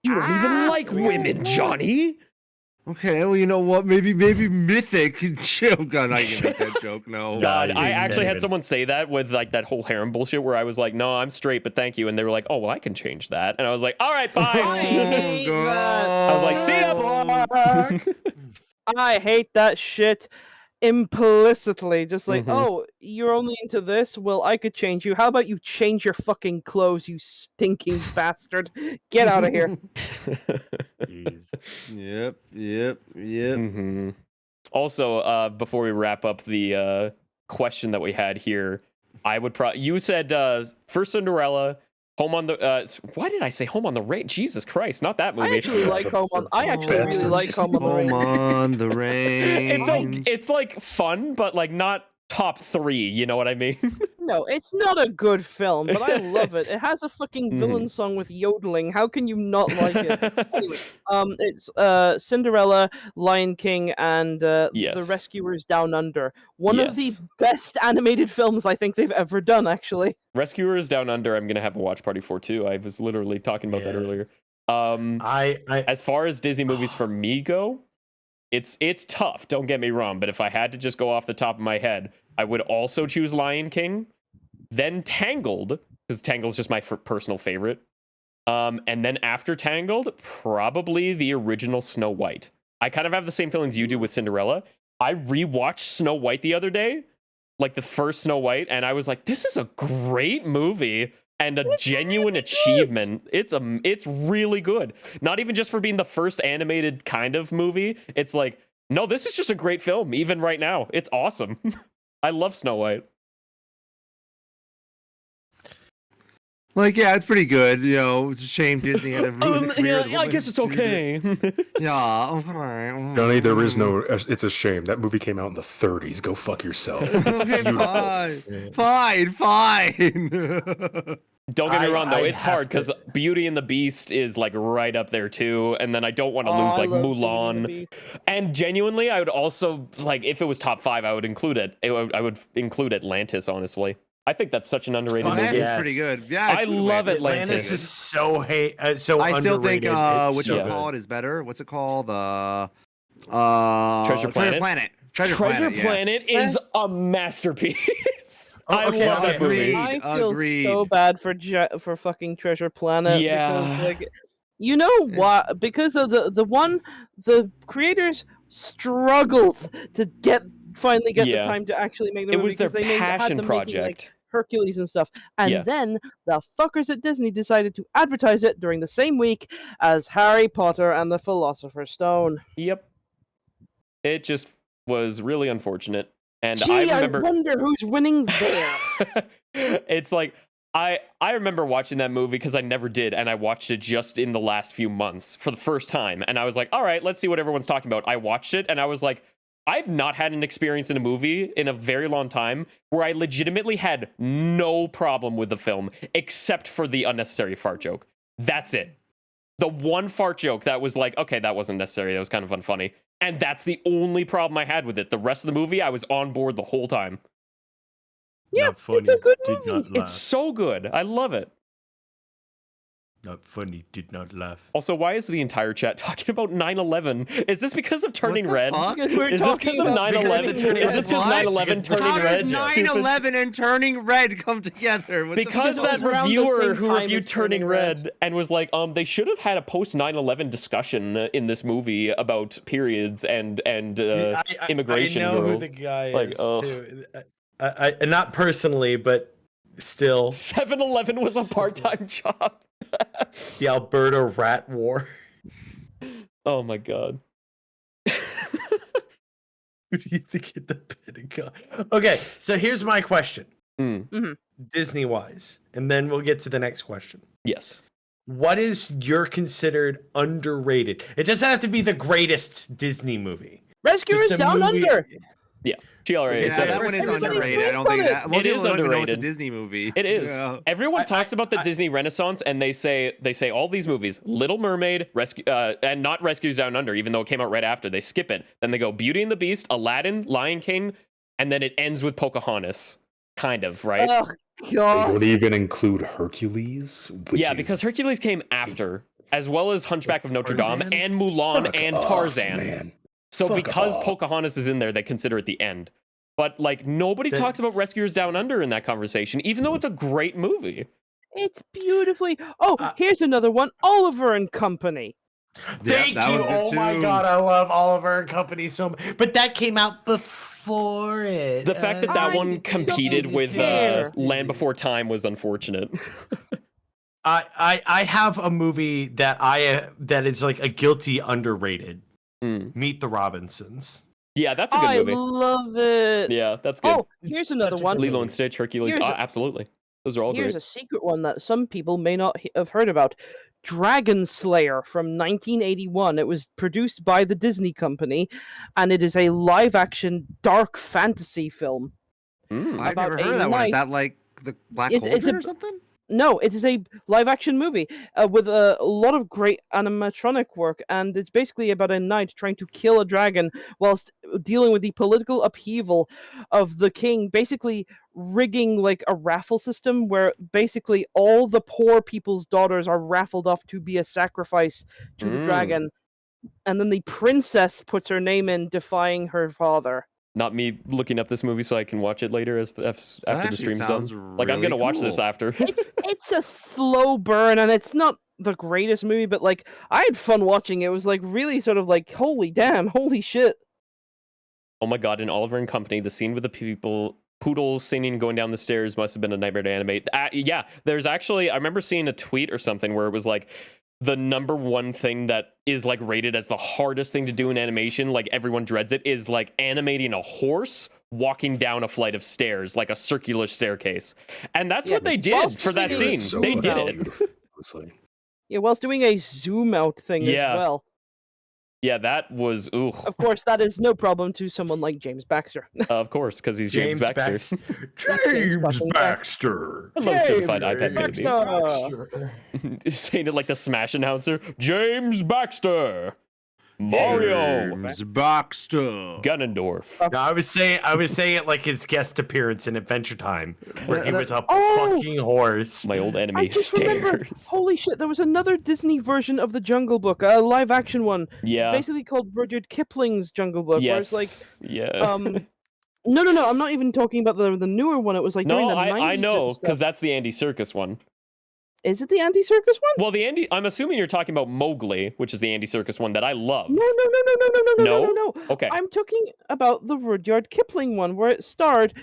You don't even like women, Johnny. Okay, well, you know what? Maybe Mythic. Oh God, I can make that joke. No. God, you I can't actually had even. someone say that with like that whole harem bullshit where I was like, no, I'm straight, but thank you. And they were like, oh, well, I can change that. And I was like, all right, bye. hate that. I was like, see ya, boy. I hate that shit implicitly. Just like, Mhm. oh, you're only into this? Well, I could change you. How about you change your fucking clothes, you stinking bastard? Get out of here. Yep. Mhm. Also, before we wrap up the question that we had here, I would you said first Cinderella, Home on the why did I say Home on the Range? Jesus Christ, not that movie. I actually like Home on. I actually really Bastards. like Home on the Home Range. on the range. It's like fun, but like not top 3. You know what I mean? No, it's not a good film, but I love it. It has a fucking villain song with yodeling. How can you not like it? Anyway, it's Cinderella, Lion King, and The Yes. Rescuers Down Under. One of the Yes. best animated films I think they've ever done, actually. Rescuers Down Under, I'm gonna have a watch party for too. I was literally talking about that Yeah. earlier. I As far as Disney movies for me go, it's tough, don't get me wrong, but if I had to just go off the top of my head, I would also choose Lion King, then Tangled, because Tangled's just my personal favorite. And then after Tangled, probably the original Snow White. I kind of have the same feelings you do with Cinderella. I rewatched Snow White the other day, like the first Snow White, and I was like, this is a great movie and a genuine achievement. It's really good. Not even just for being the first animated kind of movie. It's like, no, this is just a great film, even right now. It's awesome. I love Snow White. Like, yeah, it's pretty good. You know, it's a shame Disney had to ruin the career of the I woman guess it's who did it. okay. Yeah, okay. Johnny, there is no. It's a shame that movie came out in the 30s. Go fuck yourself. It's Okay, beautiful. fine. Don't get me wrong, though. I It's have hard because Beauty and the Beast is like right up there too. And then I don't want to lose I like love Beauty and the Mulan. Beast. And genuinely, I would also like if it was top 5, I would include it. I would include Atlantis, honestly. I think that's such an underrated Atlantis movie. is Yes. pretty good. Yeah, I it's good, love man. Atlantis. Atlantis is so I still think underrated. It's what so you good. call it is better. What's it called? Treasure Planet? Treasure Planet yes. is a masterpiece. Oh, I okay, love that movie. agreed. I feel Agreed. so bad for fucking Treasure Planet Yeah. because like you know what? Because of the creators struggled to finally get Yeah. the time to actually make the It movie was their because they had passion them making, like, project. Hercules and stuff, and Yeah. then the fuckers at Disney decided to advertise it during the same week as Harry Potter and the Philosopher's Stone. Yep. It just was really unfortunate. And Gee, I remember wonder who's winning there. it's like I remember watching that movie because I never did, and I watched it just in the last few months for the first time, and I was like, all right, let's see what everyone's talking about. I watched it and I was like, I've not had an experience in a movie in a very long time where I legitimately had no problem with the film except for the unnecessary fart joke. That's it. The one fart joke that was like, okay, that wasn't necessary, that was kind of unfunny, and that's the only problem I had with it. The rest of the movie, I was on board the whole time. Yeah, Not funny, it's a good did movie. not laugh. It's so good. I love it. Not funny, did not laugh. Also, why is the entire chat talking about 9/11? Is this because of turning the red? fuck? Because we're Is this talking because of about 9/11? turning Is this because red. 9/11 turning How red? does Stupid. 9/11 and turning red come together? What the Because fuck? that was around the reviewer same who time reviewed as Turning Turning Red Red. and was like, they should have had a post 9/11 discussion in this movie about periods and immigration I know girls. who the guy Like, is oh. too. I not personally, but still, 7-Eleven was a part-time job. the Alberta Rat War. Oh my god. Who do you think hit the Pentagon? Okay, so here's my question, Mm, Disney wise, and then we'll get to the next question. yes. what is your considered underrated? It doesn't have to be the greatest Disney movie. Rescuers Just a Down movie- Under. Yeah, she already Yeah, said that it. one is Everybody's underrated. I don't sleeps on think it. that most It people is don't even know it's a underrated. Disney movie. It is. Yeah. Everyone talks about the I- Disney Renaissance, and they say all these movies: Little Mermaid, and not Rescues Down Under, even though it came out right after. They skip it. Then they go Beauty and the Beast, Aladdin, Lion King, and then it ends with Pocahontas. Kind of, right? Oh They god. don't even include Hercules. Which Yeah, is- because Hercules came after, as well as Hunchback of Notre Dame Tarzan? and Mulan Fuck and off, Tarzan. man. So Fuck because off. Pocahontas is in there, they consider it the end. But like nobody The- talks about Rescuers Down Under in that conversation, even though it's a great movie. It's beautifully. Oh, Uh, here's another one. Oliver and Company. Thank that you. was good Oh my too. god, I love Oliver and Company so much. But that came out before it. The fact that I one don't competed with care. Land Before Time was unfortunate. I have a movie that is like a guilty underrated. Mm. Meet the Robinsons. Yeah, that's a good I movie. love it. Yeah, that's good. Oh, It's here's such another a good one. movie. Lilo and Stitch, Hercules, Here's a- absolutely. Those are all Here's great. a secret one that some people may not have heard about. Dragon Slayer from 1981. It was produced by the Disney Company, and it is a live-action dark fantasy film. Mm. I've about never a heard of that one. knight- Is that like the Black It's Cauldron a- or something? No, it is a live-action movie with a lot of great animatronic work, and it's basically about a knight trying to kill a dragon whilst dealing with the political upheaval of the king, basically rigging like a raffle system where basically all the poor people's daughters are raffled off to be a sacrifice to the Mm. dragon, and then the princess puts her name in, defying her father. Not me looking up this movie so I can watch it later after the actually stream's done. sounds Like I'm really gonna watch this cool. after. It's a slow burn, and it's not the greatest movie, but like I had fun watching it. It was like really sort of like holy damn, holy shit. Oh my god! In Oliver and Company, the scene with the poodles singing going down the stairs must have been a nightmare to animate. Yeah, there's actually I remember seeing a tweet or something where it was like the number one thing that is like rated as the hardest thing to do in animation, like everyone dreads it, is like animating a horse walking down a flight of stairs, like a circular staircase. And that's Yeah, what they but did Soft for that City scene. is so They did fucking it. beautiful, honestly. Yeah, whilst doing a zoom out thing Yeah. as well. Yeah, that was ooh. Of course, that is no problem to someone like James Baxter. Of course, because he's James Baxter. James fucking Baxter. Hello, certified iPad Baxter. baby. Saying it like the Smash announcer. James Baxter. Mario. James Baxter. Ganondorf. No, I was saying it like his guest appearance in Adventure Time, where he was a Oh! fucking horse. My old I enemy just remember. stairs. Holy shit! There was another Disney version of the Jungle Book, a live action one, Yeah. basically called Rudyard Kipling's Jungle Book. Where it's like, Yes. Yeah. no. I'm not even talking about the newer one. It was like during No, the 90s. I and know, stuff. because that's the Andy Serkis one. Is it the Andy Circus one? Well, I'm assuming you're talking about Mowgli, which is the Andy Serkis one that I love. No. Okay. I'm talking about the Rudyard Kipling one, where it starred,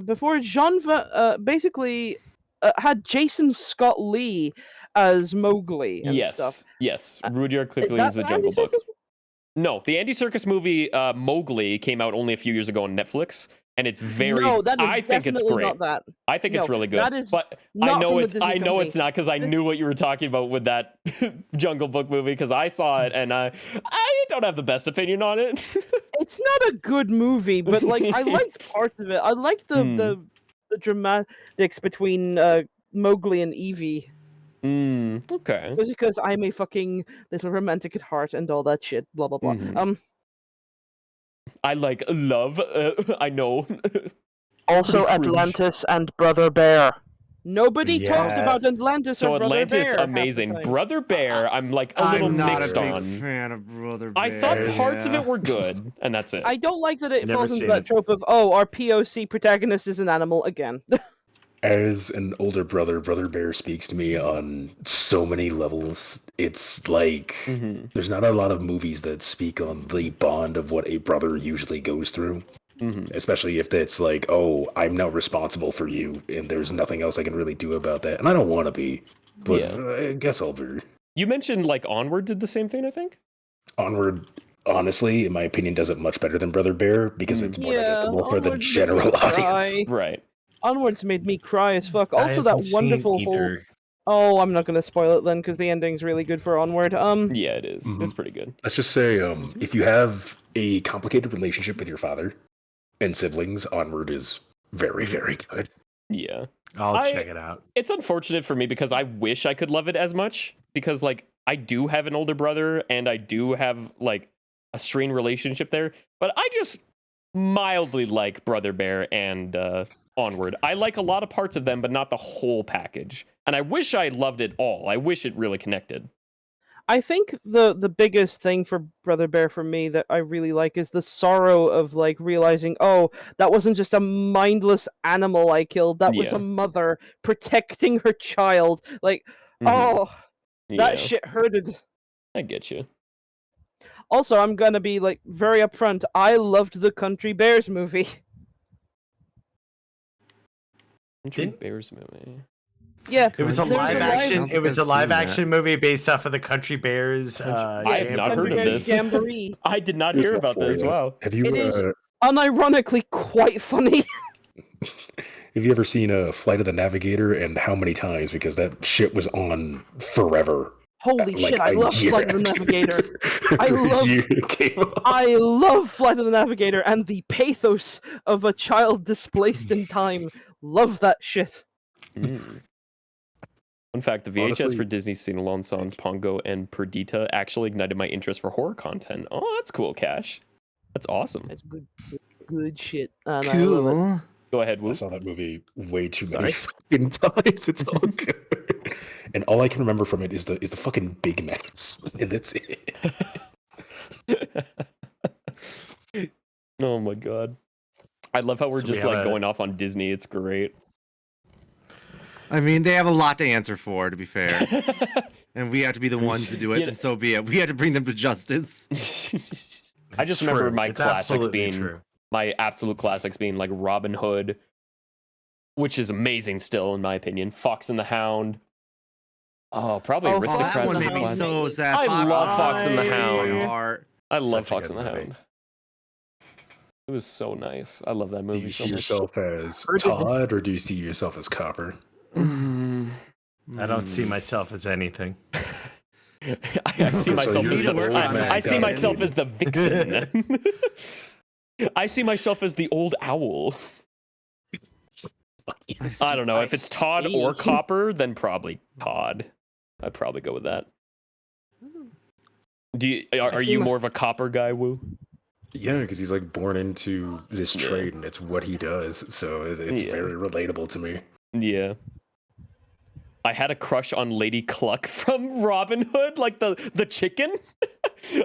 before basically had Jason Scott Lee as Mowgli and stuff. Yes. Rudyard Is Kipling's that The the Jungle Andy Book. Serkis one? No, the Andy Serkis movie Mowgli came out only a few years ago on Netflix, and it's very. No, that is I think it's definitely great. not that. I think it's No, really good. that is but not I know from the it's. Disney I know company. it's not because I knew what you were talking about with that Jungle Book movie because I saw it and I don't have the best opinion on it. It's not a good movie, but like I liked parts of it. I liked the dramatics between Mowgli and Evie. Okay. Just because I'm a fucking little romantic at heart and all that shit. Blah blah blah. Mhm. I like love. I know. Also Pretty cringe. Atlantis and Brother Bear. Nobody talks Yes. about Atlantis So or Brother Atlantis, Bear. half the amazing. time. Brother Bear, I'm like a little I'm not mixed a big on. fan of Brother Bear. I thought parts of yeah. it were good, and that's it. I don't like that it Never falls into seen that it. trope of, oh, our POC protagonist is an animal again. As an older brother, Brother Bear speaks to me on so many levels. It's like Mhm. there's not a lot of movies that speak on the bond of what a brother usually goes through. Mhm. Especially if it's like, oh, I'm now responsible for you, and there's nothing else I can really do about that. And I don't want to be, but Yeah. I guess I'll be. You mentioned like Onward did the same thing, I think. Onward, honestly, in my opinion, does it much better than Brother Bear because it's more Yeah, digestible for the Onward made me general audience. cry. Right. Onwards made me cry as fuck. I Also, that haven't seen wonderful whole either. Oh, I'm not gonna spoil it then, because the ending's really good for Onward. Yeah, it is. Mhm. It's pretty good. Let's just say, if you have a complicated relationship with your father and siblings, Onward is very, very good. Yeah. I'll I- check it out. It's unfortunate for me because I wish I could love it as much because like I do have an older brother and I do have like a strained relationship there, but I just mildly like Brother Bear and Onward. I like a lot of parts of them, but not the whole package. And I wish I loved it all. I wish it really connected. I think the biggest thing for Brother Bear for me that I really like is the sorrow of like realizing, oh, that wasn't just a mindless animal I killed. That was Yeah. a mother protecting her child. Like, Mhm. oh, that Yeah, shit hurted. I get you. Also, I'm gonna be like very upfront. I loved the Country Bears movie. Country Didn't- Bears movie. Yeah, It was a there's live a action. live- It was a I've live seen that. action movie based off of the Country Bears. I have not heard Country of Bears this. Jamboree. I did not Here's hear one about for this. you. Wow. Have you It is- Unironically, quite funny. have you ever seen a Flight of the Navigator and how many times? Because that shit was on forever. Holy Like shit! I a love year Flight of the after- Navigator. I after a love- year it came out. I love Flight of the Navigator and the pathos of a child displaced in time. Love that shit. Mm. Fun fact, the VHS Honestly- for Disney's Sing-Along songs Pongo and Perdita actually ignited my interest for horror content. Oh, that's cool, Cash. That's awesome. That's good shit. And I love it. Cool. Go ahead, I Woo. saw that movie way too Sorry. many fucking times. It's all good. And all I can remember from it is the fucking big mess. And that's it. Oh my god. I love how we're So we just have like a- going off on Disney. It's great. I mean, they have a lot to answer for, to be fair, and we have to be the ones to do it, Yeah. and so be it. We had to bring them to justice. I just It's remember true. my It's classics absolutely being true. my absolute classics being like Robin Hood, which is amazing still in my opinion. Fox and the Hound. Oh, probably Oh, Oh, that Aristocrats one is a made me classic. so sad. I love Fox and the breaks my Hound. heart. I love Such a Fox good and the movie. Hound. It was so nice. I love that movie Do you so see much. yourself as Heard it. Todd or do you see yourself as Copper? I don't see myself as anything. I see So myself you're as the the old man I see guy. myself as the vixen. I see myself as the old owl. I don't know. If it's Todd or see. Copper, then probably Todd. I'd probably go with that. Do you are see you my- more of a Copper guy, Woo? Yeah, because he's like born into this Yeah. trade and it's what he does. So it's Yeah. very relatable to me. Yeah. I had a crush on Lady Cluck from Robin Hood, like the chicken.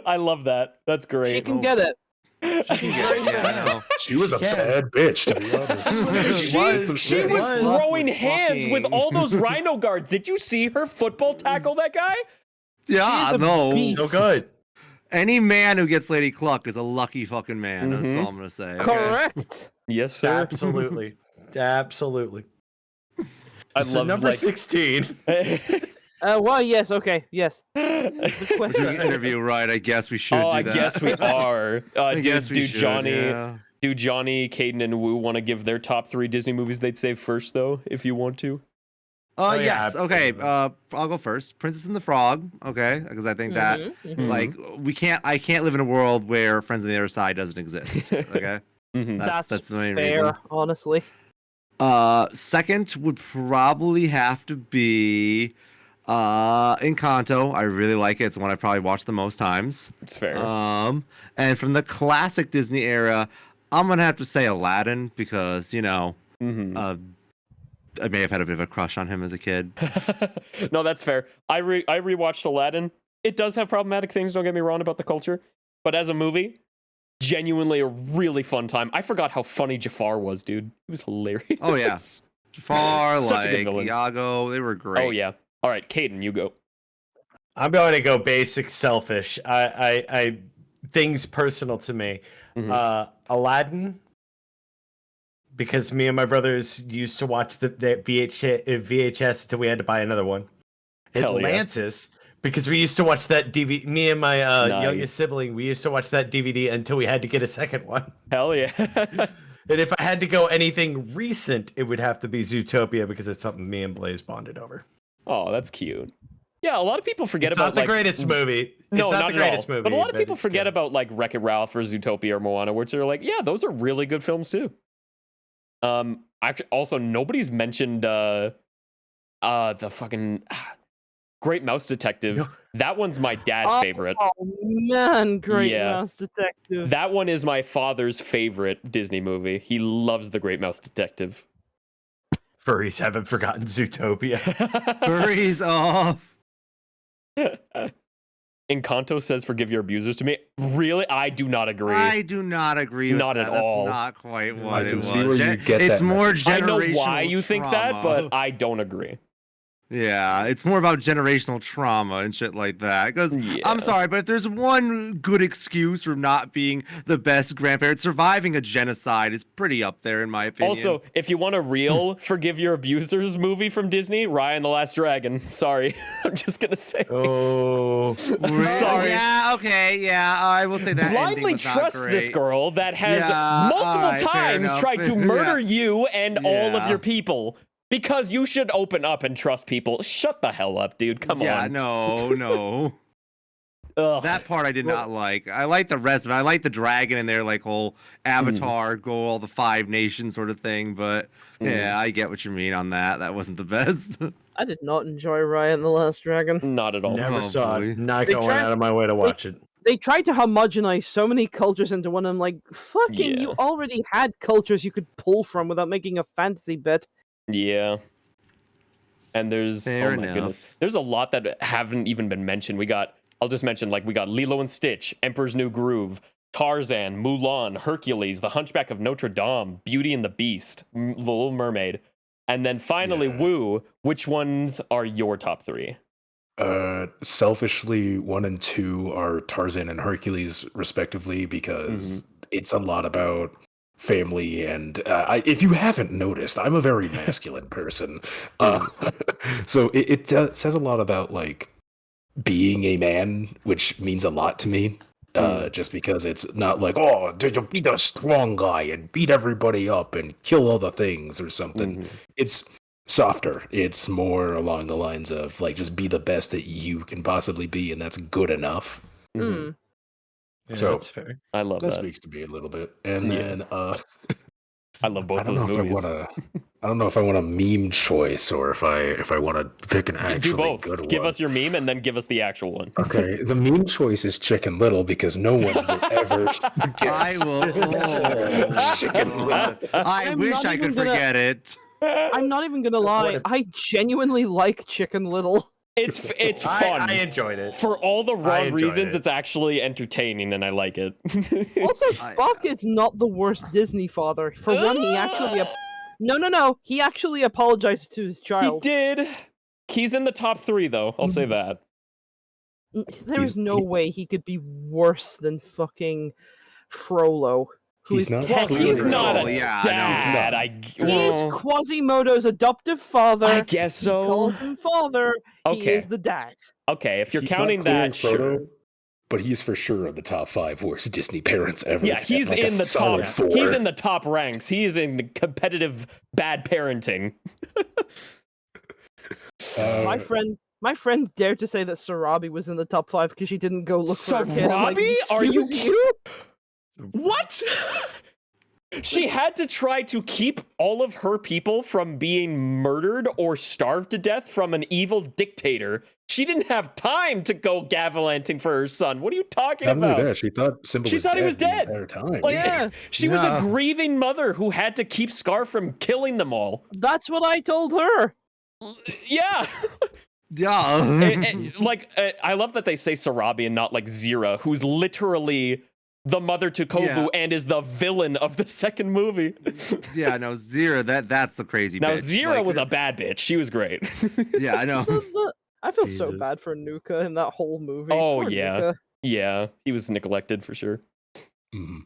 I love that. That's great. She can get it. Yeah, I know. She was a Yeah. bad bitch, to be honest. She was was. throwing Was hands with fucking- all those rhino guards. Did you see her football tackle that guy? Yeah, She's a no. beast. So good. Any man who gets Lady Cluck is a lucky fucking man. That's Mhm. all I'm gonna say. okay? Correct. Yes, sir. Absolutely. Absolutely. I So love number like 16. Well, yes, okay, yes. We're doing an interview, right? I guess we should Oh, do I that. guess we are. I guess we do should, Johnny, yeah. do Johnny, Caden, and Woo want to give their top 3 Disney movies they'd save first, though, if you want to? Oh, yeah, Yes. Okay. absolutely. I'll go first. Princess and the Frog. Okay, because I think that Mhm, mhm. Mhm. like I can't live in a world where Friends on the Other Side doesn't exist. Okay. Mhm. That's the main fair, reason. honestly. Second would probably have to be Encanto. I really like it. It's the one I probably watched the most times. It's fair. And from the classic Disney era, I'm gonna have to say Aladdin because Mhm. I may have had a bit of a crush on him as a kid. No, that's fair. I rewatched Aladdin. It does have problematic things, don't get me wrong, about the culture. But as a movie, genuinely a really fun time. I forgot how funny Jafar was, dude. It was hilarious. Oh, yeah. Far Such a good like villain. Iago, they were great. Oh, yeah. All right, Caden, you go. I'm going to go basic selfish. I things personal to me. Mhm. Aladdin, because me and my brothers used to watch the VHS until we had to buy another one. Hell yeah. Atlantis, because we used to watch that DVD. Me and my Nice. youngest sibling, we used to watch that DVD until we had to get a second one. Hell yeah. And if I had to go anything recent, it would have to be Zootopia because it's something me and Blaze bonded over. Oh, that's cute. Yeah, a lot of people forget It's about not the like greatest movie. No, it's not not the greatest at all. movie. But a lot of people it's forget good. about like Wreck-It Ralph or Zootopia or Moana, which are like, yeah, those are really good films too. Actually, also nobody's mentioned the fucking Great Mouse Detective. No. That one's my dad's favorite. Oh man, Great Yeah. Mouse Detective. That one is my father's favorite Disney movie. He loves the Great Mouse Detective. Furries haven't forgotten Zootopia. Furries off. Encanto says forgive your abusers to me. Really? I do not agree. I do not agree with Not that. at all. That's not quite what I it can was. see where you get it's that more message. I know generational why you think that, trauma. but I don't agree. Yeah, it's more about generational trauma and shit like that. Because Yeah. I'm sorry, but if there's one good excuse for not being the best grandparent, surviving a genocide is pretty up there in my opinion. Also, if you want a real Forgive Your Abusers movie from Disney, Raya and the Last Dragon. Sorry. I'm just going to say. Oh, Really? sorry. Yeah, okay, yeah, I will say that. ending Blindly was not trust this great. girl that has Yeah, multiple alright, fair times enough. tried to murder you and all of Yeah. your people. Because you should open up and trust people. Shut the hell up, dude. Come Yeah, on. no. Ugh. That part I did not like. I like the rest of it. I like the dragon and their like whole Avatar, go all the 5 nations sort of thing. But yeah, I get what you mean on that. That wasn't the best. I did not enjoy Raya and the Last Dragon. Not at all. never Oh, saw boy. it. Not They going tried- out of my way to watch it. They tried to homogenize so many cultures into one. I'm like, fucking, Yeah. you already had cultures you could pull from without making a fantasy bit. Yeah. And there's Fair oh my enough. goodness. There's a lot that haven't even been mentioned. I'll just mention we got Lilo and Stitch, Emperor's New Groove, Tarzan, Mulan, Hercules, The Hunchback of Notre Dame, Beauty and the Beast, The Little Mermaid. And then finally Yeah. Woo, which ones are your top 3? Selfishly, 1 and 2 are Tarzan and Hercules, respectively, because it's a lot about family. And if you haven't noticed, I'm a very masculine person. So it says a lot about like being a man, which means a lot to me. Just because it's not like, oh, did you be the strong guy and beat everybody up and kill all the things or something. It's softer. It's more along the lines of like just be the best that you can possibly be, and that's good enough. Mm. Yeah, So- that's fair. I love That that. speaks to me a little bit. And Yeah. then I love both I don't those know movies. I don't know if I want a meme choice or if I want to pick an Do actually both. good one. Give us your meme and then give us the actual one. Okay, the meme choice is Chicken Little because no one will ever I will. Chicken Little. I I'm wish not I could even gonna- forget it. I'm not even gonna lie. I genuinely like Chicken Little. It's fun. I enjoyed it. For all the I wrong enjoyed reasons, it. it's actually entertaining and I like it. Also, I- Buck is not the worst Disney father. For one, he actually no. He actually apologized to his He child. did. He's in the top 3 though. I'll say that. There's no way he could be worse than fucking Frollo. Who He's is not Well, clearly he's not a Oh, yeah, dad. no. He is well, Quasimodo's adoptive father. I guess He so. calls him father. He Okay. is the dad. Okay, if you're He's not counting clearing that, sure. Frodo, but he's for sure in the top 5 worst Disney parents ever. Yeah, he's Like a in the top. solid 4. He's in the top ranks. He is in competitive bad parenting. My friend dared to say that Sarabi was in the top 5 because she didn't go look for her kid. I'm like, Sarabi? Are you "Excuse you?" What? She had to try to keep all of her people from being murdered or starved to death from an evil dictator. She didn't have time to go gavilanting for her son. What are you talking Not only about? that, she thought Simba She was thought he was the dead. entire time. Like, Yeah. She was a Yeah. grieving mother who had to keep Scar from killing them all. That's what I told her. Yeah. Yeah. I love that they say Sarabi and not like Zira, who's literally the mother to Kovu Yeah. and is the villain of the second movie. Yeah, no, Zira, that's the crazy Now, bitch. Zira Like, was a bad bitch. She was great. Yeah, I know. I feel so Jesus. bad for Nuka in that whole movie. Oh, Poor yeah. Nuka. Yeah, he was neglected for sure. Mhm.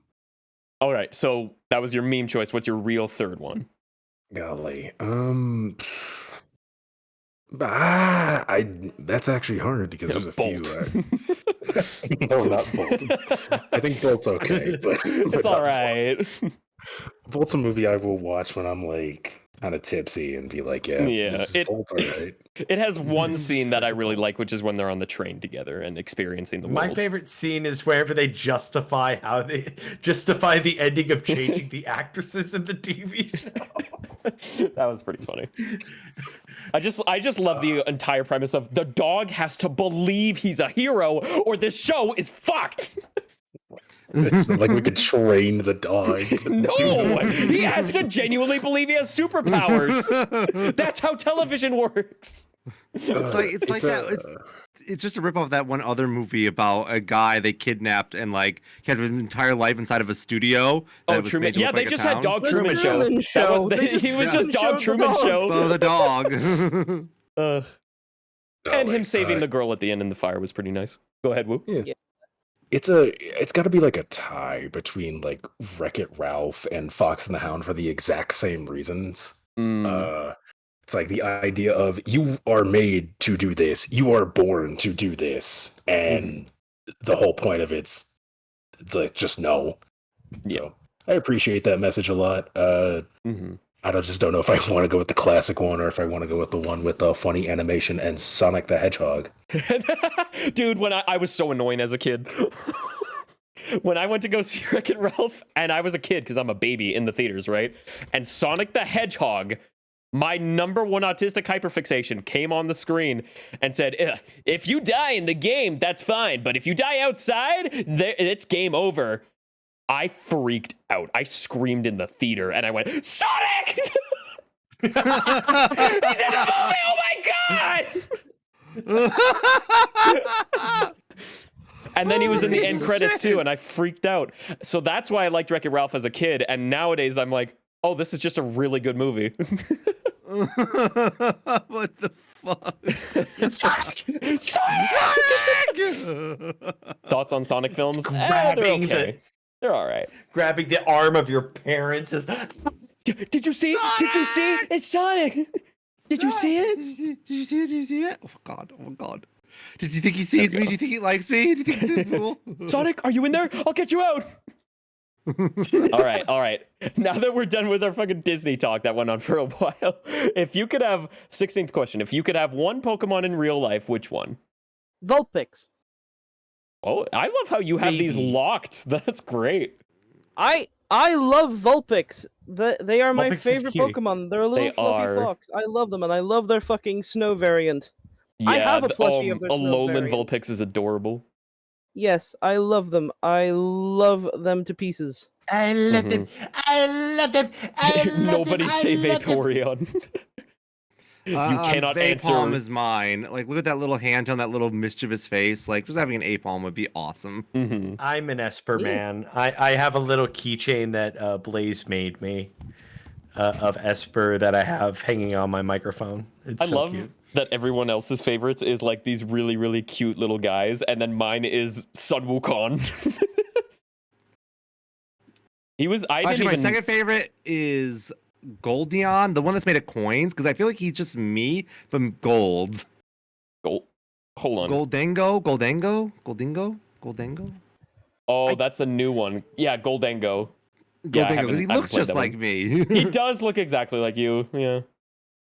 All right, so that was your meme choice. What's your real third one? Golly. That's actually hard because Yeah, there's a Bolt. few. No, not Bolt. I think Bolt's okay, but It's not all Bolt. right. Bolt's a movie I will watch when I'm like kind of tipsy and be like, yeah, Yeah, this is both all right. It has one scene that I really like, which is when they're on the train together and experiencing the world. My favorite scene is wherever they justify the ending of changing the actresses in the TV show. That was pretty funny. I just love the entire premise of the dog has to believe he's a hero or this show is fucked. It's not like we could train the dog. No, he has to genuinely believe he has superpowers. That's how television works. It's just a rip off that one other movie about a guy they kidnapped and like he had his entire life inside of a studio. Oh, Truman. Yeah, they just had Dog Truman Show. He was just Dog Truman Show. Oh, the dog. And him saving the girl at the end in the fire was pretty nice. Go ahead, Woo. Yeah. It's got to be like a tie between like Wreck-It Ralph and Fox and the Hound for the exact same reasons. It's like the idea of you are made to do this, you are born to do this, and the whole point of it's like just no. Yeah. So I appreciate that message a lot. I just don't know if I want to go with the classic one or if I want to go with the one with the funny animation and Sonic the Hedgehog. Dude, when I was so annoying as a kid. When I went to go see Wreck-It Ralph, and I was a kid because I'm a baby in the theaters, right? And Sonic the Hedgehog, my number one autistic hyperfixation, came on the screen and said, if you die in the game, that's fine. But if you die outside, it's game over. I freaked out. I screamed in the theater and I went, Sonic! He's in the movie! Oh my god! And then he was in the end credits too, and I freaked out. So that's why I liked Wreck-It Ralph as a kid. And nowadays I'm like, oh, this is just a really good movie. What the fuck? Sonic! Thoughts on Sonic films? They're okay. They're all right. Grabbing the arm of your parents is. Did you see it? Did you see it? It's Sonic. Did you see it? Did you see it? Did you see it? Oh god! Oh god! Did you think he sees me? Do you think he likes me? Do you think he's cool? Sonic, are you in there? I'll get you out. All right. Now that we're done with our fucking Disney talk that went on for a while, if you could have 16th question, if you could have one Pokemon in real life, which one? Vulpix. Oh, I love how you have these locked. That's great. I love Vulpix. They are my Vulpix is favorite cute. Pokemon. They're a little fluffy fox. I love them, and I love their fucking snow variant. Yeah, I have a plushie of their a snow lowland variant. Vulpix is adorable. Yes, I love them. I love them to pieces. I love them. I love them. I love Nobody them. say I love them. Vaporeon. You cannot answer. Apalm is mine. Like, look at that little hand on that little mischievous face. Like, just having an Apalm would be awesome. Mm-hmm. I'm an Esper man. I have a little keychain that Blaze made me of Esper that I have hanging on my microphone. It's so love cute. that everyone else's favorites is like these really, really cute little guys, and then mine is Sun Wukong. Actually, my second favorite is Goldeon, the one that's made of coins, because I feel like he's just me, but gold. Hold on. Goldango? Oh, that's a new one. Yeah, Goldango. Goldango, because he looks just like me. He does look exactly like you. Yeah.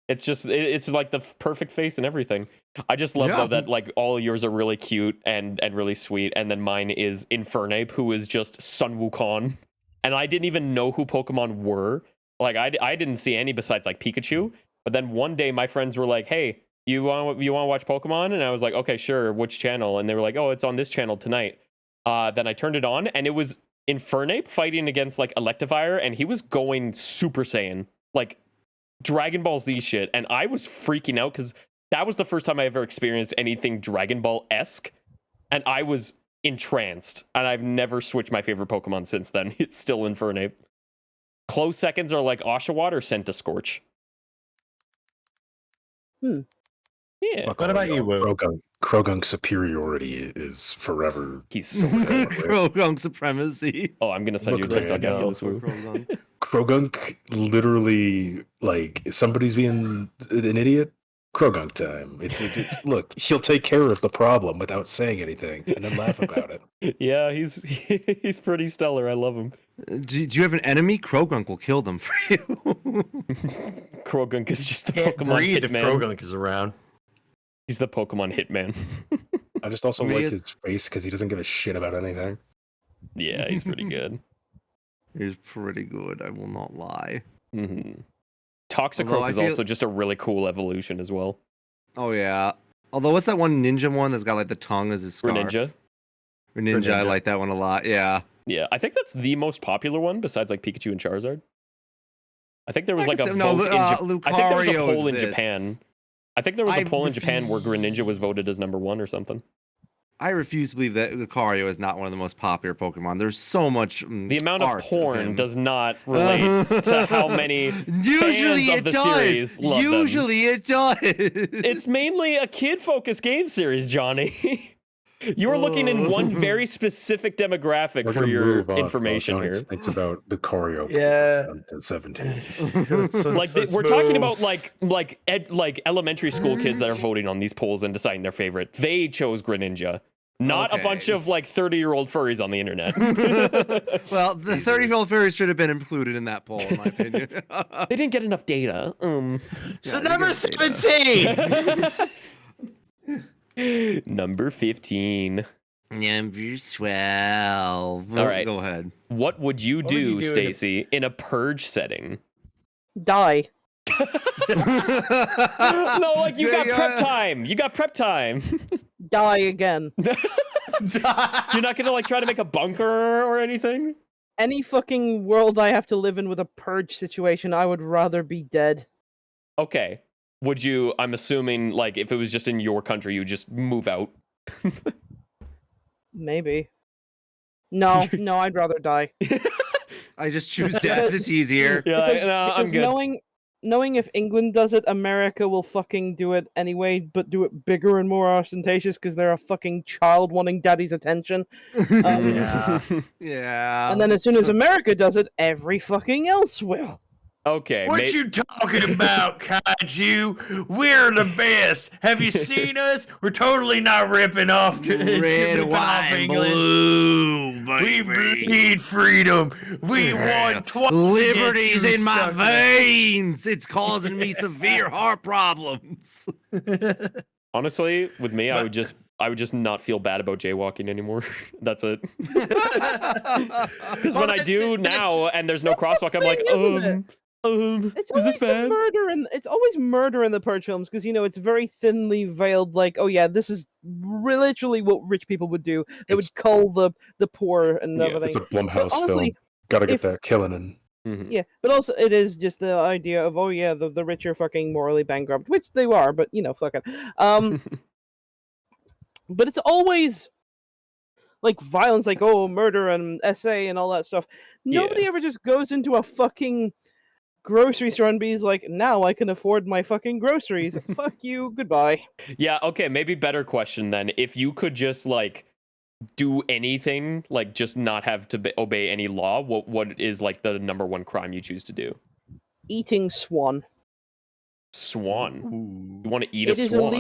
It's just, it's like the perfect face and everything. I just love though that like all yours are really cute and really sweet, and then mine is Infernape, who is just Sun Wukong. And I didn't even know who Pokemon were. Like I didn't see any besides like Pikachu. But then one day my friends were like, "Hey, you want to watch Pokemon?" And I was like, "Okay, sure. Which channel?" And they were like, "Oh, it's on this channel tonight." Then I turned it on, and it was Infernape fighting against like Electivire, and he was going Super Saiyan, like Dragon Ball Z shit. And I was freaking out because that was the first time I ever experienced anything Dragon Ball-esque, and I was entranced. And I've never switched my favorite Pokemon since then. It's still Infernape. Close seconds are like Oshawott or Centiskorch. Yeah. What about you, Will? Krogunk's superiority is forever. He's so good. Krogunk supremacy. Oh, I'm gonna send you a text after this. Woo. Krogunk literally, like, if somebody's being an idiot, Krogunk time. It's look, he'll take care of the problem without saying anything and then laugh about it. Yeah, he's pretty stellar. I love him. Do you have an enemy? Krogunk will kill them for you. Krogunk is just the Can't Pokemon breathe if hitman. Krogunk is around. He's the Pokemon hitman. I just also Me like is- his face because he doesn't give a shit about anything. Yeah, he's pretty good. He's pretty good. I will not lie. Mm-hmm. Although Toxicroak I is feel- also just a really cool evolution as well. Oh yeah. Although what's that one ninja one that's got like the tongue as his scarf? Greninja. Greninja. I Greninja. like that one a lot. Yeah. Yeah, I think that's the most popular one besides like Pikachu and Charizard. I think there was I like a could say- no, vote in Japan. I think there was a Lucario poll in exists. Japan. I think there was a I poll in Japan where Greninja was voted as number 1 or something. I refuse to believe that Lucario is not one of the most popular Pokemon. There's so much The amount of art porn him. does not relate to how many Usually fans it of the does. series love them. Usually it does. It's mainly a kid-focused game series, Johnny. You are looking in one very specific demographic We're for gonna your move on, information Johnny here. Thinks about the Lucario. Yeah. To 17. We're talking about like elementary school kids that are voting on these polls and deciding their favorite. They chose Greninja, not a Okay. bunch of like 30-year-old furries on the internet. Well, the 30-year-old fairies should have been included in that poll, in my opinion. They didn't get enough data. So Yeah, number you gotta say that. 17. Number 15. Number 12. All right. Go ahead. What would you What would you do, do in a- Stacy, in a purge setting? Die. No, like you got prep time. You got prep time. Die again. You're not gonna like try to make a bunker or anything? Any fucking world I have to live in with a purge situation, I would rather be dead. Okay. Would you, I'm assuming, like, if it was just in your country, you just move out? Maybe. No, no, I'd rather die. I just choose death. It's easier. Yeah, Because, no, I'm because good. knowing if England does it, America will fucking do it anyway, but do it bigger and more ostentatious because they're a fucking child wanting daddy's attention. Yeah. Yeah. And then as soon as America does it, every fucking else will. Okay, What you talking about, Kaiju? We're the best. Have you seen us? We're totally not ripping off Red, ripping off white, and England. blue, We baby. need freedom. We Yeah. won twice. Liberty's against you in my suckers. veins. It's causing me severe heart problems. honestly, with me, I would just not feel bad about jaywalking anymore. That's it. Because when I do now and there's no That's the crosswalk, I'm like, thing, isn't It's is always this the bad? murder, and it's always murder in the purge films because it's very thinly veiled. Like, oh yeah, this is literally what rich people would do. They It's- would cull the poor and Yeah, everything. It's a Blumhouse honestly, film. Gotta get if- that killing in. Mhm. Yeah, but also it is just the idea of the rich are fucking morally bankrupt, which they are, but fuck it. But it's always like violence, like murder and SA and all that stuff. Nobody ever just goes into a fucking grocery store and be like, now I can afford my fucking groceries. Fuck you, goodbye. Yeah, okay, maybe better question then. If you could just like do anything, like just not have to obey any law, what is like the number one crime you choose to do? Eating swan. Swan. You want to eat It a is swan?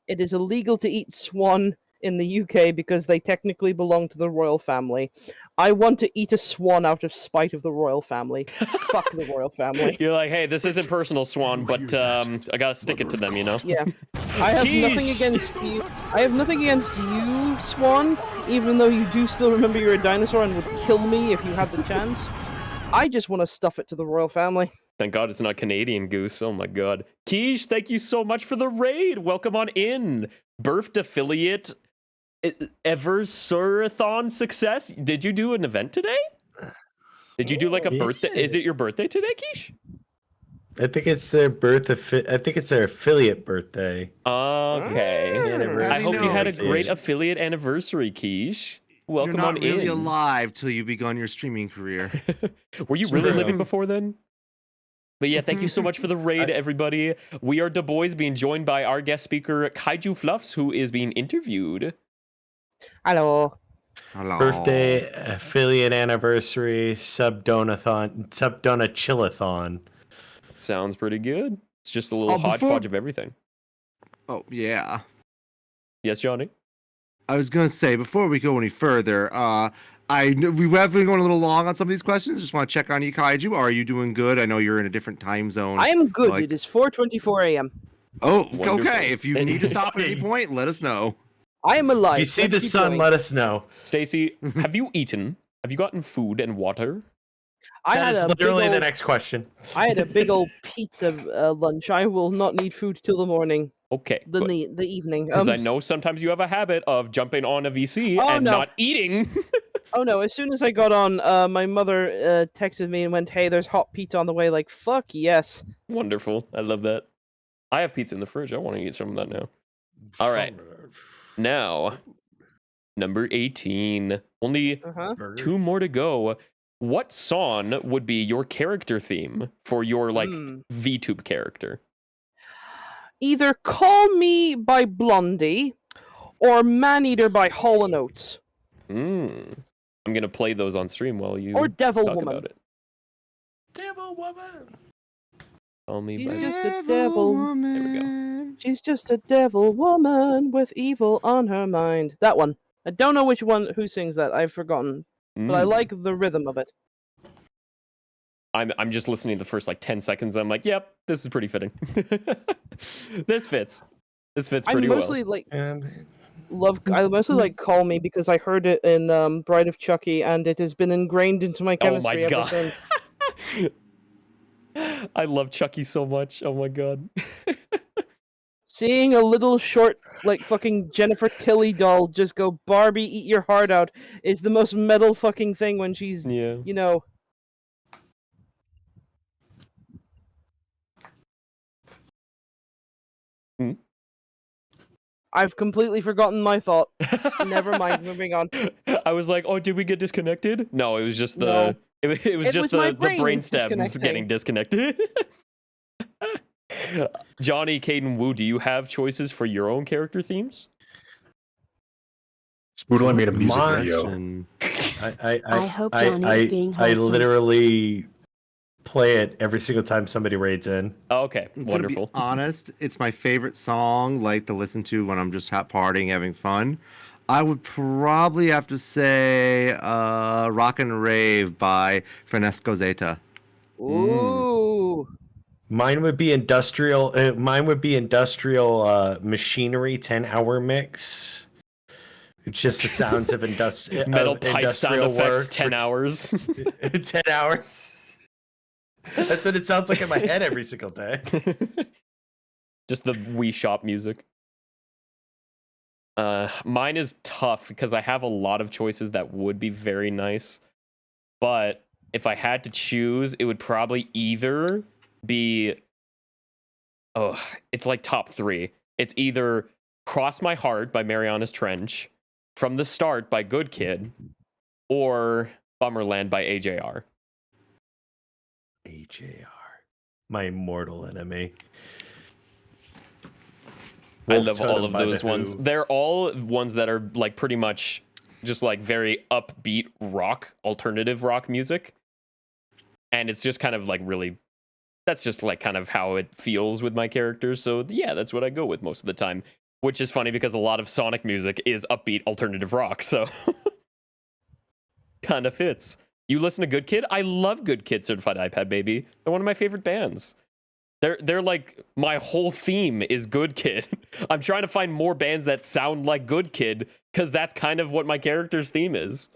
it is illegal to eat swan in the UK because they technically belong to the royal family. I want to eat a swan out of spite of the royal family. Fuck the royal family. You're like, hey, this isn't personal, Swan, but I gotta stick it to them, you know? Yeah. I have nothing Jeez. against you. I have nothing against you, Swan, even though you do still remember you're a dinosaur and would kill me if you had the chance. I just want to stuff it to the royal family. Thank God it's not Canadian Goose. Oh my God. Keish, thank you so much for the raid. Welcome on in. Birthed affiliate Eversurathon success. Did you do an event today? Did you do like a birthday? Is it your birthday today, Keish? I think it's their I think it's their affiliate birthday. Okay. I hope you had a great affiliate anniversary, Keish. Welcome You're not on really in. alive till you begun your streaming career. Were you really True. living before then? But yeah, thank you so much for the raid, everybody. We are Du Bois being joined by our guest speaker, Kaiju Fluffs, who is being interviewed. Hello. Hello. Birthday, affiliate anniversary, Chillathon. Sounds pretty good. It's just a little Oh, before- hodgepodge of everything. Oh yeah. Yes, Johnny? I was gonna say before we go any further, We have been going a little long on some of these questions. Just want to check on you, Kaiju. Are you doing good? I know you're in a different time zone. I am good. Like- It is 4:24 a.m. Oh, Wonderful. okay. If you And need to stop at any fucking- point, let us know. I am alive. If you see Let's the keep sun, going. let us know. Stacy, have you eaten? Have you gotten food and water? I That had is a literally big the old, next question. I had a big old pizza lunch. I will not need food till the morning, Okay. the evening. Because I know sometimes you have a habit of jumping on a VC Oh, and no. not eating. Oh no! As soon as I got on, my mother texted me and went, "Hey, there's hot pizza on the way." Like, fuck yes. Wonderful. I love that. I have pizza in the fridge. I want to eat some of that now. All right. Now, number 18. Only Uh-huh. 2 more to go. What song would be your character theme for your VTube character? Either "Call Me" by Blondie or "Man-Eater" by Hall & Oates I'm gonna play those on stream while you or "Devil talk Woman." about it. Devil woman. Call me She's by... just a devil. There we go. She's just a devil woman with evil on her mind. That one. I don't know who sings that. I've forgotten, but I like the rhythm of it. I'm just listening to the first 10 seconds. I'm like, yep, this is pretty fitting. This fits. This fits pretty I mostly well. I mostly like "Call Me" because I heard it in Bride of Chucky, and it has been ingrained into my chemistry ever since. I love Chucky so much. Oh my god. Seeing a little short, fucking Jennifer Tilly doll just go, "Barbie, eat your heart out," is the most metal fucking thing when she's, Yeah. Hmm? I've completely forgotten my thought. Never mind, moving on. I was like, oh, did we get disconnected? No, it was just the... No. It was just my the brain stems disconnecting. getting disconnected. Johnny, Caden, Wu, do you have choices for your own character themes? Spoodle made a music My- video. I hope Johnny is being I wholesome. literally play it every single time somebody raids in. Oh, okay, I'm gonna be wonderful. honest, it's my favorite song, to listen to when I'm just partying, having fun. I would probably have to say "Rock and Rave" by Francesco Zeta. Ooh. Mine would be industrial. Machinery 10-hour mix. It's just the sounds of industrial Metal pipe sound industrial effects, work 10 for hours. 10 hours. That's what it sounds like in my head every single day. Just the Wii Shop music. Mine is tough because I have a lot of choices that would be very nice. But if I had to choose, it would probably either be... Oh, it's top 3. It's either Cross My Heart by Marianas Trench, From the Start by Good Kid, or Bummerland by AJR. AJR. My mortal enemy. I Wolf love all Totem of by those The ones. Who. They're all ones that are pretty much just very upbeat rock, alternative rock music. And it's just kind of really, that's just kind of how it feels with my characters. So yeah, that's what I go with most of the time, which is funny because a lot of Sonic music is upbeat alternative rock. So kind of fits. You listen to Good Kid? I love Good Kid, Certified iPad Baby. They're one of my favorite bands. They're my whole theme is Good Kid. I'm trying to find more bands that sound like Good Kid because that's kind of what my character's theme is.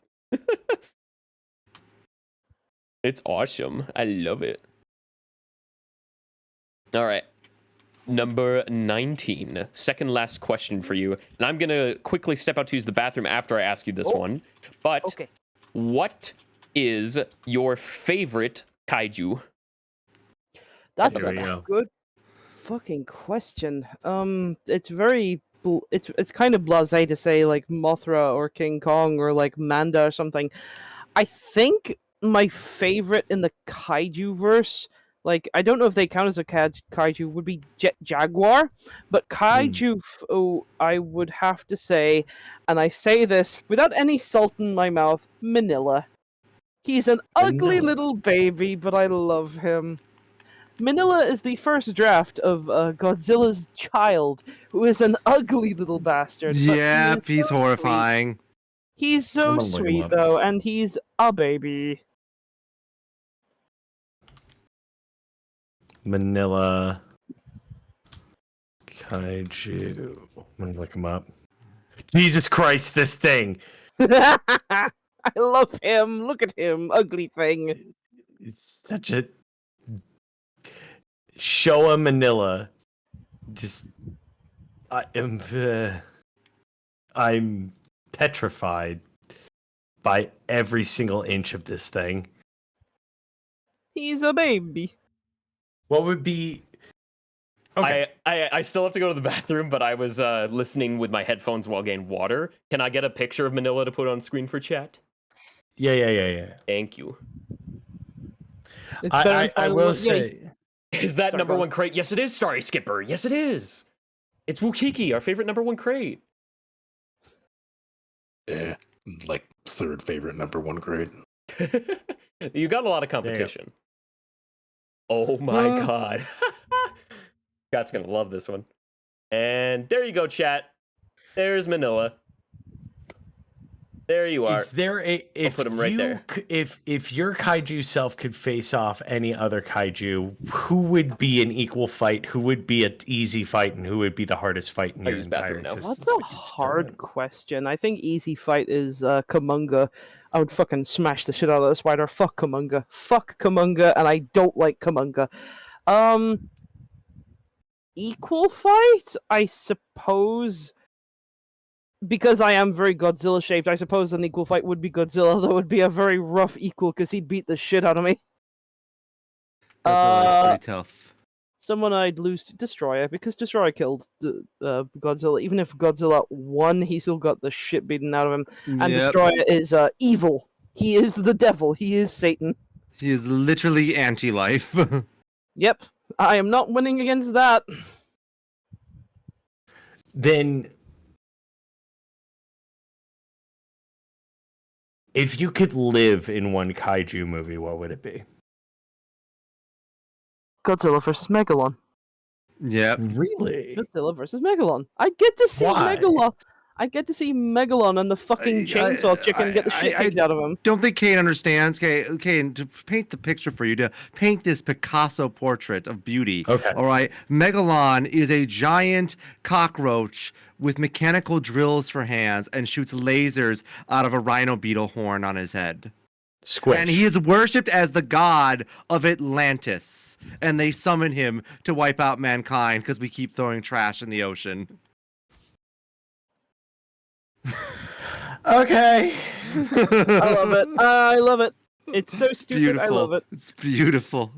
It's awesome. I love it. All right. Number 19. Second last question for you. And I'm going to quickly step out to use the bathroom after I ask you this one. But Okay. what is your favorite kaiju? That's There a we go. good fucking question. It's very it's kind of blasé to say Mothra or King Kong or Manda or something. I think my favorite in the kaiju verse, I don't know if they count as a kaiju, would be Jet Jaguar, but kaiju, I would have to say, and I say this without any salt in my mouth, Manila. He's an ugly Manila. little baby, but I love him. Manila is the first draft of Godzilla's child, who is an ugly little bastard. but he Yeah, is he's so sweet. horrifying. He's so I'm gonna look him sweet up. though, and he's a baby. Manila Kaiju. I'm gonna look him up. Jesus Christ, this thing. I love him. Look at him, ugly thing. It's such a Showa Manila. Just I'm petrified by every single inch of this thing. He's a baby. What would be okay? I still have to go to the bathroom, but I was listening with my headphones while getting water. Can I get a picture of Manila to put on screen for chat? Yeah. Thank you. I will say, is that Sorry, number go on. one crate? Yes, it is. Starry Skipper. Yes, it is. It's Wukiki, our favorite number one crate. Yeah, like third favorite number one grade. You got a lot of competition. Oh my god. Scott's gonna love this one. And there you go, chat. There's Manila. There you are. is there a if put him right there. If your kaiju self could face off any other kaiju, who would be an equal fight? Who would be an easy fight, and who would be the hardest fight in I your use entire bathroom now. existence? That's a hard question. I think easy fight is Kamunga. I would fucking smash the shit out of the spider. Fuck Kamunga. Fuck Kamunga, and I don't like Kamunga. Equal fight? I suppose. Because I am very Godzilla shaped, I suppose an equal fight would be Godzilla. That would be a very rough equal because he'd beat the shit out of me. That's pretty tough. Someone I'd lose to Destroyer because Destroyer killed Godzilla. Even if Godzilla won, he still got the shit beaten out of him. And Yep. Destroyer is evil. He is the devil. He is Satan. He is literally anti-life. Yep. I am not winning against that. Then, if you could live in one kaiju movie, what would it be? Godzilla versus Megalon. Yep. Really? Godzilla versus Megalon. I get to see Why? Megalon. I get to see Megalon and the fucking chainsaw chicken get the shit kicked out of him. Don't think Kane understands. Okay, and to paint the picture for you, to paint this Picasso portrait of beauty. Okay. All right. Megalon is a giant cockroach with mechanical drills for hands and shoots lasers out of a rhino beetle horn on his head. Squish. And he is worshipped as the god of Atlantis. And they summon him to wipe out mankind because we keep throwing trash in the ocean. Okay. I love it. I love it. It's so stupid. Beautiful. I love it. It's beautiful.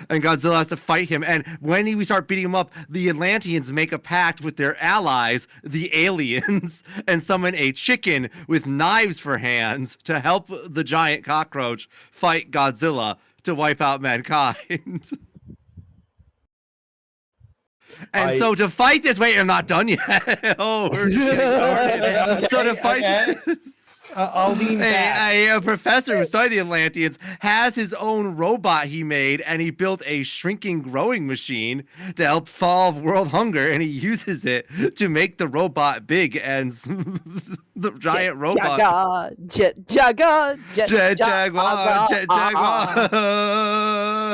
And Godzilla has to fight him. And when we start beating him up, the Atlanteans make a pact with their allies, the aliens, and summon a chicken with knives for hands to help the giant cockroach fight Godzilla to wipe out mankind. And so to fight this, wait, I'm not done yet. Oh, we're just started. So to fight this, I'll lean back. a professor who studied the Atlanteans has his own robot he made, and he built a shrinking growing machine to help solve world hunger, and he uses it to make the robot big and the giant robot. Jet Jaguar. Jet Jaguar.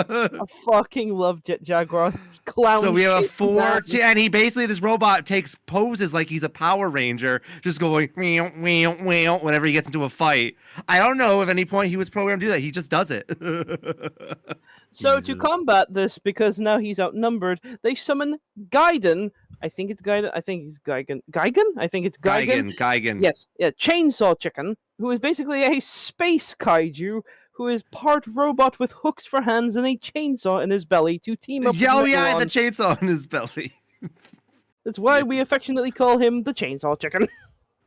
I fucking love Jet Jaguar. Clown. So we have a shit. 4, and he basically, this robot takes poses like he's a Power Ranger, just going meow, meow, meow whenever he gets into a fight. I don't know if at any point he was programmed to do that. He just does it. So to combat this, because now he's outnumbered, they summon Gaiden. I think it's Gaiden. I think he's Gigan. Gigan? I think it's Gigan. Gigan. Yes, yeah, Chainsaw Chicken, who is basically a space kaiju who is part robot with hooks for hands and a chainsaw in his belly to team up Yeah, with yeah, the Megalon. chainsaw in his belly. That's why we affectionately call him the Chainsaw Chicken.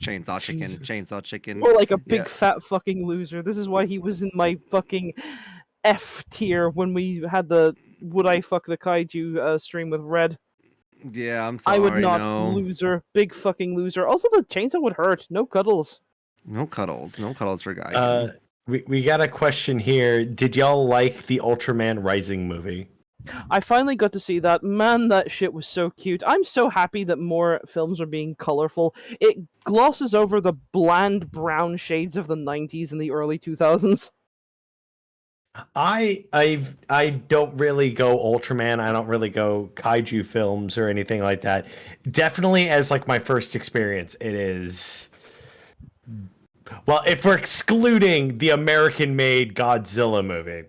Chainsaw chicken, Jesus. chainsaw chicken. Or like a big Yeah. fat fucking loser. This is why he was in my fucking F tier when we had the Would I Fuck the Kaiju stream with Red. Yeah, I'm sorry. I would not. No. Loser. Big fucking loser. Also, the chainsaw would hurt. No cuddles. No cuddles. No cuddles for Gigan. We got a question here. Did y'all like the Ultraman Rising movie? I finally got to see that. Man, that shit was so cute. I'm so happy that more films are being colorful. It glosses over the bland brown shades of the 90s and the early 2000s. I don't really go Ultraman. I don't really go kaiju films or anything like that. Definitely as like my first experience, it is. Well, if we're excluding the American-made Godzilla movie,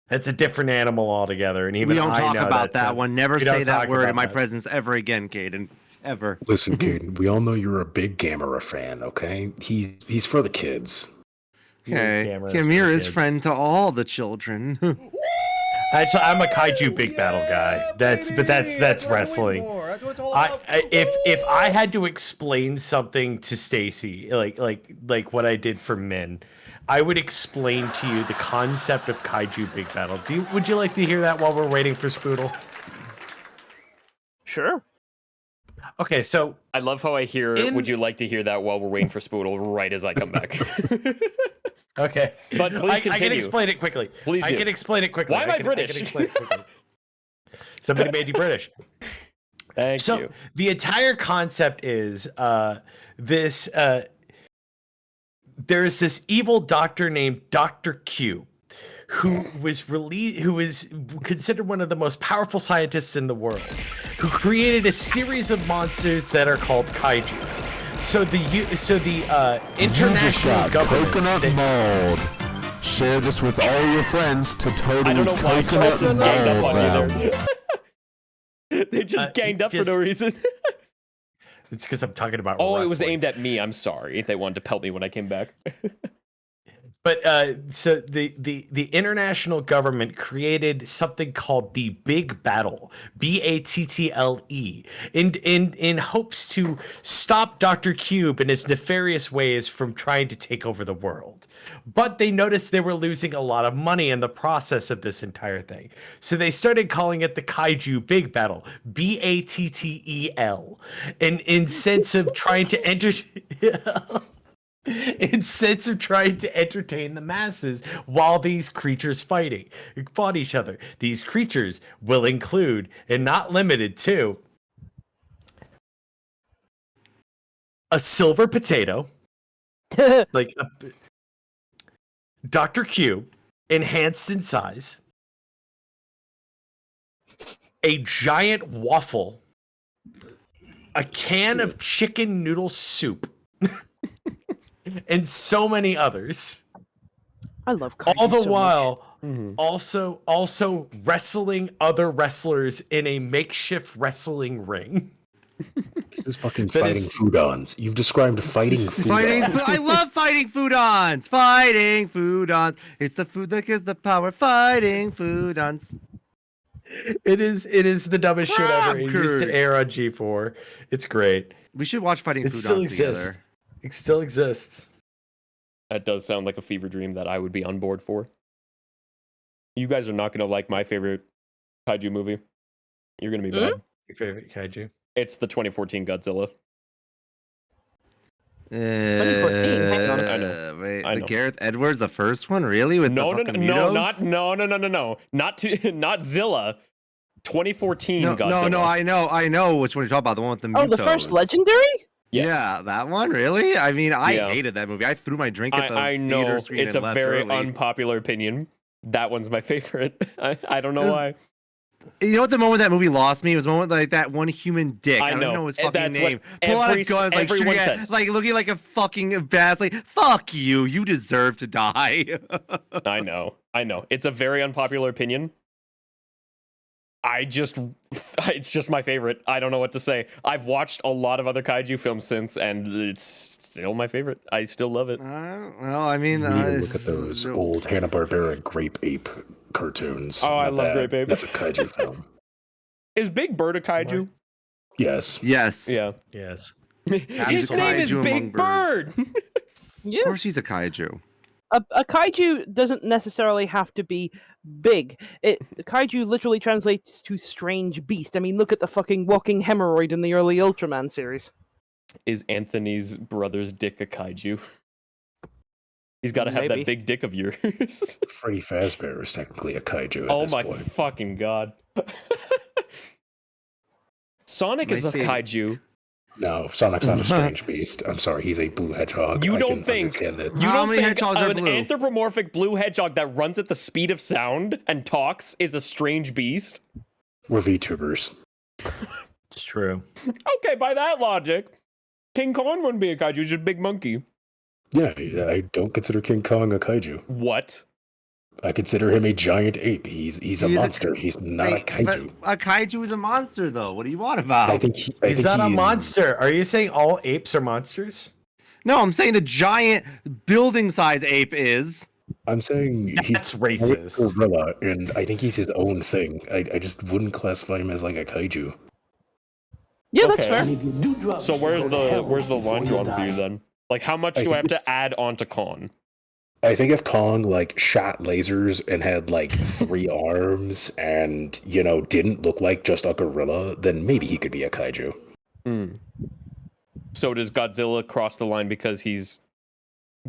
that's a different animal altogether. And even We don't I talk know about that's that one. Never we don't say that talk word about in my that. presence ever again, Caden. Ever. Listen, Caden, we all know you're a big Gamera fan, okay? He's for the kids. Okay. Gamera's Gamera for is kids. friend to all the children. Actually, I'm a kaiju big battle guy. That's wrestling. If I had to explain something to Stacy, like what I did for Min, I would explain to you the concept of kaiju big battle. Would you like to hear that while we're waiting for Spoodle? Sure. Okay, so I love how I hear, would you like to hear that while we're waiting for Spoodle right as I come back? okay, but please continue. I can explain it quickly. Please do. I can explain it quickly. Why am I British? I can explain it quickly. Somebody made you British. Thank you. The entire concept is there's this evil doctor named Dr. Q, who was considered one of the most powerful scientists in the world, who created a series of monsters that are called kaijus. So the international government. Coconut mold. Share this with all your friends to totally I don't know why Trump just ganged up on them. you there. They just ganged up for no reason. It's because I'm talking about it was wrestling. aimed at me. I'm sorry. They wanted to pelt me when I came back. But so the international government created something called the Big Battle, Battle, in hopes to stop Dr. Cube and his nefarious ways from trying to take over the world. But they noticed they were losing a lot of money in the process of this entire thing. So they started calling it the Kaiju Big Battle, Battle, and in sense of trying to enter. In sense of trying to entertain the masses while these creatures fought each other. These creatures will include, and not limited to, a silver potato, like Dr. Q, enhanced in size, a giant waffle, a can of chicken noodle soup, and so many others. I love kaiju all the so while much. also wrestling other wrestlers in a makeshift wrestling ring. This is fucking fighting foodons. You've described fighting foodons. I love fighting foodons. Fighting foodons. It's the food that gives the power. Fighting foodons. It is the dumbest shit ever. It used to air on G4. It's great. We should watch Fighting Foodons still exists. together. It still exists. That does sound like a fever dream that I would be on board for. You guys are not going to like my favorite kaiju movie. You're going to be bad. Your favorite kaiju? It's the 2014 Godzilla. 2014. Hang on. I know. Wait, I the know. Gareth Edwards, the first one, really? With No, the fucking not Zilla. 2014 Godzilla. No, I know which one you're talking about. The one with the Oh, the first legendary? Yes. Yeah, that one, really? I mean, I hated that movie. I threw my drink at the I know theater screen it's a and left very early. unpopular opinion. That one's my favorite. I don't know why. You know what the moment that movie lost me? It was the moment like that one human dick. I don't know. know his fucking That's what name. Pull out a gun, like everyone shooting at, says. like looking like a fucking bass. Like, fuck you. You deserve to die. I know. It's a very unpopular opinion. It's just my favorite. I don't know what to say. I've watched a lot of other kaiju films since, and it's still my favorite. I still love it. Well, I mean, You need to look at those old Hanna-Barbera Grape Ape cartoons. Oh, I love Grape Ape. That's a kaiju film. Is Big Bird a kaiju? Yes. Yes. Yeah. Yes. His name is kaiju among Big birds. Bird. Of course he's a kaiju. A kaiju doesn't necessarily have to be big. Kaiju literally translates to strange beast. I mean, look at the fucking walking hemorrhoid in the early Ultraman series. Is Anthony's brother's dick a kaiju? He's got to have Maybe. that big dick of yours. Freddy Fazbear is technically a kaiju at Oh this my point. fucking god. Sonic is a kaiju. No, Sonic's not a strange beast. I'm sorry, he's a blue hedgehog. You I don't can think understand that. you How don't many think hedgehogs are an blue? anthropomorphic blue hedgehog that runs at the speed of sound and talks is a strange beast? We're VTubers. It's true. Okay, by that logic, King Kong wouldn't be a kaiju, he's just a big monkey. Yeah, I don't consider King Kong a kaiju. What? I consider him a giant ape. He's a monster. He's not a kaiju. But a kaiju is a monster, though. What do you want about? I think He's not a monster. Are you saying all apes are monsters? No, I'm saying the giant building-size ape is. I'm saying That's he's racist. a gorilla, and I think he's his own thing. I just wouldn't classify him as like a kaiju. Yeah, that's fair. So where's the line drawn for you then? Like, how much do I have to add on to Kong? I think if Kong like shot lasers and had like 3 arms and didn't look like just a gorilla, then maybe he could be a kaiju. So does Godzilla cross the line because he's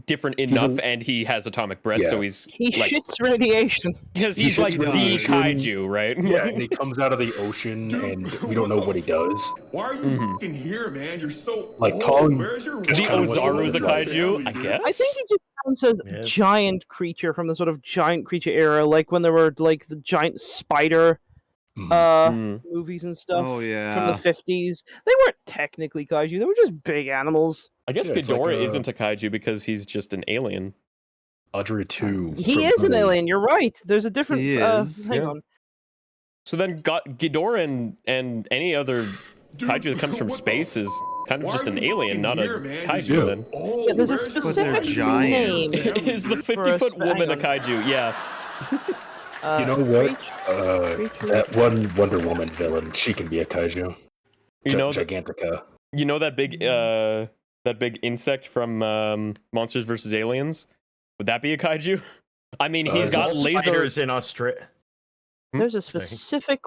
different enough and he has atomic breath, Yeah. so he's He like, shits radiation. because he he's shits like the radiation. kaiju, right? Yeah, and he comes out of the ocean and we don't know what he does. Why are you fucking here, man? You're so Like, old. Kong Where's your just The kinda was Ozaru's a like- kaiju, I guess. I think he just counts as Yes. giant creature from the sort of giant creature era, like when there were like the giant spider movies and stuff Oh, yeah. from the 50s. They weren't technically kaiju, they were just big animals. I guess Yeah, it's like Ghidorah a- isn't a kaiju because he's just an alien. Audrey 2. He from is an Earth. alien, you're right. There's a different He is, hang yeah. on. So then Ghidorah and any other kaiju that comes from what the space is kind of Why just are an you alien, fucking not here, a man? kaiju You're then. so old. Yeah, there's a Where's your specific they're giant. name. Is the For a 50-foot hang woman a on. kaiju? Yeah. You know what? Creature- That one Wonder Woman villain, she can be a kaiju. You know Gigantica. You know that big insect from Monsters vs. Aliens? Would that be a kaiju? I mean, he's got All laser. spiders in Australia. There's a Sorry. specific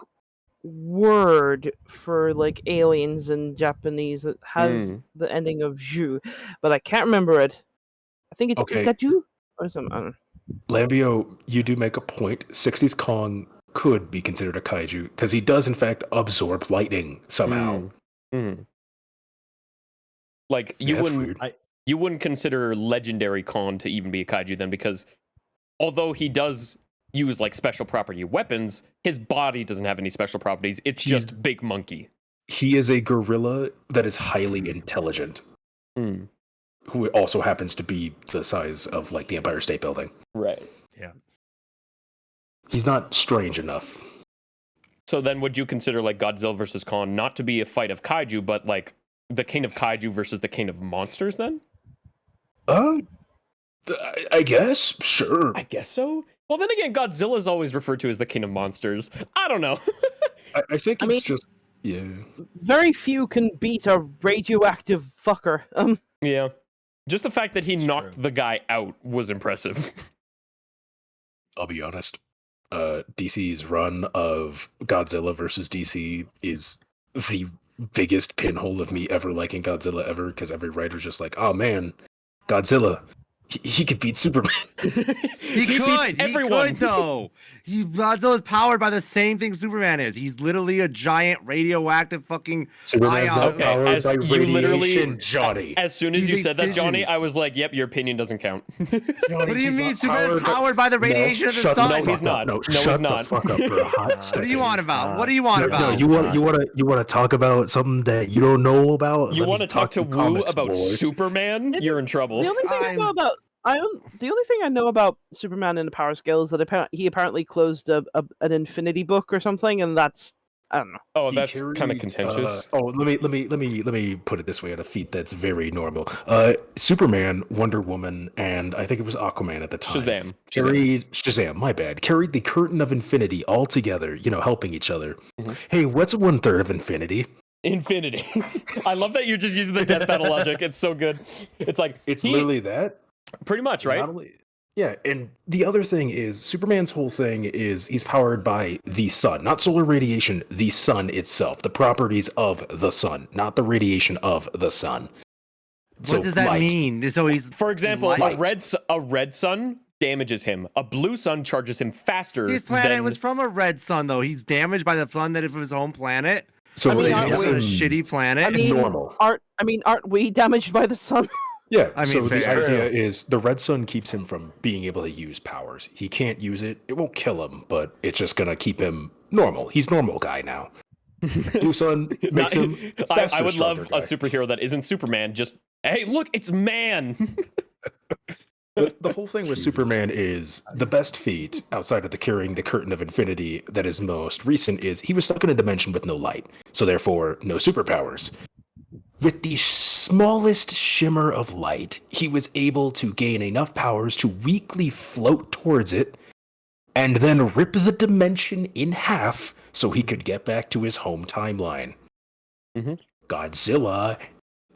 word for like aliens in Japanese that has the ending of ju, but I can't remember it. I think it's Okay. ikaju or something. I don't know. Lambio, you do make a point. 60s Kong could be considered a kaiju because he does in fact absorb lightning somehow. Like Yeah, that's wouldn't weird. you wouldn't consider legendary Kong to even be a kaiju then, because although he does use like special property weapons, his body doesn't have any special properties. It's just big monkey. He is a gorilla that is highly intelligent, who also happens to be the size of like the Empire State Building. Right. Yeah. He's not strange enough. So then would you consider like Godzilla versus Kong not to be a fight of kaiju, but like the king of kaiju versus the king of monsters then? I guess, sure. I guess so. Well, then again, Godzilla is always referred to as the king of monsters. I don't know. I think I it's mean- just yeah. Very few can beat a radioactive fucker. Yeah. Just the fact that he knocked the guy out was impressive. I'll be honest. DC's run of Godzilla versus DC is the biggest pinhole of me ever liking Godzilla ever, because every writer's just like, oh man, Godzilla, he could beat Superman. He beats could. everyone. He could, though. Godzilla is powered by the same thing Superman is. He's literally a giant radioactive fucking. Superman's not Okay, powered as by you radiation, literally- Johnny. As soon as He's you a said that, Johnny, fission. I was like, yep, your opinion doesn't count. What do you mean? Superman is powered by the radiation of the shut sun. No, the he's fuck up. not. No, he's shut not. the fuck up for a hot second. What do you want about? What do you want No, about? you want to talk about something that you don't know about? You Let want me to talk to Wu comics, about boy. Superman? You're in trouble. The only thing I know I'm- about the only thing I know about Superman in the Power Scale is that he apparently closed an Infinity book or something, and that's I don't know. Oh, He that's kind of carried, contentious. let me put it this way, at a feat that's very normal. Superman, Wonder Woman, and I think it was Aquaman at the time. Shazam. Shazam, my bad. Carried the curtain of infinity all together, helping each other. Mhm. Hey, what's 1/3 of infinity? Infinity. I love that you're just using the death battle logic. It's so good. It's like It's he- literally that. pretty much, right? Not only- yeah, and the other thing is Superman's whole thing is he's powered by the sun, not solar radiation, the sun itself, the properties of the sun, not the radiation of the sun. What does that mean? So he's For example, light. a red sun damages him. A blue sun charges him faster. His planet was from a red sun, though. He's damaged by the sun that of his home planet. So I mean, he's aren't on a we- shitty planet. I mean, normal. aren't we damaged by the sun? Yeah, I mean, so the fair. idea is the red sun keeps him from being able to use powers. He can't use it. It won't kill him, but it's just gonna keep him normal. He's normal guy now. Blue sun makes him faster, I would love stronger a guy. superhero that isn't Superman. Just, hey, look, it's man. The whole thing with Superman is the best feat outside of the carrying the curtain of infinity that is most recent is he was stuck in a dimension with no light, so therefore no superpowers. With the smallest shimmer of light, he was able to gain enough powers to weakly float towards it and then rip the dimension in half so he could get back to his home timeline. Mhm. Godzilla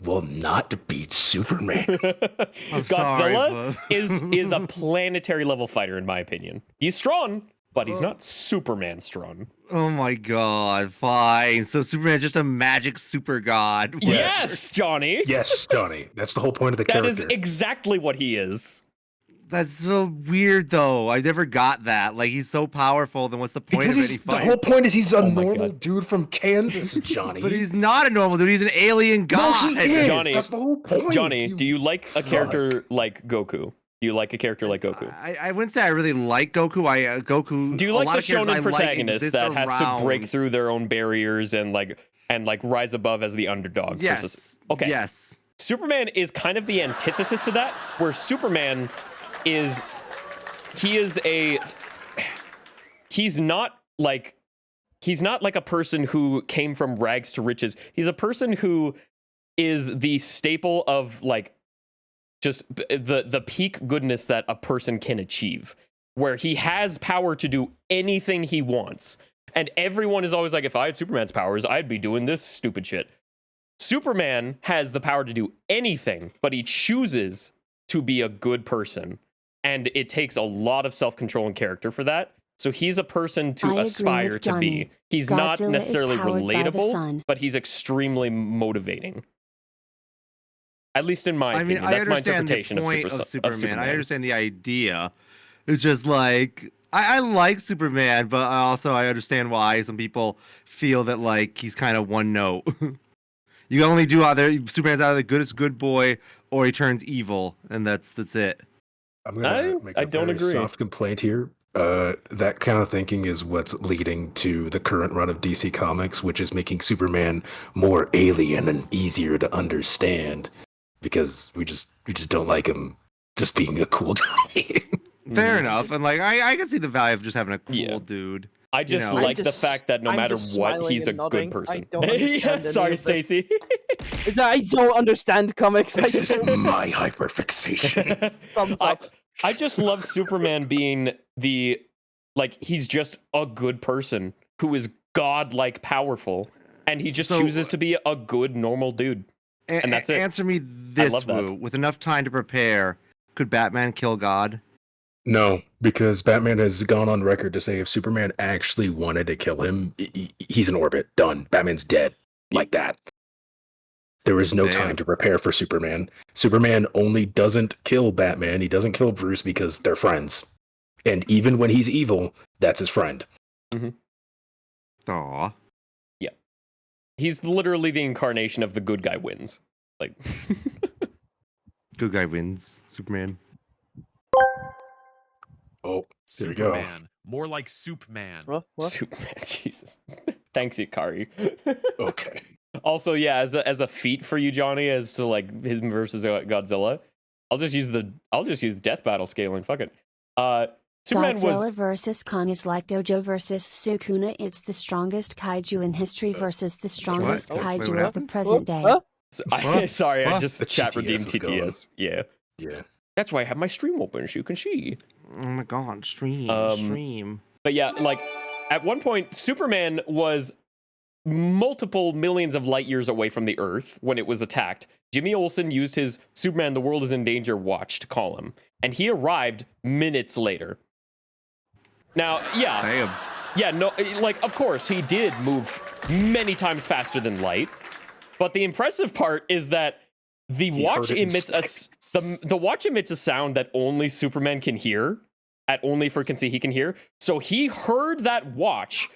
will not beat Superman. I'm Godzilla sorry, is a planetary level fighter, in my opinion. He's strong, but he's not Superman strong. Oh my god, fine. So Superman's just a magic super god. Yes, Johnny. Yes, Johnny. That's the whole point of the That character. is exactly what he is. That's so weird, though. I never got that. Like, he's so powerful, then what's the point Because of any the fight? whole point is he's a Oh my normal God. dude from Kansas, Johnny. But he's not a normal dude. He's an alien god. No, he is. Johnny. That's the whole point. Johnny, do you like a fuck. character like Goku? Do you like a character like Goku? I wouldn't say I really like Goku. Goku. Do you a like lot the of characters I shonen like protagonist exist that has to break around- through their own barriers and rise above as the underdog? Yes. Versus... Okay. Yes. Superman is kind of the antithesis to that, where Superman is he's not like a person who came from rags to riches. He's a person who is the staple of like just the peak goodness that a person can achieve, where he has power to do anything he wants. And everyone is always like, if I had Superman's powers, I'd be doing this stupid shit. Superman has the power to do anything, but he chooses to be a good person. And it takes a lot of self-control and character for that. So he's a person I to agree aspire with to be. Johnny. He's not Godzilla is necessarily powered by the relatable, sun. but he's extremely motivating. At least in my I mean, opinion. I That's my understand the interpretation point of of Superman. Superman. I understand the idea. It's just like I like Superman, but I understand why some people feel that like he's kind of one note. You only do Superman's either the goodest good boy or he turns evil, and that's it. I'm gonna make a don't very agree. soft complaint here. That kind of thinking is what's leading to the current run of DC Comics, which is making Superman more alien and easier to understand because we just don't like him just being a cool guy. Fair enough, and like I can see the value of just having a cool Yeah. dude. I just You know. like the fact that no I'm matter just what, smiling he's a and nodding. good person. I don't understand any Sorry, of this. Stacey. I don't understand comics. I This just is my hyperfixation. thumbs I, up. I just love Superman being he's just a good person who is godlike powerful, and he just So- chooses to be a good, normal dude. And that's it. Answer me this, love that. Woo. With enough time to prepare, could Batman kill God? No, because Batman has gone on record to say if Superman actually wanted to kill him, he's in orbit. Done. Batman's dead. Like that. There is no Damn. time to prepare for Superman. Superman only doesn't kill Batman. He doesn't kill Bruce because they're friends. And even when he's evil, that's his friend. Aw. He's literally the incarnation of the good guy wins. Like, Good guy wins. Superman. Oh, there we go. Superman. More like Soup Man. What? Superman, Jesus. Thanks, Ikari. Okay. Also, yeah, as a feat for you, Johnny, as to like his versus Godzilla, I'll just use the death battle scaling. Fuck it. Superman Godzilla versus Kong is like Gojo versus Sukuna. It's the strongest kaiju in history versus the strongest What? Wait, kaiju what of the happened? present day. Sorry, I What? just The chat TTS redeemed is going. TTS. Yeah, Yeah. that's why I have my stream open, as you can see. Oh my god, stream. But yeah, like at one point, Superman was multiple millions of light years away from the Earth when it was attacked. Jimmy Olsen used his Superman the World is in Danger watch to call him, and he arrived minutes later. Now, yeah, Damn. yeah, no, like, of course, he did move many times faster than light, but the impressive part is that The He watch heard it in emits the watch emits a sound that only Superman can hear, at only frequency he can hear. So he heard that watch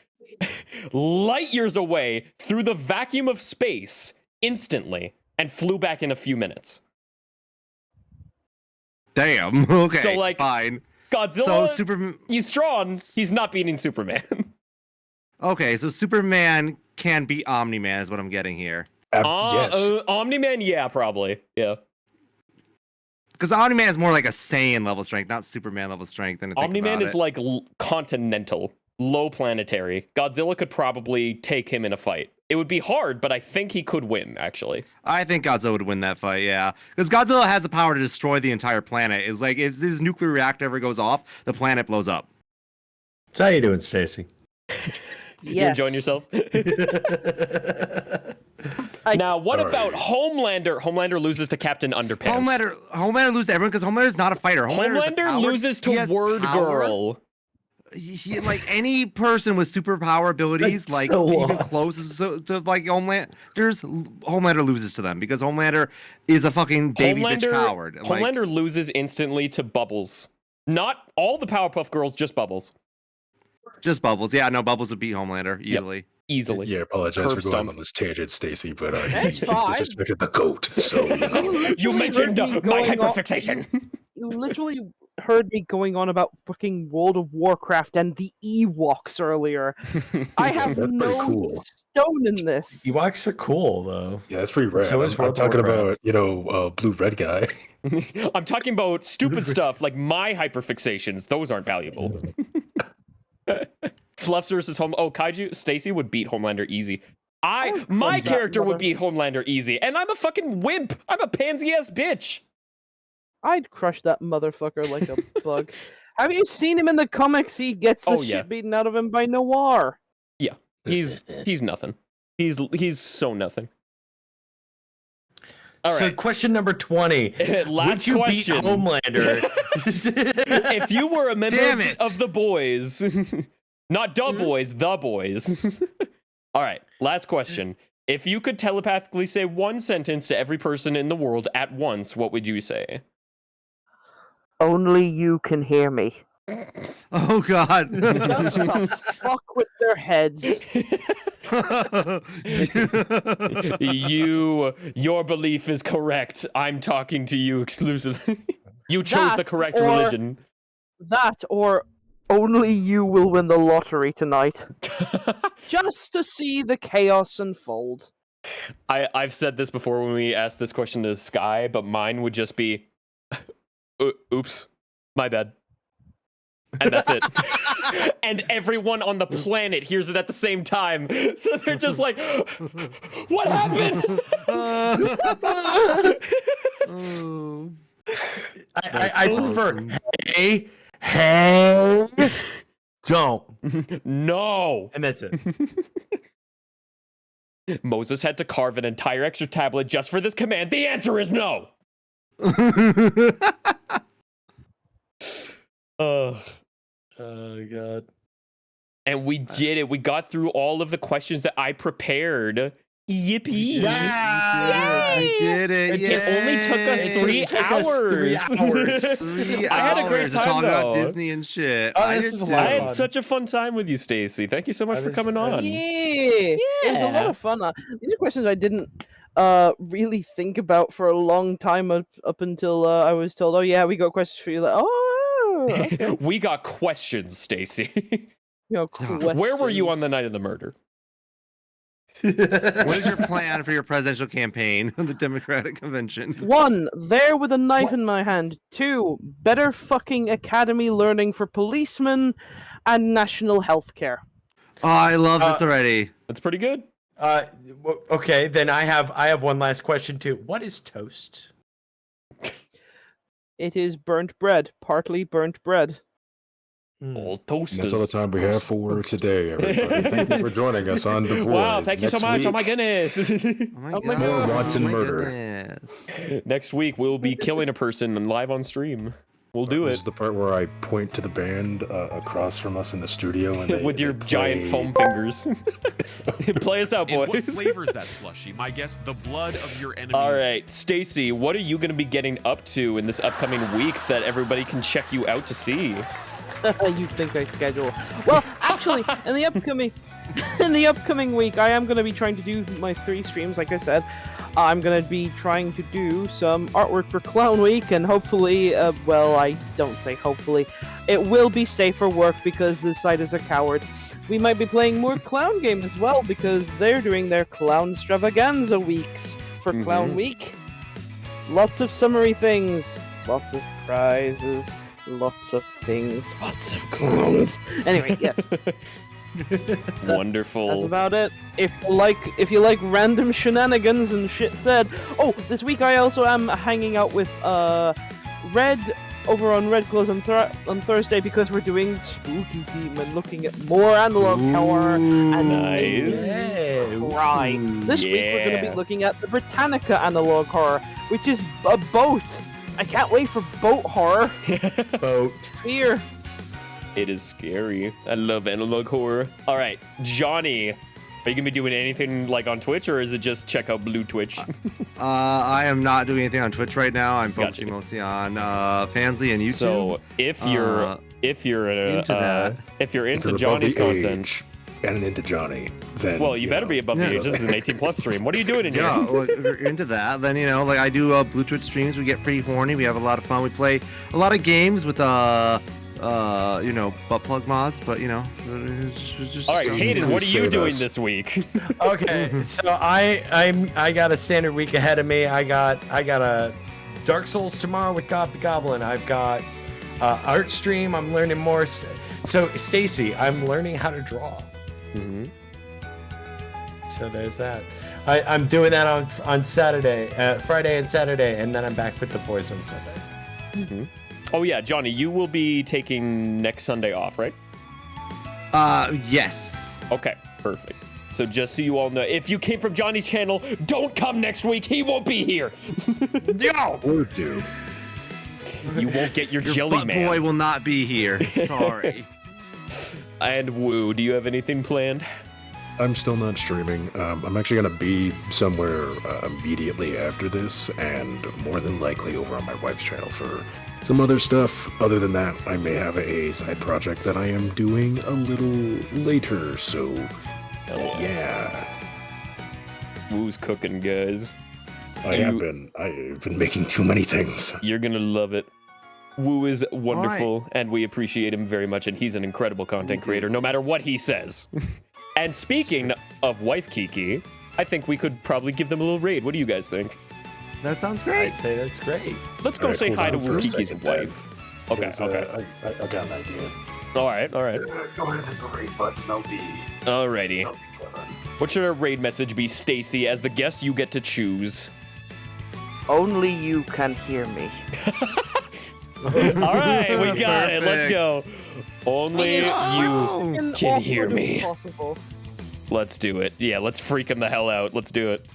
light years away through the vacuum of space instantly and flew back in a few minutes. Damn. Okay. So, like, fine. Godzilla, So Superman. he's strong. He's not beating Superman. Okay, so Superman can beat Omni-Man is what I'm getting here. Yes. Omni-Man, yeah, probably. Yeah. Because Omni-Man is more like a Saiyan level strength, not Superman level strength. Omni-Man is like continental, low planetary. Godzilla could probably take him in a fight. It would be hard, but I think he could win, actually. I think Godzilla would win that fight, yeah. Because Godzilla has the power to destroy the entire planet. It's like if his nuclear reactor ever goes off, the planet blows up. So how you doing, Stacy? You enjoying yourself? Now, what about Homelander? Homelander loses to Captain Underpants. Homelander loses to everyone because Homelander is not a fighter. Homelander loses to Word Girl. He like any person with superpower abilities, like even close to like Homelander loses to them because Homelander is a fucking baby bitch coward. Homelander loses instantly to Bubbles. Not all the Powerpuff Girls, just Bubbles. Just Bubbles. Yeah, no, Bubbles would beat Homelander easily. Yep. Easily. Yeah, apologize Curb for going stomp. on this tangent, Stacy, but That's fine. disrespected the goat. So You mentioned my going on- hyperfixation. You literally heard me going on about fucking World of Warcraft and the Ewoks earlier. I have That's pretty no cool. stone in this. Ewoks are cool though. Yeah, that's pretty rad. So is I'm World of talking Warcraft. about, blue red guy. I'm talking about stupid stuff like my hyperfixations. Those aren't valuable. Fluffs versus Home. Oh, Kaiju Stacy would beat Homelander easy. My character would beat Homelander easy, and I'm a fucking wimp. I'm a pansy ass bitch. I'd crush that motherfucker like a bug. Have you seen him in the comics? He gets the shit beaten out of him by Noir. Yeah, he's nothing. He's so nothing. All right. So question number 20. Last Would you question. beat Homelander? If you were a member of the boys, not the boys, the boys. All right, last question. If you could telepathically say one sentence to every person in the world at once, what would you say? Only you can hear me. Oh God! Just to fuck with their heads. Your belief is correct. I'm talking to you exclusively. You chose the correct religion. That or only you will win the lottery tonight. Just to see the chaos unfold. I've said this before when we asked this question to Sky, but mine would just be, oops, my bad. And that's it. And everyone on the planet hears it at the same time. So they're just like, what happened? I prefer, hey, don't. No. And that's it. Moses had to carve an entire extra tablet just for this command. The answer is no. Oh God. And we did it. We got through all of the questions that I prepared. Yippee! I did it! It only took us 3 hours. 3 I had a great time talking though. about Disney and shit. Oh, this is a lot I of had fun. such a fun time with you, Stacy. Thank you so much for coming on. Yeah, it was a lot of fun. These are questions I didn't really think about for a long time up until I was told, "Oh yeah, we got questions for you." Like, oh, okay. We got questions, Stacy. Where were you on the night of the murder? What is your plan for your presidential campaign on the Democratic convention? 1, there with a knife in my hand. 2, better fucking academy learning for policemen and national health care. Oh, I love this already. That's pretty good. Okay, then I have one last question too. What is toast? It is burnt bread, partly burnt bread. All toasters. That's all the time we have for today, everybody. Thank you for joining us on The Boys. Wow, thank you so Next much. Oh week, my goodness. Oh my More Watson murder. goodness. Next week, we'll be killing a person live on stream. We'll do This it. is the part where I point to the band across from us in the studio and With your giant play- foam fingers. Play us out, And what boys. flavors that slushy? My guess, the blood of your enemies. All right, Stacy, what are you going to be getting up to in this upcoming weeks that everybody can check you out to see? You think I schedule? Well, actually, in the upcoming week, I am going to be trying to do my 3 streams. Like I said, I'm going to be trying to do some artwork for Clown Week, and hopefully, well, I don't say hopefully, it will be safer work because the site is a coward. We might be playing more Clown Game as well because they're doing their Clown Stravaganza weeks for Clown Week. Lots of summary things, lots of prizes. Lots of things, lots of clowns. Anyway, yes. Wonderful. That's about it. If you like random shenanigans and shit said. Oh, this week I also am hanging out with Red over on Red Clothes on Thursday because we're doing Spooky Team and looking at more analog horror and Nice. cry. This week we're going to be looking at the Britannica analog horror, which is a boat. I can't wait for boat horror. Boat. Fear. It is scary. I love analog horror. All right, Johnny, are you gonna be doing anything like on Twitch, or is it just check out Blue Twitch? I am not doing anything on Twitch right now. I'm Gotcha. focusing mostly on Fansly and YouTube. So if you're into that. if you're If into you're above Johnny's the content, age and into Johnny, then well, you better be above the Yeah. age. This is an 18+ stream. What are you doing in Yeah, here? well, if you're into that, then like I do Blue Twitch streams. We get pretty horny. We have a lot of fun. We play a lot of games with butt plug mods. But it's just All right, Caden, what are you Save doing us. this week? Okay, so I got a standard week ahead of me. I got a Dark Souls tomorrow with God the Goblin. I've got art stream. I'm learning more. So Stacy, I'm learning how to draw. So there's that. I'm doing that on Saturday, Friday and Saturday, and then I'm back with the boys on Sunday. Oh yeah, Johnny, you will be taking next Sunday off, right? Yes. Okay, perfect. So just so you all know, if you came from Johnny's channel, don't come next week. He won't be here. No. Or do. You won't get your jelly Butt man. boy will not be here. Sorry. And Woo, do you have anything planned? I'm still not streaming. I'm actually gonna be somewhere immediately after this, and more than likely over on my wife's channel for some other stuff. Other than that, I may have a side project that I am doing a little later. So, yeah, Woo's cooking, guys. I've been making too many things. You're gonna love it. Woo is wonderful, and we appreciate him very much, and he's an incredible content creator, no matter what he says. And speaking of wife Kiki, I think we could probably give them a little raid. What do you guys think? That sounds I'd great. say that's great. Let's go All right, say hold hi to on for Woo a Kiki's second, then. wife. Okay, 'Cause, okay. I got an idea. All right, all right. Go ahead and hit the raid button. I'll be Alrighty. clever. What should our raid message be, Stacy? As the guest, you get to choose. Only you can hear me. All right, we got it. Let's Perfect. go. Only you can hear me. Possible. Let's do it. Yeah, let's freak him the hell out. Let's do it.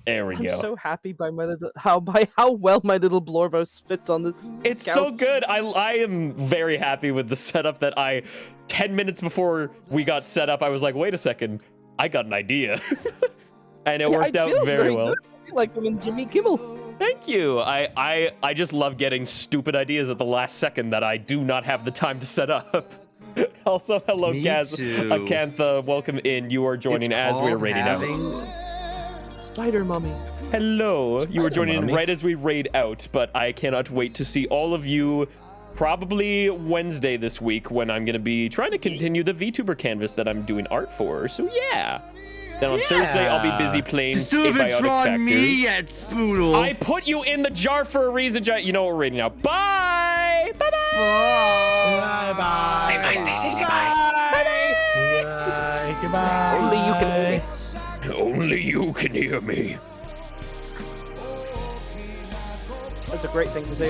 There we I'm go. so happy by how well my little Blorbo's fits on this. It's couch. so good. I am very happy with the setup that 10 minutes before we got set up, I was like, wait a second, I got an idea. And it worked out feels very well. good. I feel like I'm in Jimmy Kimmel. Thank you. I just love getting stupid ideas at the last second that I do not have the time to set up. Also, hello, Me Gaz. too. Akantha, welcome in. You are joining It's as we are called raiding out. having- Spider Mummy. Hello. You are joining in Mommy. right as we raid out, but I cannot wait to see all of you probably Wednesday this week when I'm going to be trying to continue the VTuber canvas that I'm doing art for. So yeah. Then on Thursday, I'll be busy playing You still haven't Abiotic drawn Factory. me yet, Spoodle. I put you in the jar for a reason, You know what we're raiding out. Bye! Bye-bye! Bye. Say bye, Stacey. Say bye. Bye. Goodbye. Only you can hear me. Only you can hear me. That's a great thing to say